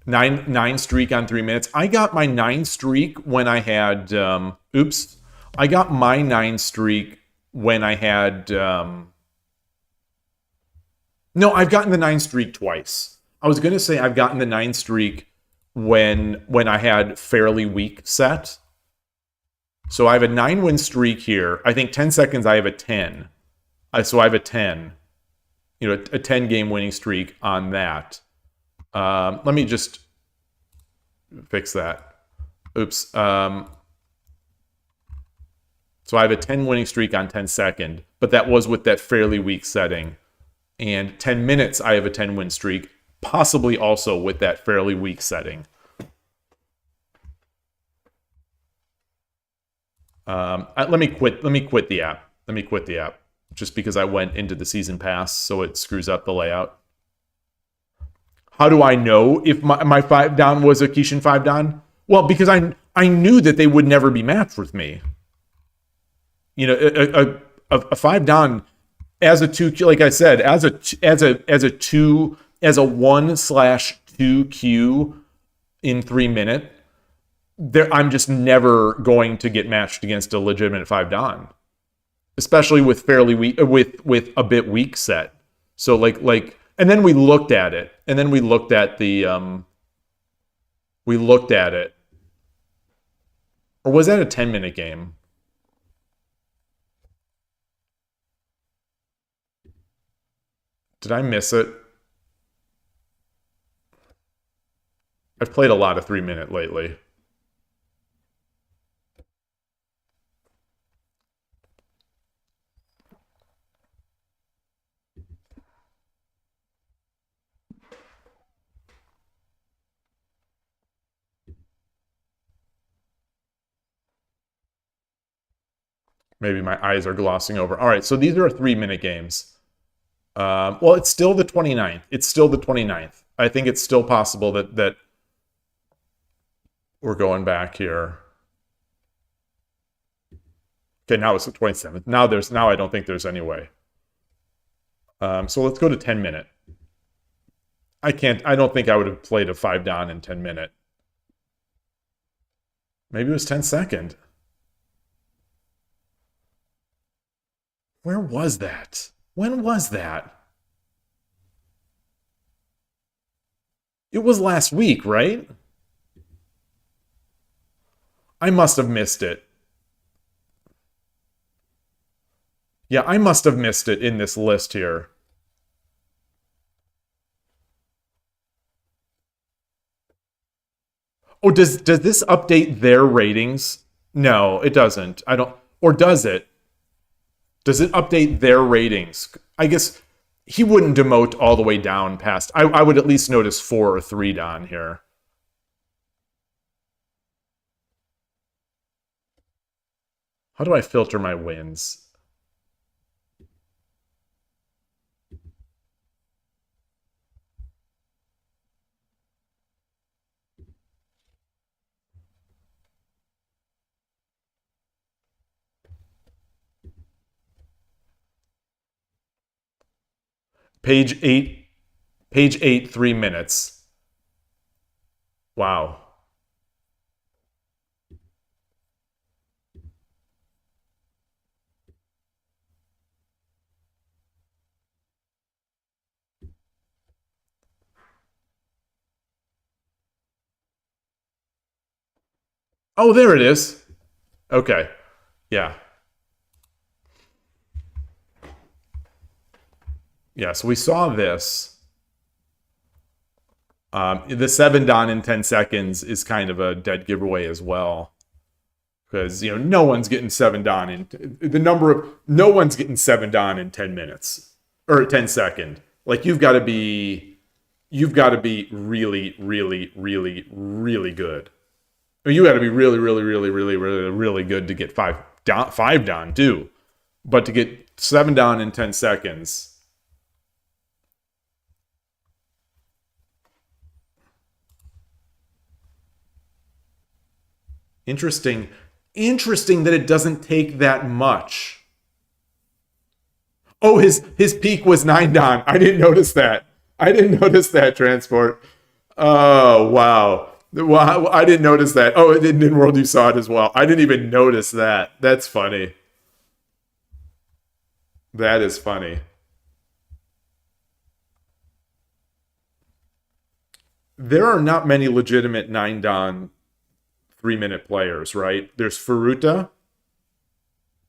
9 streak on 3 minutes. I got my 9 streak when I had I got my 9 streak when I had no, I've gotten the 9 streak twice. I was going to say I've gotten the 9 streak when I had fairly weak set. So I have a 9-win streak here. I think 10 seconds I have a 10. So I have a 10. You know, a 10-game winning streak on that. Let me just fix that. Oops. So I have a 10 winning streak on 10 second, but that was with that fairly weak setting. And 10 minutes, I have a 10-win streak, possibly also with that fairly weak setting. Let me quit the app. Just because I went into the season pass, so it screws up the layout. How do I know if my 5 Don was a Kishin 5 Don? Well, because I knew that they would never be matched with me. You know, a 5 Don as a 2Q, like I said, as a 1/2Q in 3 minute, I'm just never going to get matched against a legitimate 5 Don, especially with fairly weak, with a bit weak set. So like, and then we looked at it, and then we looked at the or was that a 10-minute game? Did I miss it? I've played a lot of 3-minute lately. Maybe my eyes are glossing over. All right, so these are 3-minute games. Well, it's still the 29th. It's still the 29th. I think it's still possible that we're going back here. Okay, now it's the 27th. Now I don't think there's any way. So let's go to 10 minute. I don't think I would have played a 5 Dan in 10 minute. Maybe it was 10 second. Where was that? When was that? It was last week, right? I must have missed it. Yeah, I must have missed it in this list here. Oh, does this update their ratings? No, it doesn't. I don't. Or does it? Does it update their ratings? I guess he wouldn't demote all the way down past. I would at least notice 4 or 3 Dan here. How do I filter my wins? Page 8, 3 minutes. Wow. Oh, there it is. Okay. Yeah. Yeah, so we saw this. The 7 Dan in 10 seconds is kind of a dead giveaway as well. Because, no one's getting 7 Dan in... No one's getting 7 Dan in 10 minutes. Or 10 second. Like, you've got to be really, really, really, really good. I mean, you got to be really, really, really, really, really, really good to get 5 Dan too. But to get 7 Dan in 10 seconds... Interesting that it doesn't take that much. Oh, his peak was 9 Dan. I didn't notice that. Transport. Oh, wow. Well, I didn't notice that. Oh, in World you saw it as well. I didn't even notice that. That's funny. That is funny. There are not many legitimate 9 Dan 3-minute players, right? There's Furuta.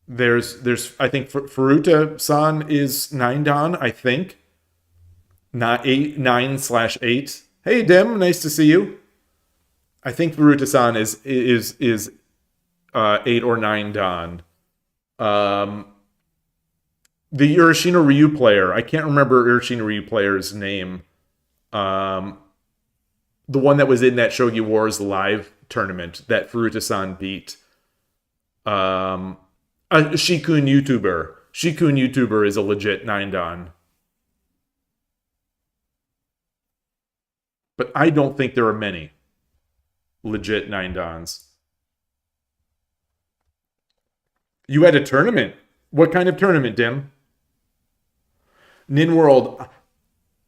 There's I think Furuta-san is 9 Dan, I think. Not 9/8. Hey Dim, nice to see you. I think Furuta-san is 8 or 9 Dan. The Urashino Ryu player, I can't remember Urashino Ryu player's name. The one that was in that Shogi Wars live tournament that Furuta-san beat. A Shikun YouTuber. Shikun YouTuber is a legit 9 Dan. But I don't think there are many legit 9 Dans. You had a tournament. What kind of tournament, Dim? Nin World.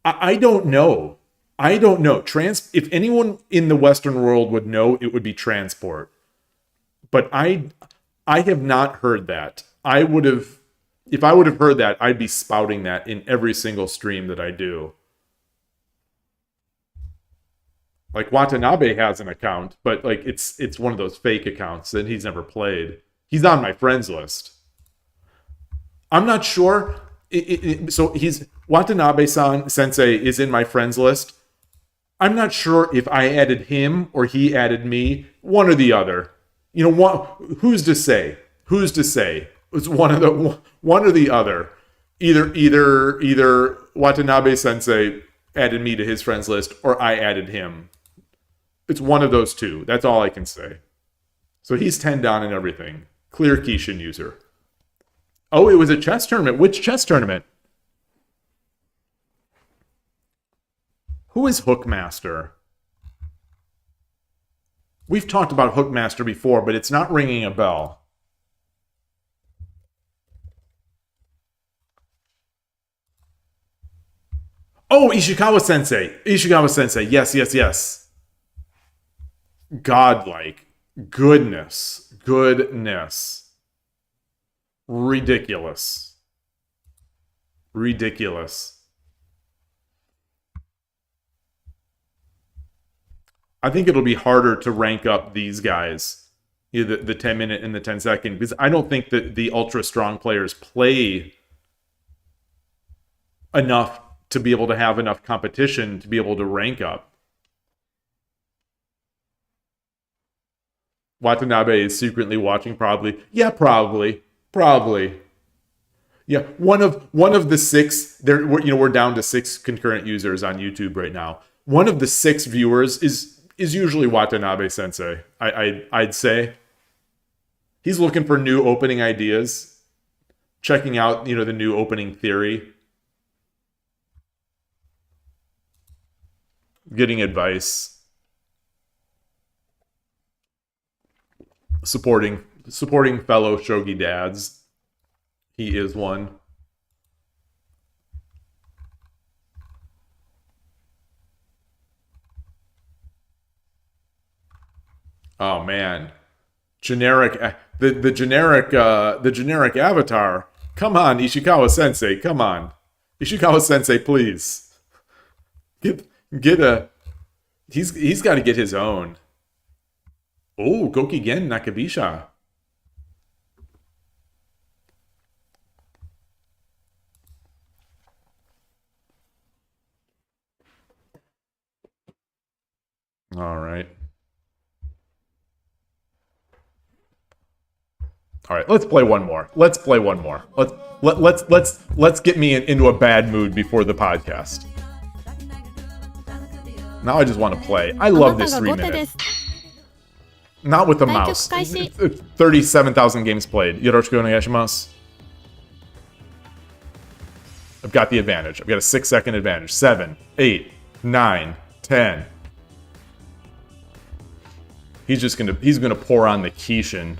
I don't know. If anyone in the Western world would know, it would be Transport. But I have not heard that. If I would have heard that, I'd be spouting that in every single stream that I do. Like Watanabe has an account, but like it's one of those fake accounts that he's never played. He's on my friends list. I'm not sure. So Watanabe-san Sensei is in my friends list. I'm not sure if I added him or he added me. One or the other. Who's to say? It's one or the other. Either Watanabe Sensei added me to his friends list or I added him. It's one of those two. That's all I can say. So he's 10 Dan and everything. Clear Kishin user. Oh, it was a chess tournament. Which chess tournament? Who is Hookmaster? We've talked about Hookmaster before, but it's not ringing a bell. Oh, Ishikawa-sensei. Ishikawa-sensei. Yes, yes, yes. Godlike. Goodness. Goodness. Ridiculous. Ridiculous. I think it'll be harder to rank up these guys, the 10-minute and the 10-second, because I don't think that the ultra-strong players play enough to be able to have enough competition to be able to rank up. Watanabe is secretly watching, probably. Yeah, probably. Probably. Yeah, one of the 6, we're down to 6 concurrent users on YouTube right now. One of the 6 viewers is usually Watanabe Sensei, I'd say. He's looking for new opening ideas, checking out, the new opening theory, getting advice, supporting fellow Shogi dads. He is one. Oh man, the generic avatar. Come on, Ishikawa Sensei. Come on, Ishikawa Sensei, please. Get a. He's got to get his own. Oh, Gokigen Nakabisha. All right. All right, let's play one more. Let's play one more. Let's get me into a bad mood before the podcast. Now I just want to play. I love this 3 minutes. Not with the mouse. 37,000 games played. Yoroshiku onegaishimasu. I've got the advantage. I've got a 6-second advantage. 7, 8, 9, 10. He's gonna pour on the Kishin.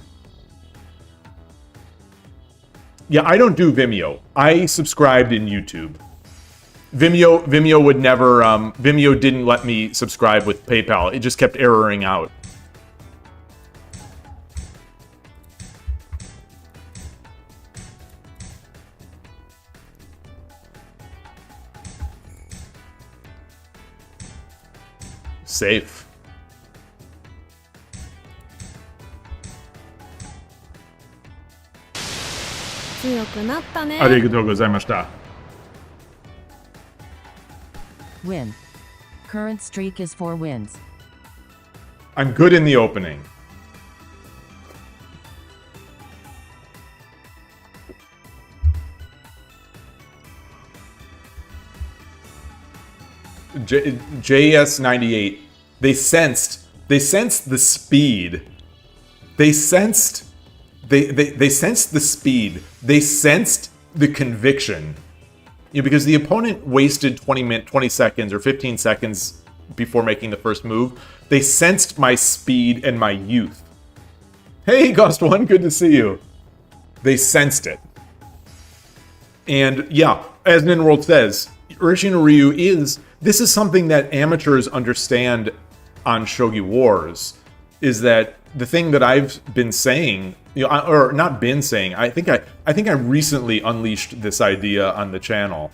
Yeah, I don't do Vimeo. I subscribed in YouTube. Vimeo would never. Vimeo didn't let me subscribe with PayPal. It just kept erroring out. Safe. Arigatou gozaimashita. Win. Current streak is 4 wins. I'm good in the opening. JS98. They sensed the speed. They sensed the speed. They sensed the conviction. Because the opponent wasted 20 seconds or 15 seconds before making the first move. They sensed my speed and my youth. Hey, Ghost1, good to see you. They sensed it. And yeah, as Ninworld says, Urashino Ryu this is something that amateurs understand on Shogi Wars, is that the thing that I've been saying, or not been saying, I think I recently unleashed this idea on the channel,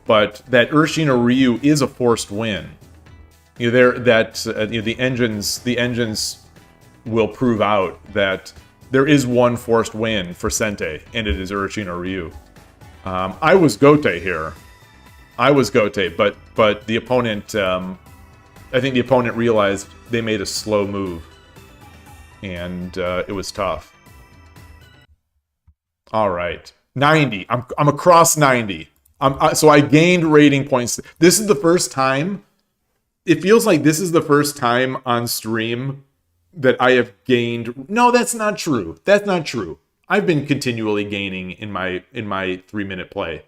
but that Urashino Ryu is a forced win. The engines will prove out that there is one forced win for Sente, and it is Urashino Ryu. I was Gote here. But the opponent, I think the opponent realized they made a slow move, and it was tough. All right, 90. I'm across 90. So I gained rating points. This is the first time. It feels like this is the first time on stream that I have gained. No, that's not true. That's not true. I've been continually gaining in my 3-minute play.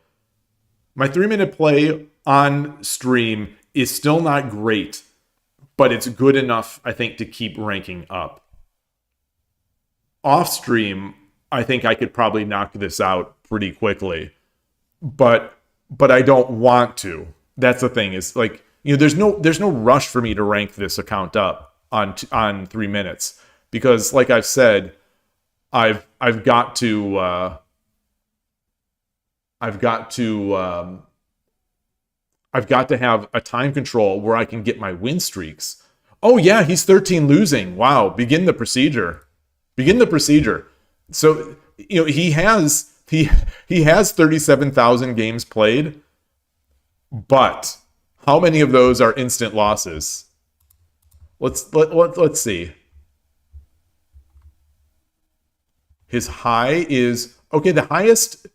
My 3-minute play on stream is still not great, but it's good enough, I think, to keep ranking up. Off stream, I think I could probably knock this out pretty quickly, but I don't want to. That's the thing, is like, you know, there's no rush for me to rank this account up on 3 minutes, because like I've said, I've got to have a time control where I can get my win streaks. Oh yeah, he's 13 losing. Wow, begin the procedure. So, you know, he has 37,000 games played, but how many of those are instant losses? Let's see. His high is okay. The highest.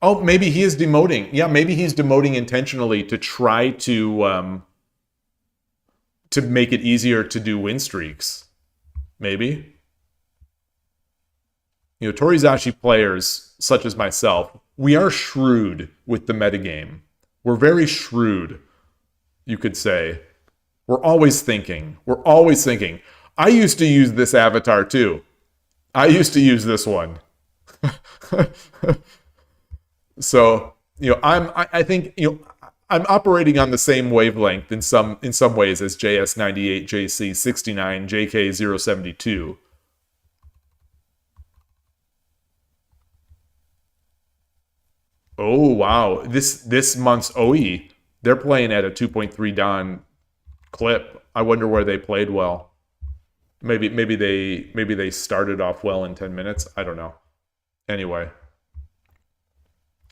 Oh, maybe he is demoting. Yeah, maybe he's demoting intentionally to try to make it easier to do win streaks. Maybe. You know, Torizashi players such as myself, we are shrewd with the metagame. We're very shrewd, you could say. We're always thinking. I used to use this avatar too. I used to use this one. So, you know, I think, you know, I'm operating on the same wavelength in some ways as JS98, JC69, JK072. Oh wow, this month's OE, they're playing at a 2.3 Don clip. I wonder where they played well. Maybe they started off well in 10 minutes. I don't know. Anyway.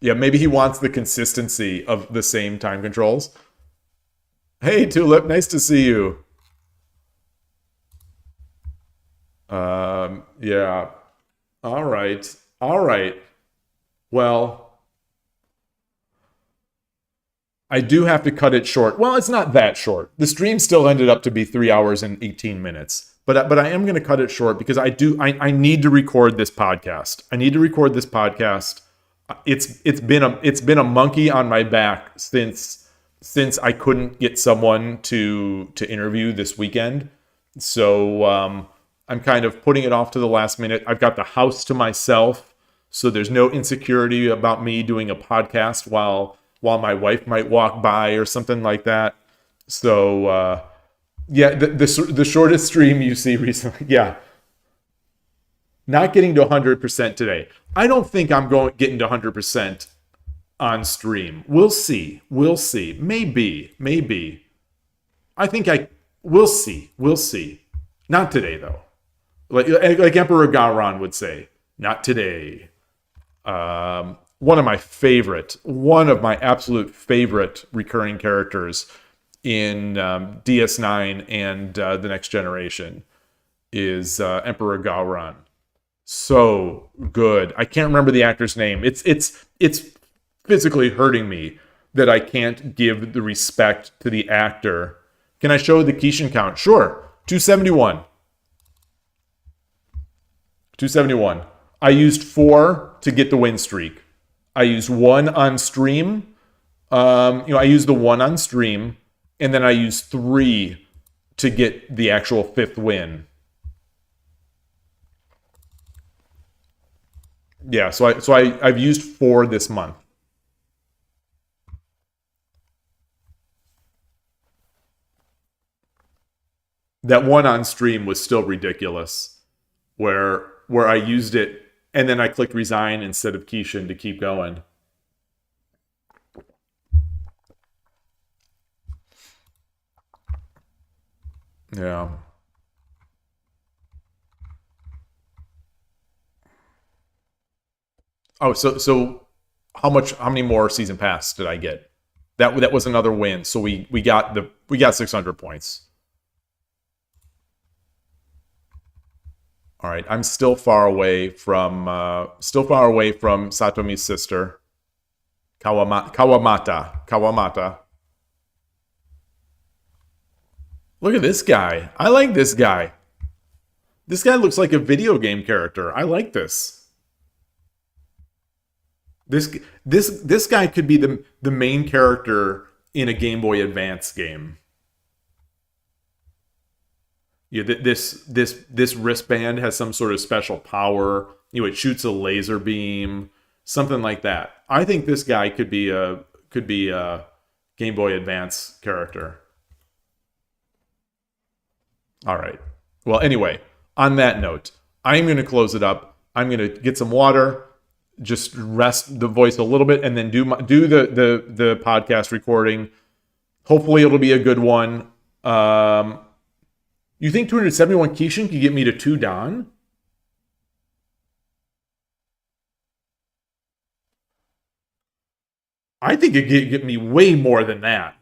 Yeah, maybe he wants the consistency of the same time controls. Hey, Tulip, nice to see you. Yeah. All right. Well, I do have to cut it short. Well, it's not that short. The stream still ended up to be 3 hours and 18 minutes. But I am going to cut it short because I need to record this podcast. It's been a monkey on my back since I couldn't get someone to interview this weekend. So I'm kind of putting it off to the last minute. I've got the house to myself, so there's no insecurity about me doing a podcast while my wife might walk by or something like that. So yeah, the shortest stream you see recently, yeah. Not getting to 100% today. I don't think I'm getting to 100% on stream. We'll see. Maybe. We'll see. Not today though. Like Emperor Gowron would say, not today. One of my absolute favorite recurring characters in DS9 and the Next Generation is Emperor Gowron. So good. I can't remember the actor's name. It's physically hurting me that I can't give the respect to the actor. Can I show the Kishin count? Sure. 271. I used 4 to get the win streak. I used 1 on stream. I used the 1 on stream, and then I used 3 to get the actual 5th win. Yeah, so I've used 4 this month. That 1 on stream was still ridiculous, where I used it and then I clicked resign instead of Kishin to keep going. Yeah. Oh, so how many more season pass did I get? That was another win. So we got 600 points. All right, I'm still far away from Satomi's sister, Kawamata. Look at this guy. I like this guy. This guy looks like a video game character. I like this. This guy could be the main character in a Game Boy Advance game. Yeah, this wristband has some sort of special power. It shoots a laser beam, something like that. I think this guy could be a Game Boy Advance character. All right. Well, anyway, on that note, I'm going to close it up. I'm going to get some water, just rest the voice a little bit, and then do the podcast recording. Hopefully, it'll be a good one. You think 271 Kishin could get me to 2 Dan? I think it could get me way more than that.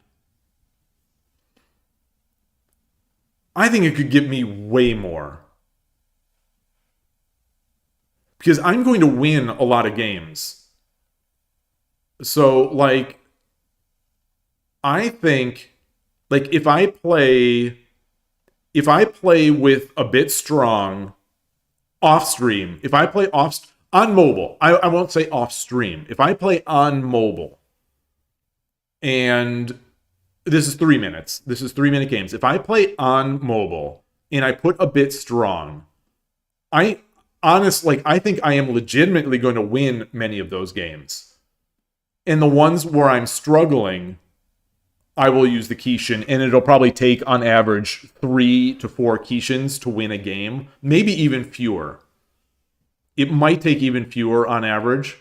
I think it could get me way more. Because I'm going to win a lot of games. So, like, I think, like, if I play with a bit strong off stream, if I play on mobile, I won't say off stream. If I play on mobile, and this is 3 minutes, this is 3-minute games. If I play on mobile and I put a bit strong, I think I am legitimately going to win many of those games. And the ones where I'm struggling, I will use the Kishin, and it'll probably take, on average, 3 to 4 Kishins to win a game. Maybe even fewer. It might take even fewer on average,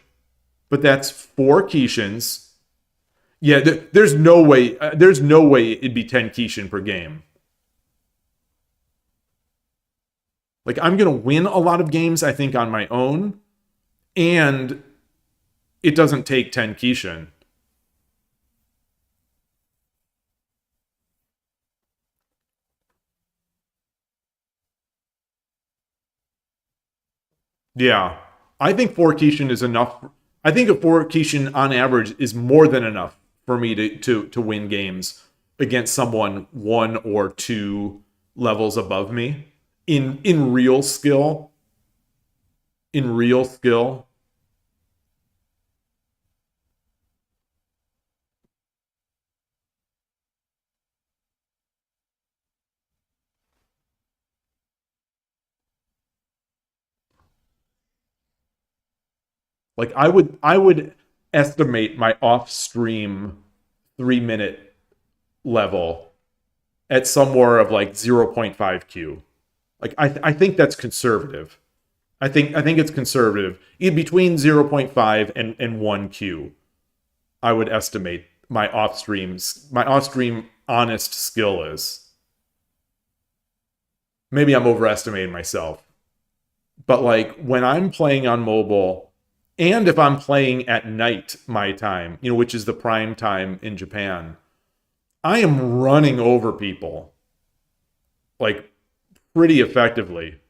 but that's 4 Kishins. Yeah, there's no way it'd be 10 Kishin per game. Like, I'm going to win a lot of games, I think, on my own, and it doesn't take 10 Kishin. Yeah, I think 4 Kishin is enough. I think a 4 Kishin on average is more than enough for me to win games against someone 1 or 2 levels above me in real skill. In real skill. Like, I would estimate my off-stream 3-minute level at somewhere of like 0.5 Q. Like, I think that's conservative. I think it's conservative. In between 0.5 and 1 Q, I would estimate my off-stream honest skill is. Maybe I'm overestimating myself. But like, when I'm playing on mobile, and if I'm playing at night, my time, which is the prime time in Japan, I am running over people, like, pretty effectively.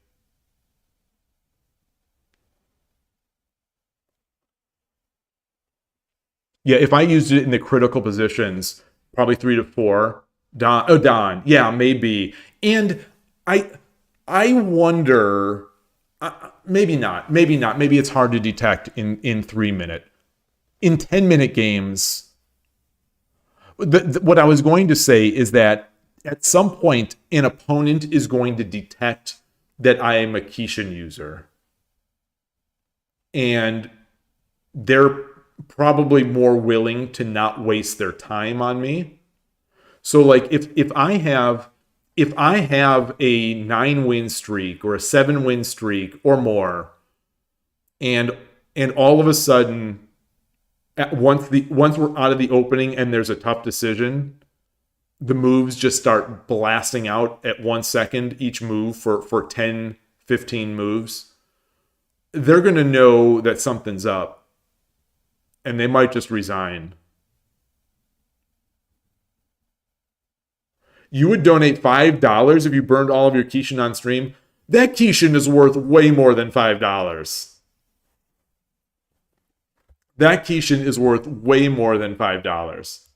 Yeah, if I used it in the critical positions, probably 3 to 4. Don. Yeah, maybe. And I wonder... maybe not. Maybe it's hard to detect in 3-minute. In 10-minute games, what I was going to say is that at some point, an opponent is going to detect that I am a Kishin user. And they're probably more willing to not waste their time on me. So, like, if I have a 9-win streak or a 7-win streak or more, and all of a sudden, once we're out of the opening and there's a tough decision, the moves just start blasting out at 1 second each move for 10, 15 moves, they're going to know that something's up, and they might just resign. You would donate $5 if you burned all of your Kishin on stream? That Kishin is worth way more than $5. That Kishin is worth way more than $5.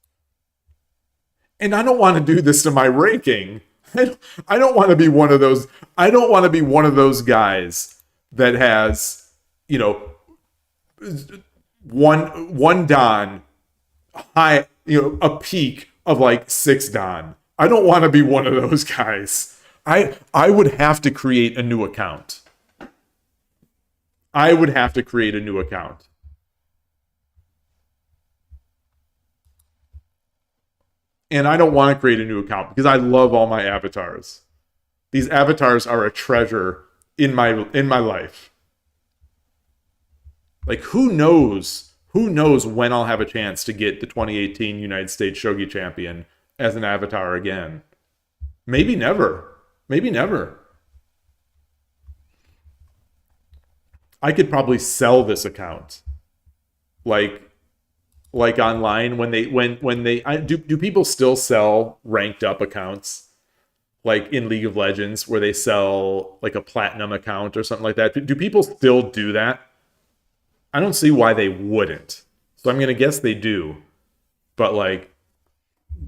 And I don't want to do this to my ranking. I don't want to be one of those. I don't want to be one of those guys that has, one Dan a peak of like 6 Dan. I don't want to be one of those guys. I would have to create a new account. I would have to create a new account. And I don't want to create a new account because I love all my avatars. These avatars are a treasure in my life. Like, who knows when I'll have a chance to get the 2018 United States Shogi champion as an avatar again. Maybe never. Maybe never. I could probably sell this account. Like online when do people still sell ranked up accounts? Like in League of Legends where they sell like a platinum account or something like that. Do people still do that? I don't see why they wouldn't. So I'm going to guess they do. But like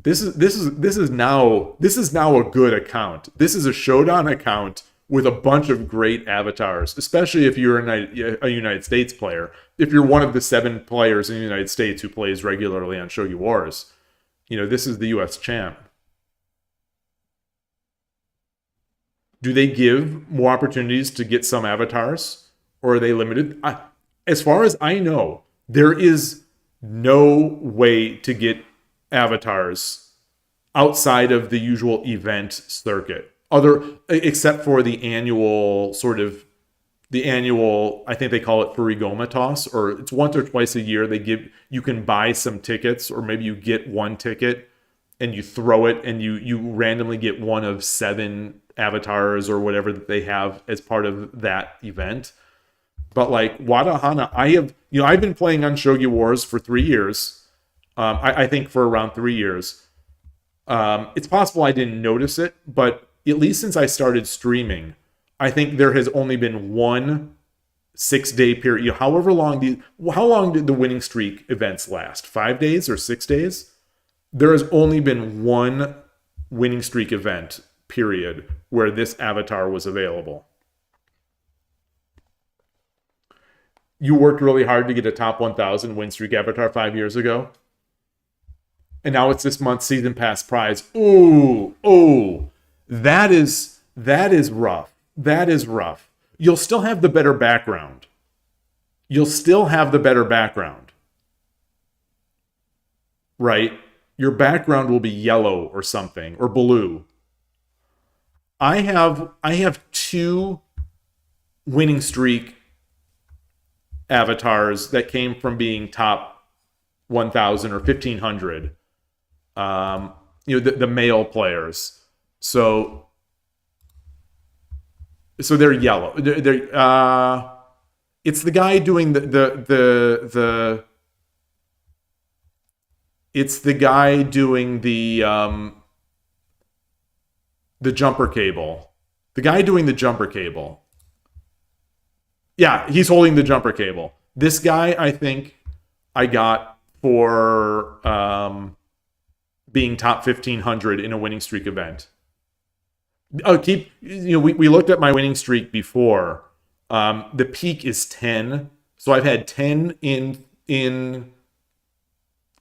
this is now a good account. This is a Showdown account with a bunch of great avatars, especially if you're a United States player. If you're one of the 7 players in the United States who plays regularly on Shogi Wars, this is the US champ. Do they give more opportunities to get some avatars, or are they limited? As far as I know, there is no way to get avatars outside of the usual event circuit, except for the annual, I think they call it Furigoma toss, or it's once or twice a year. You can buy some tickets, or maybe you get one ticket and you throw it and you randomly get one of 7 avatars or whatever that they have as part of that event. But like Wadahana, I've been playing on Shogi Wars for 3 years. I think for around 3 years. It's possible I didn't notice it, but at least since I started streaming, I think there has only been one 6-day period. How long did the winning streak events last? 5 days or 6 days? There has only been one winning streak event period where this avatar was available. You worked really hard to get a top 1,000 win streak avatar 5 years ago. And now it's this month's season pass prize. Oh, that is rough. That is rough. You'll still have the better background. Right? Your background will be yellow or something, or blue. I have 2 winning streak avatars that came from being top 1,000 or 1,500. The male players. So they're yellow. It's the guy doing it's the guy doing the jumper cable. The guy doing the jumper cable. Yeah, he's holding the jumper cable. This guy, I think, I got for being top 1,500 in a winning streak event. We looked at my winning streak before. The peak is 10. So I've had 10 in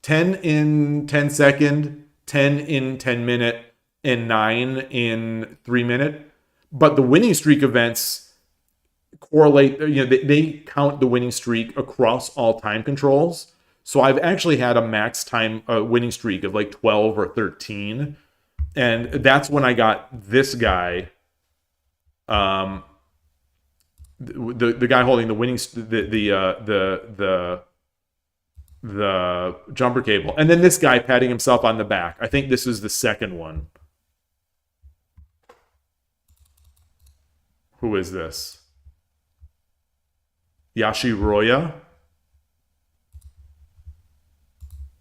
10 second, 10 in 10 minute, and 9 in 3 minute. But the winning streak events correlate, they count the winning streak across all time controls. So I've actually had a max time winning streak of like 12 or 13. And that's when I got this guy, the guy holding the winning, the jumper cable. And then this guy patting himself on the back. I think this is the second one. Who is this? Yashiroya?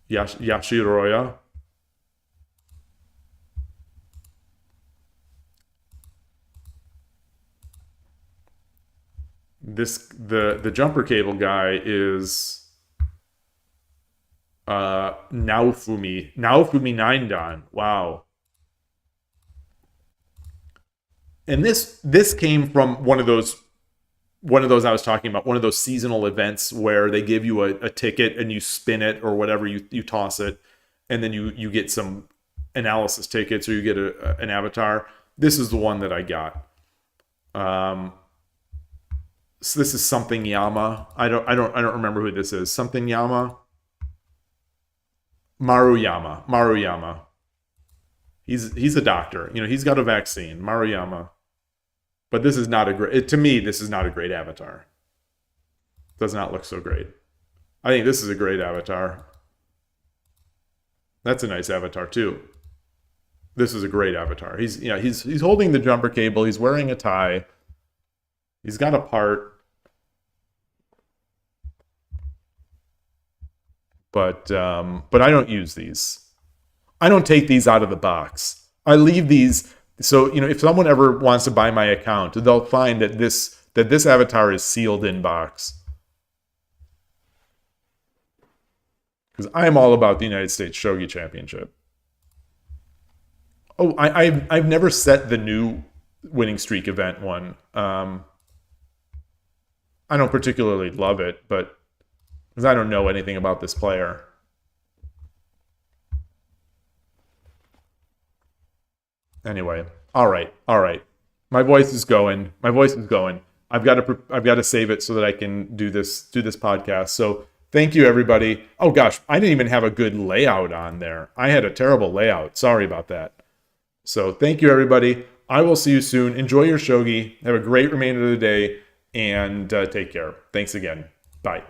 Yashiroya? The jumper cable guy is Naofumi 9Dan. Wow. And this came from one of those I was talking about, one of those seasonal events where they give you a ticket and you spin it or whatever, you toss it, and then you get some analysis tickets, or you get an avatar. This is the one that I got. So this is something Yama. I don't remember who this is. Something Yama. Maruyama. He's a doctor. You know, he's got a vaccine. Maruyama. But this is not a great. To me, this is not a great avatar. Does not look so great. I think this is a great avatar. That's a nice avatar too. This is a great avatar. He's holding the jumper cable. He's wearing a tie. He's got a part. But I don't use these. I don't take these out of the box. I leave these. So, you know, if someone ever wants to buy my account, they'll find that this avatar is sealed in box. Because I am all about the United States Shogi Championship. Oh, I've never set the new winning streak event one. I don't particularly love it, but because I don't know anything about this player. Anyway, all right. My voice is going. I've got to save it so that I can do this podcast. So thank you, everybody. Oh gosh, I didn't even have a good layout on there. I had a terrible layout. Sorry about that. So thank you, everybody. I will see you soon. Enjoy your shogi. Have a great remainder of the day, and take care. Thanks again. Bye.